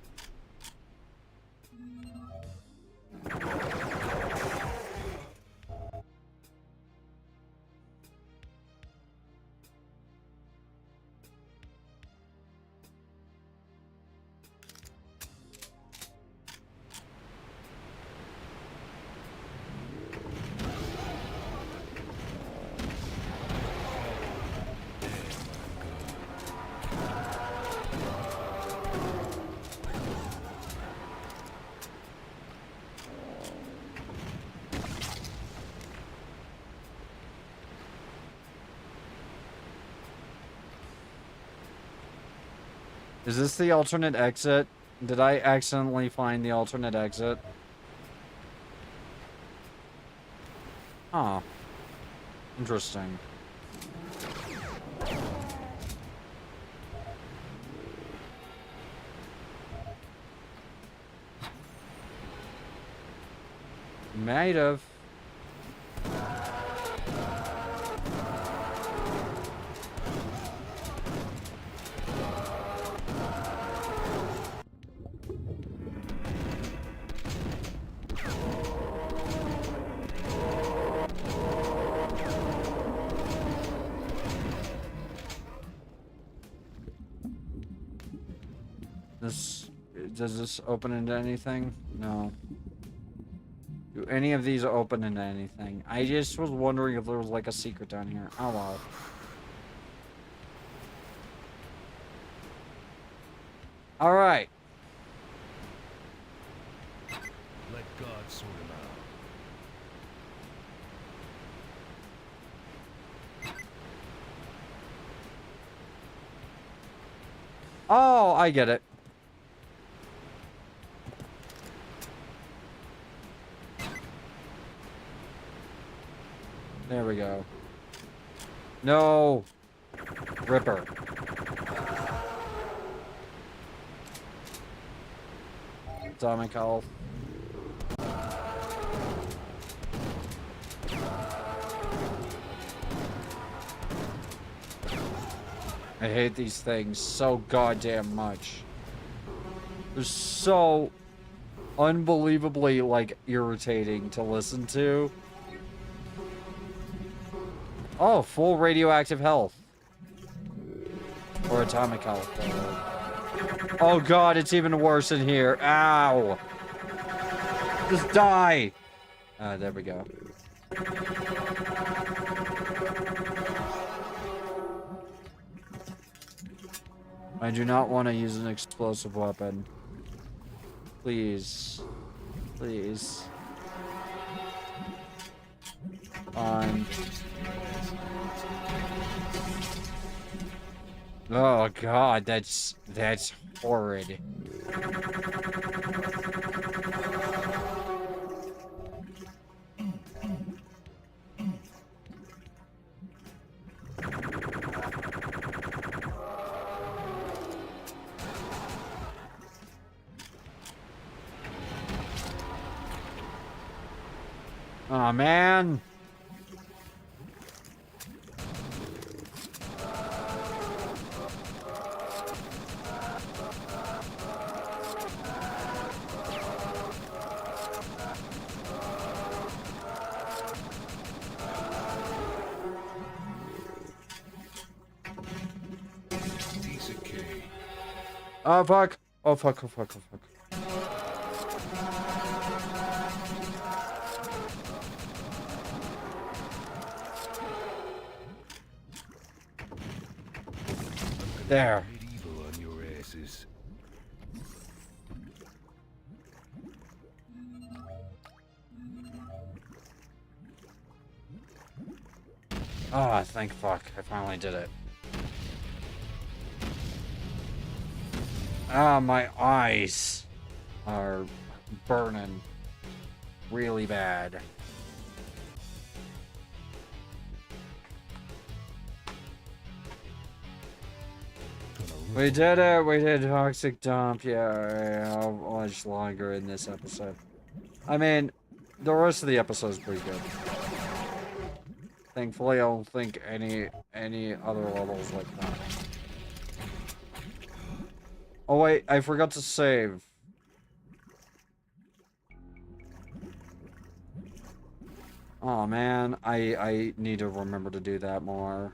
Is this the alternate exit? Did I accidentally find the alternate exit? Huh. Interesting. Might have. Does this open into anything? No. Do any of these open into anything? I just was wondering if there was like a secret down here. Oh well. Alright. Let God sort him out. Oh, I get it. There we go. No. Ripper. Atomic health. I hate these things so goddamn much. They're so unbelievably, like, irritating to listen to. Oh, full radioactive health. Or atomic health. Oh god, it's even worse in here. Ow! Just die! There we go. I do not want to use an explosive weapon. Please. Please. Fine. Oh god, that's horrid. Oh man. Oh, fuck. Oh, fuck, oh, fuck, oh, fuck. There. Medieval on your asses. Ah, thank fuck. I finally did it. Ah, my eyes are burning really bad. We did it. We did toxic dump. Yeah, much longer in this episode. I mean, the rest of the episode is pretty good. Thankfully, I don't think any other levels like that. Oh wait, I forgot to save. Oh man, I need to remember to do that more.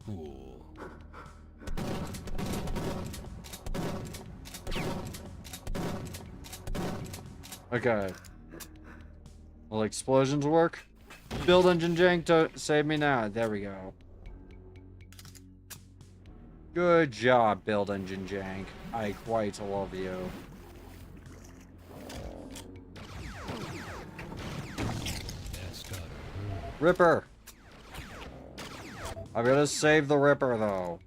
Cool. Okay. Will explosions work? Build engine jank to save me now. There we go. Good job, build engine jank. I quite love you. That's gotta hurt. Ripper! I'm gonna save the Ripper, though.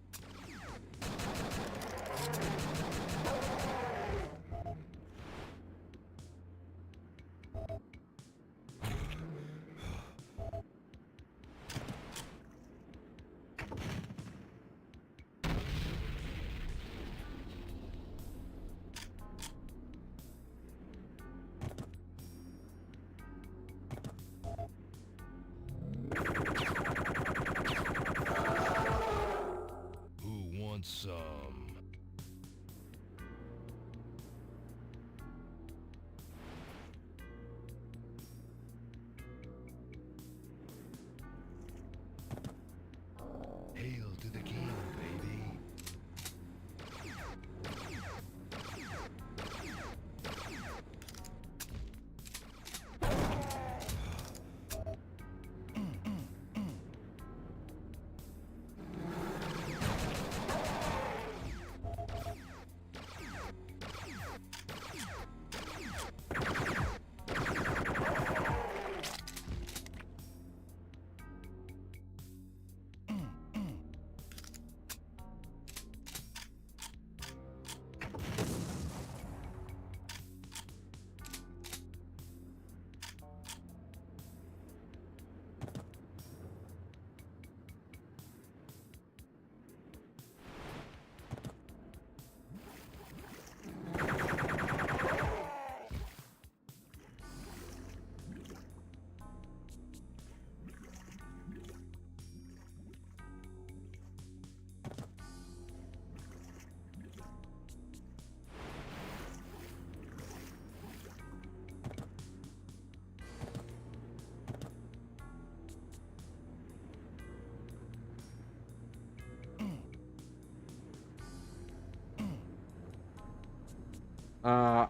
Who wants some? Hail to the king, baby.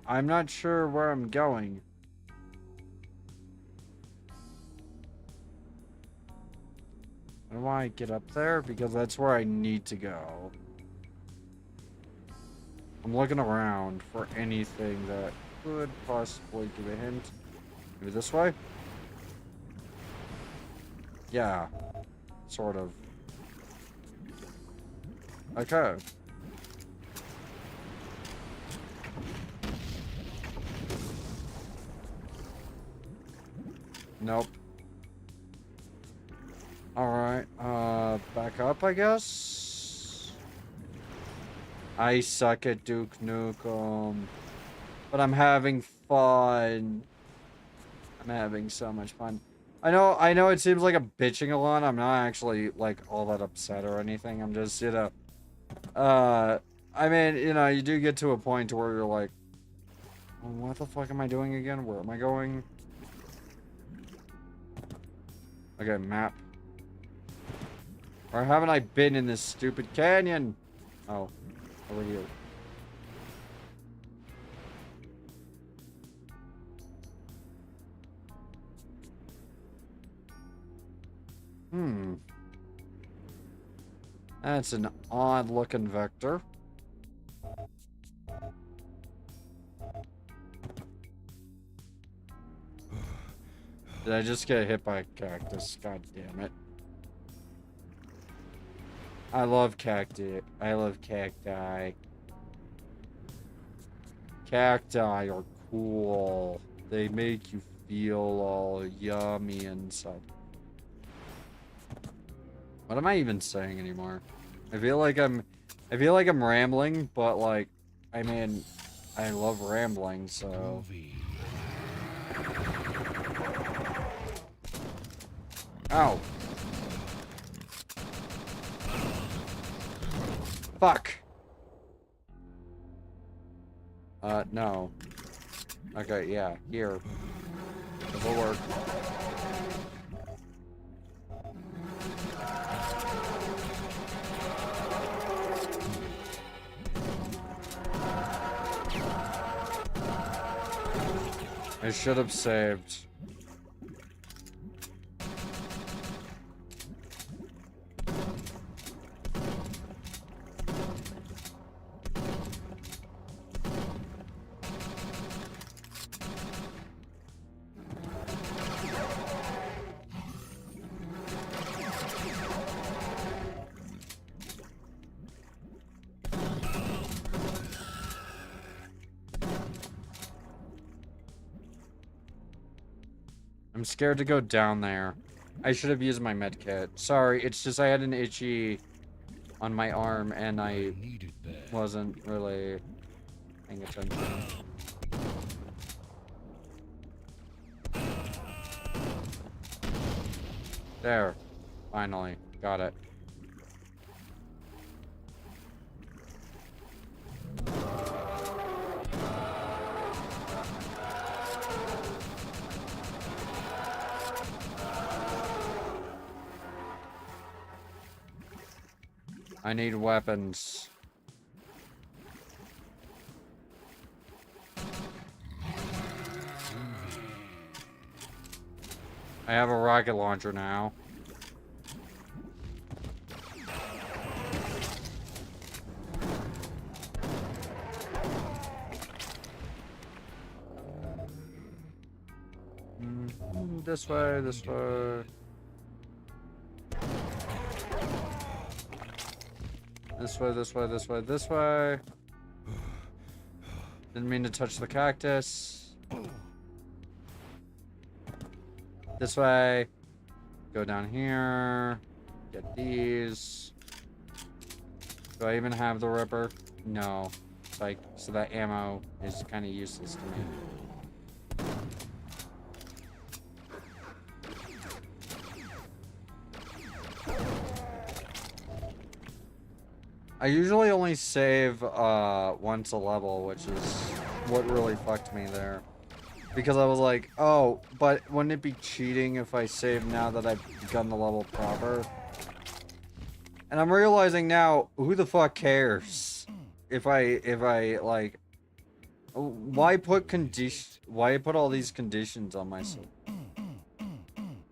I'm not sure where I'm going. How do I get up there? Because that's where I need to go. I'm looking around for anything that could possibly give a hint. Maybe this way? Yeah. Sort of. Okay. Nope. Alright, back up, I guess? I suck at Duke Nukem. But I'm having fun. I'm having so much fun. I know it seems like I'm bitching a lot. I'm not actually, like, all that upset or anything. I'm just, you know... I mean, you know, you do get to a point where you're like... What the fuck am I doing again? Where am I going? Okay, map. Or haven't I been in this stupid canyon? Oh, over here. Hmm. That's an odd looking vector. Did I just get hit by a cactus? God damn it. I love cacti. I love cacti. Cacti are cool. They make you feel all yummy and stuff. What am I even saying anymore? I feel like I'm rambling, but like, I mean, I love rambling, so. Ow. Fuck. No. Okay, yeah, here. It'll work. I should have saved. I'm scared to go down there. I should have used my med kit. Sorry, it's just I had an itchy on my arm and I wasn't really paying attention. There. Finally. Got it. I need weapons. I have a rocket launcher now. This way, this way. This way, this way, this way, this way. Didn't mean to touch the cactus. This way. Go down here. Get these. Do I even have the ripper? No. It's like, so that ammo is kind of useless to me. I usually only save once a level, which is what really fucked me there. Because I was like, oh, but wouldn't it be cheating if I save now that I've done the level proper? And I'm realizing now, who the fuck cares? If I like, why put all these conditions on myself?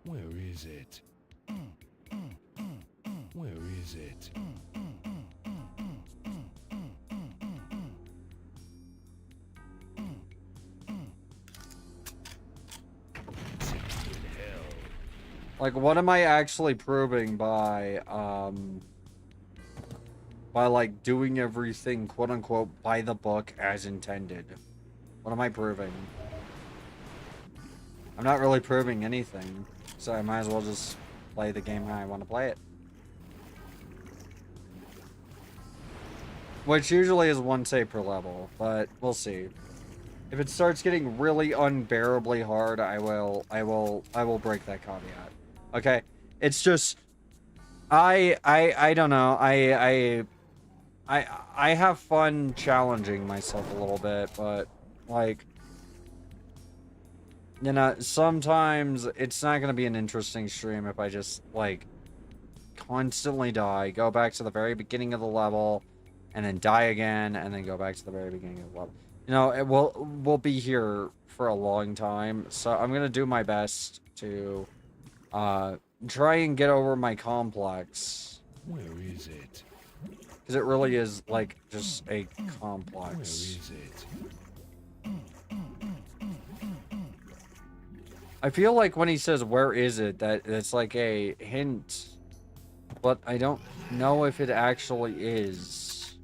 Where is it? Where is it? Like, what am I actually proving by like doing everything quote unquote by the book as intended? What am I proving? I'm not really proving anything, so I might as well just play the game how I want to play it. Which usually is one save per level, but we'll see. If it starts getting really unbearably hard, I will break that caveat. Okay? It's just I don't know. I have fun challenging myself a little bit, but like, you know, sometimes it's not going to be an interesting stream if I just like constantly die, go back to the very beginning of the level, and then die again, and then go back to the very beginning of the level. You know, we'll be here for a long time, so I'm gonna do my best to try and get over my complex. Where is it? Because it really is like just a Where complex. is it? I feel like when he says "where is it," that's like a hint, but I don't know if it actually is.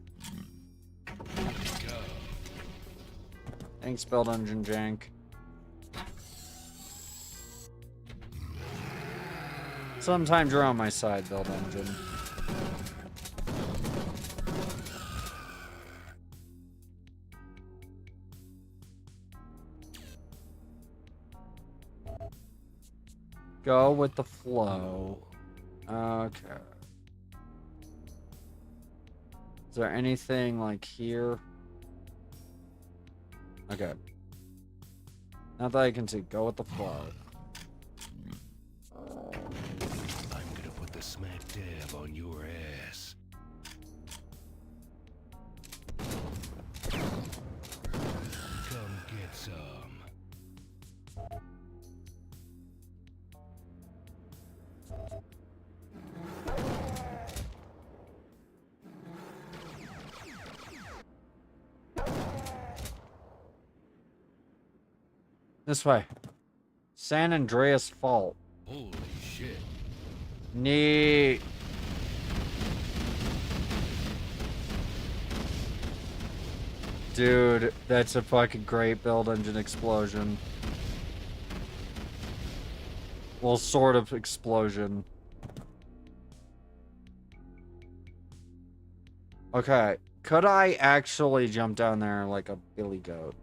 Thanks, Spell Dungeon Jank. Sometimes you're on my side, Bill Dungeon. Go with the flow. Okay. Is there anything like here? Okay. Not that I can see. Go with the flow. I'm gonna put the smack dab on your ass. Come get some. This way. San Andreas Fault. Holy shit. Neat. Dude, that's a fucking great build engine explosion. Well, sort of explosion. Okay, could I actually jump down there like a billy goat?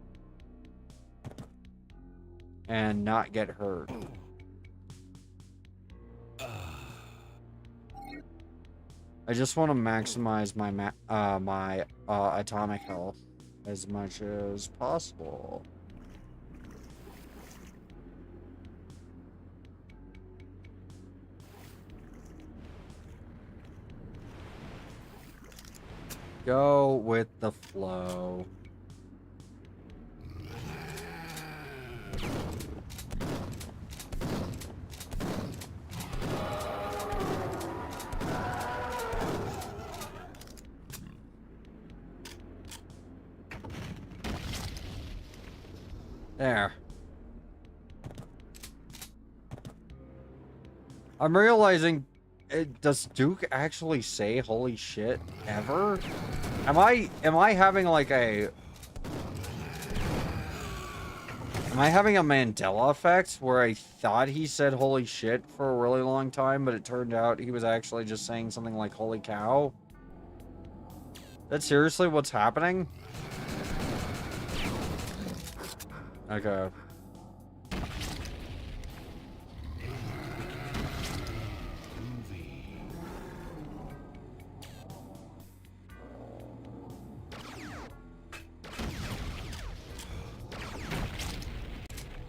And not get hurt? I just want to maximize my atomic health as much as possible. Go with the flow. There. I'm realizing, does Duke actually say "holy shit" ever? Am I having like a... Am I having a Mandela effect where I thought he said "holy shit" for a really long time, but it turned out he was actually just saying something like "holy cow"? That's seriously what's happening? Okay.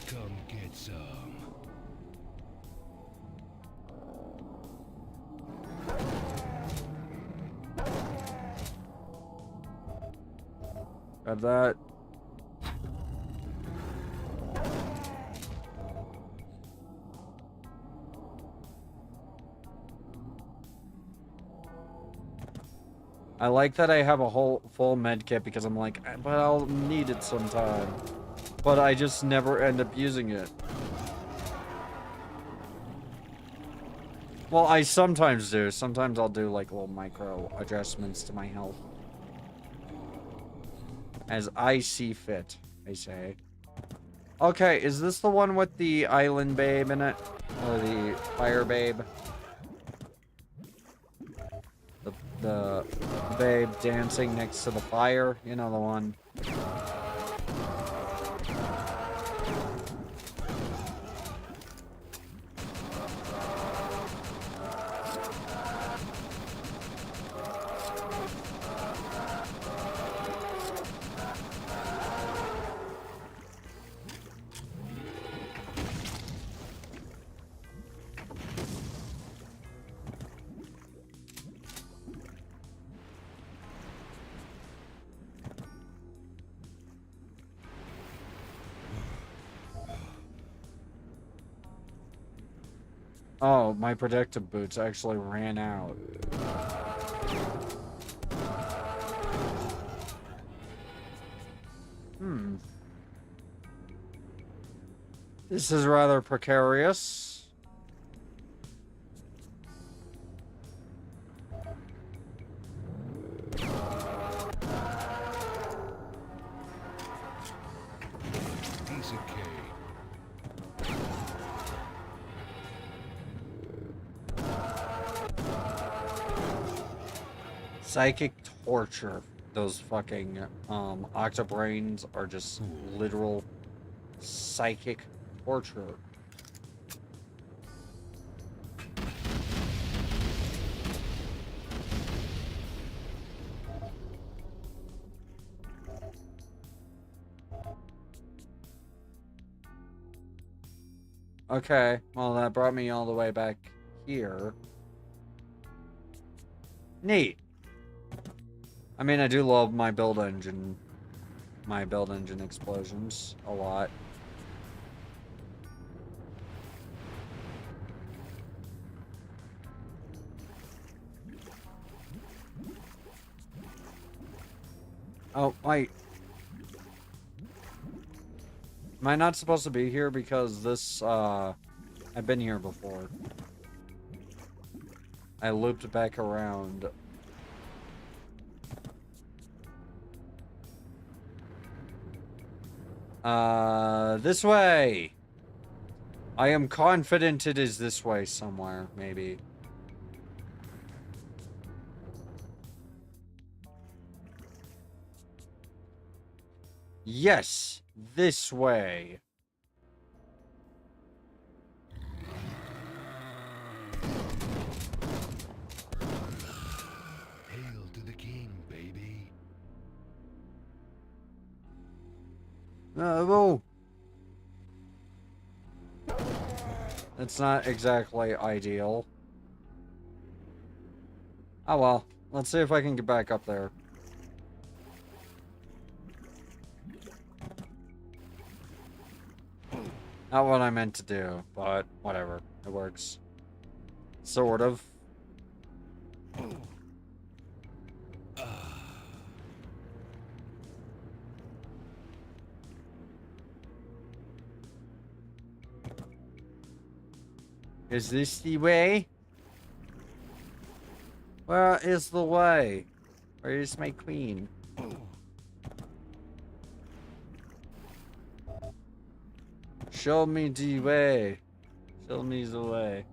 Come get some. Grab that. I like that I have a whole full med kit because I'm like, but I'll need it sometime. But I just never end up using it. Well, I sometimes do. Sometimes I'll do like little micro adjustments to my health. As I see fit, I say. Okay, is this the one with the island babe in it? Or the fire babe? The babe dancing next to the fire? You know the one. Oh, my protective boots actually ran out. Hmm. This is rather precarious. Piece of cake. Psychic torture. Those fucking octobrains are just literal psychic torture. Okay, well that brought me all the way back here. Neat. I mean, I do love my build engine explosions a lot. Oh, wait. Am I not supposed to be here because this, I've been here before. I looped back around. This way! I am confident it is this way somewhere, maybe. Yes! This way! Hail to the king, baby. Whoa! It's not exactly ideal. Oh well. Let's see if I can get back up there. Not what I meant to do, but whatever. It works. Sort of. Is this the way? Where is the way? Where is my queen? Show me the way. Show me the way.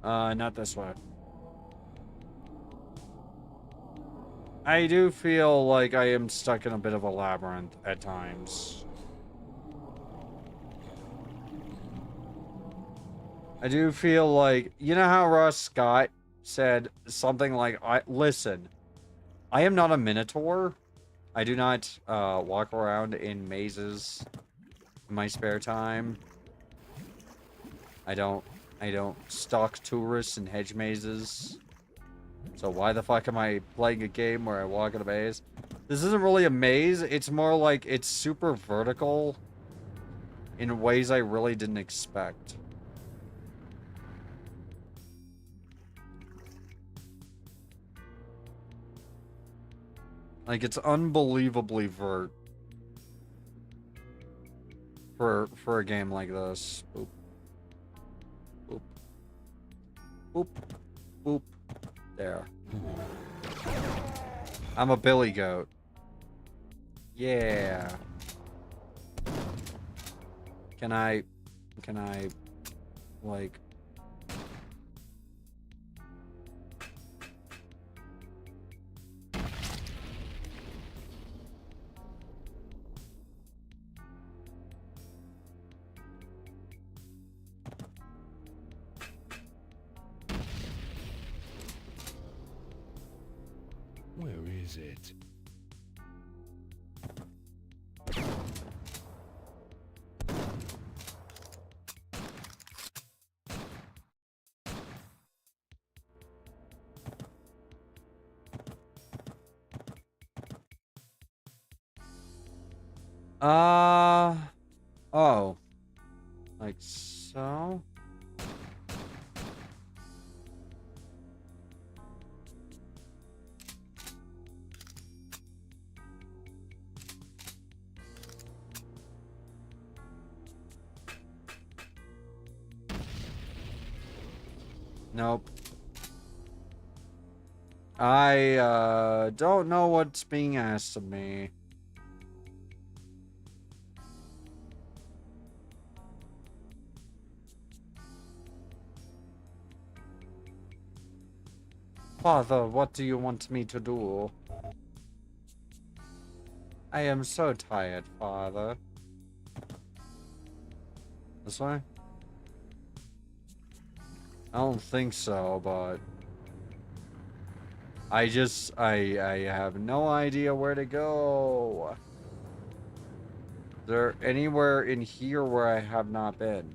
Not this way. I do feel like I am stuck in a bit of a labyrinth at times. I do feel like, you know how Ross Scott said something like, listen, I am not a minotaur. I do not walk around in mazes in my spare time. I don't stalk tourists in hedge mazes. So why the fuck am I playing a game where I walk in a maze? This isn't really a maze. It's more like it's super vertical in ways I really didn't expect. Like, it's unbelievably vert for a game like this. Boop. Boop. Boop. Boop. There. I'm a billy goat. Yeah. Can I, like... Where is it? Oh. Like so? Nope. I, don't know what's being asked of me. Father, what do you want me to do? I am so tired, Father. This way? I don't think so, but... I have no idea where to go. Is there anywhere in here where I have not been?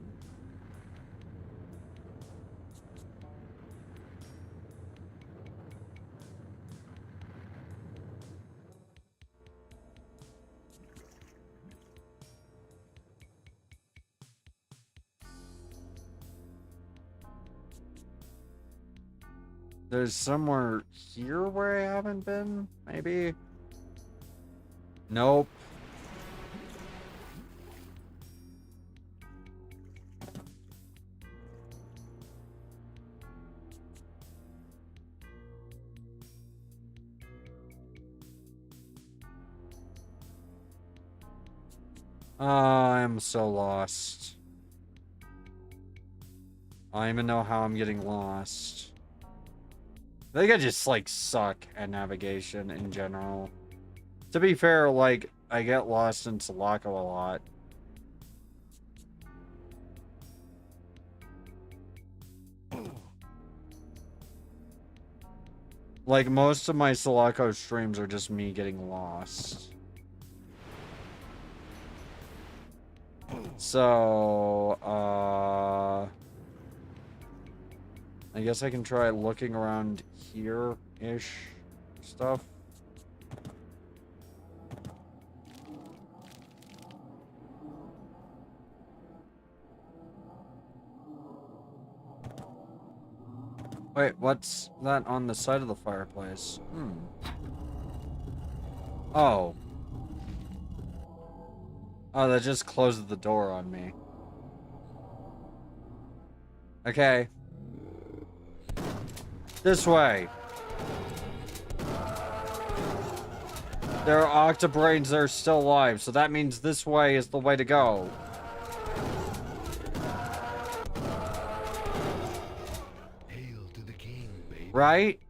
There's somewhere here where I haven't been, maybe? Nope. I'm so lost. I don't even know how I'm getting lost. I think I just, like, suck at navigation in general. To be fair, like, I get lost in Sulaco a lot. Like, most of my Sulaco streams are just me getting lost. So, I guess I can try looking around here-ish stuff. Wait, what's that on the side of the fireplace? Oh. Oh, that just closes the door on me. Okay. This way. There are octobrains that are still alive, so that means this way is the way to go. Hail to the king, baby. Right?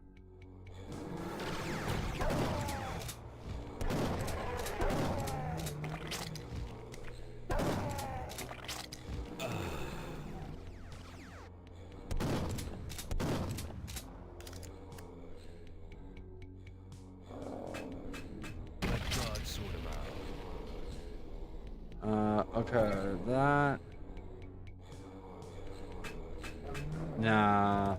Let God sort him out. Okay, that... Nah.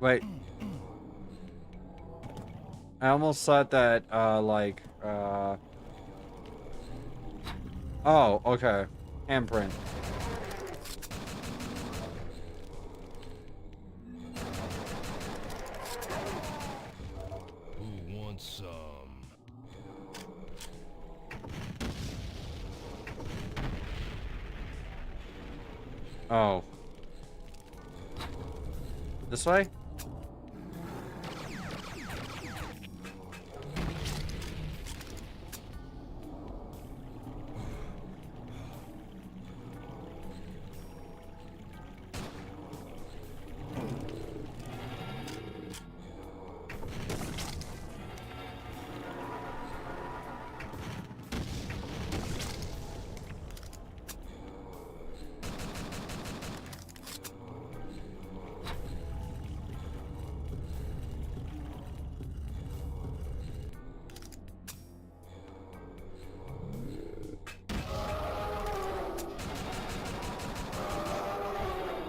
Wait. I almost thought that, Oh, okay. Handprint. Who wants some? Oh. This way?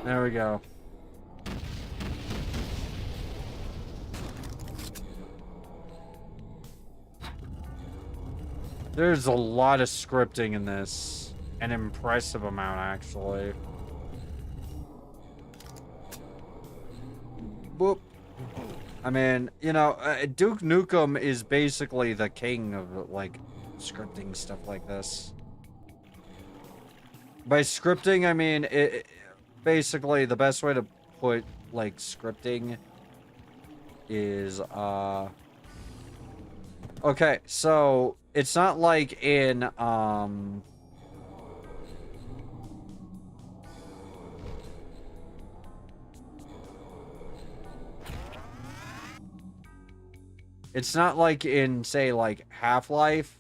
There we go. There's a lot of scripting in this. An impressive amount, actually. Boop. I mean, you know, Duke Nukem is basically the king of, like, scripting stuff like this. By scripting, I mean, basically, the best way to put, like, scripting is, okay, so, it's not like in, it's not like in, say, like, Half-Life,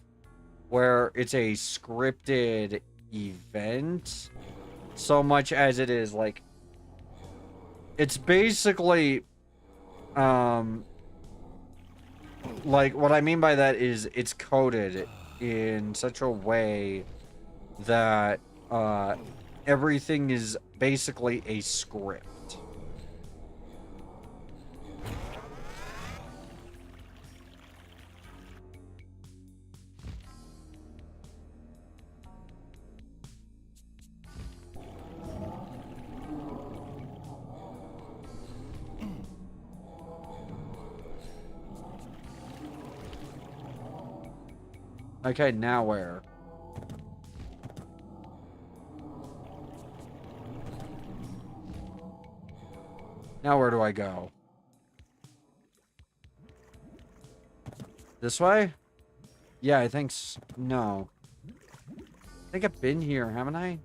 where it's a scripted event, so much as it is, like, it's basically, like, what I mean by that is it's coded in such a way that, everything is basically a script. Okay, now where? Now where do I go? This way? Yeah, I think no. I think I've been here, haven't I?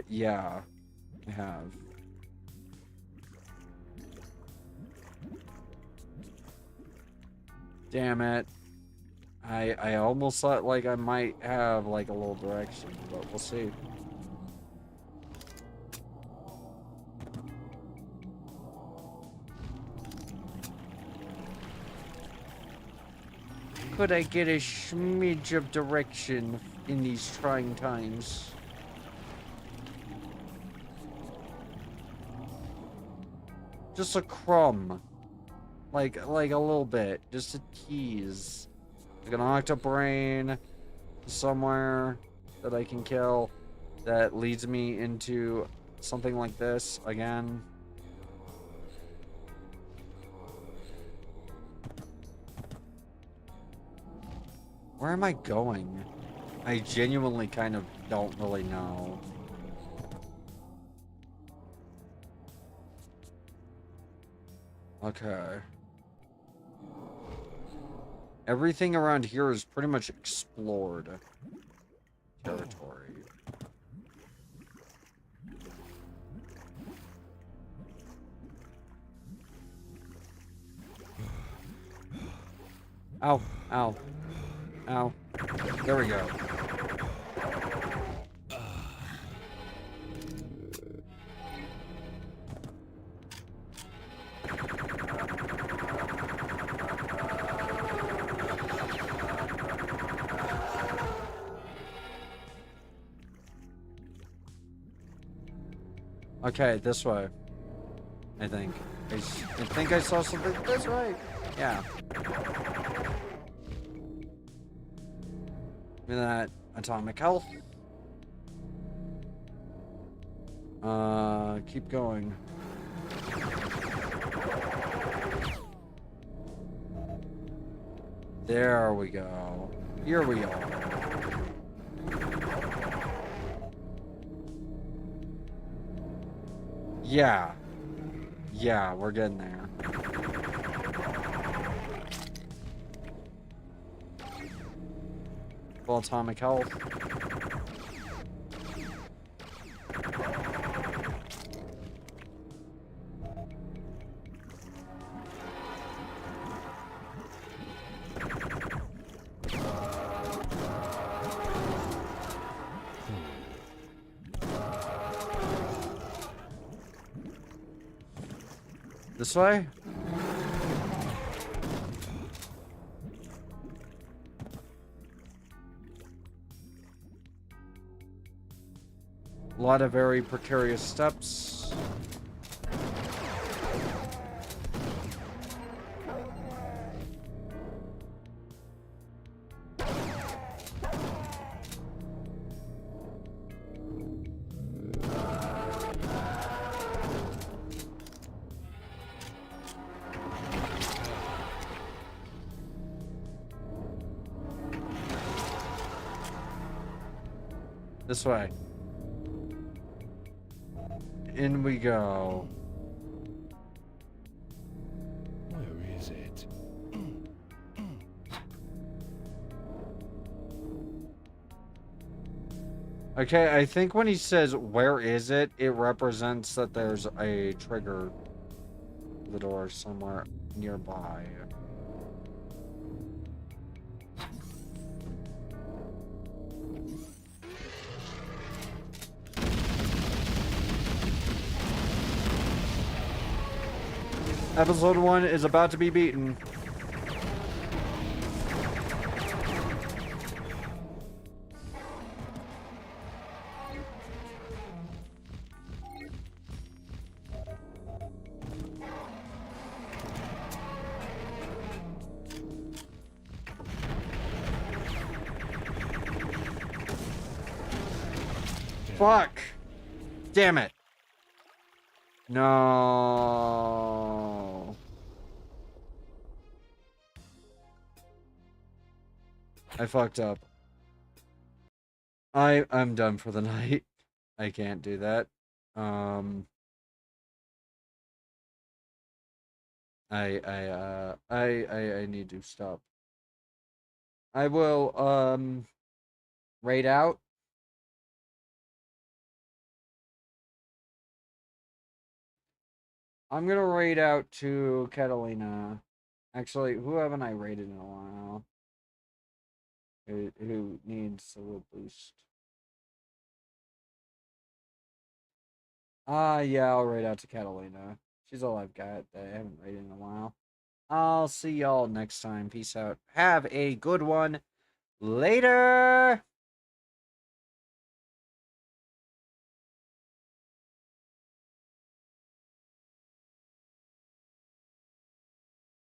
Yeah. I have. Damn it. I almost thought like I might have like a little direction, but we'll see. Could I get a smidge of direction in these trying times? Just a crumb. Like a little bit. Just a tease. Like an octobrain somewhere that I can kill that leads me into something like this again. Where am I going? I genuinely kind of don't really know. Okay. Everything around here is pretty much explored territory. Ow, ow, ow. There we go. Okay, this way. I think. I think I saw something this way. Yeah. Give me that atomic health. Keep going. There we go. Here we are. Yeah. Yeah, we're getting there. Full atomic health. This way? A lot of very precarious steps. This way. In we go. Where is it? Okay, I think when he says, where is it, it represents that there's a trigger to the door somewhere nearby. Episode 1 is about to be beaten. Fuck! Damn it! No. I fucked up. I'm done for the night. I can't do that. I need to stop. I will raid out. I'm gonna raid out to Catalina. Actually, who haven't I raided in a while? Who needs a little boost? Yeah, I'll raid out to Catalina. She's all I've got that I haven't raided in a while. I'll see y'all next time. Peace out. Have a good one. Later!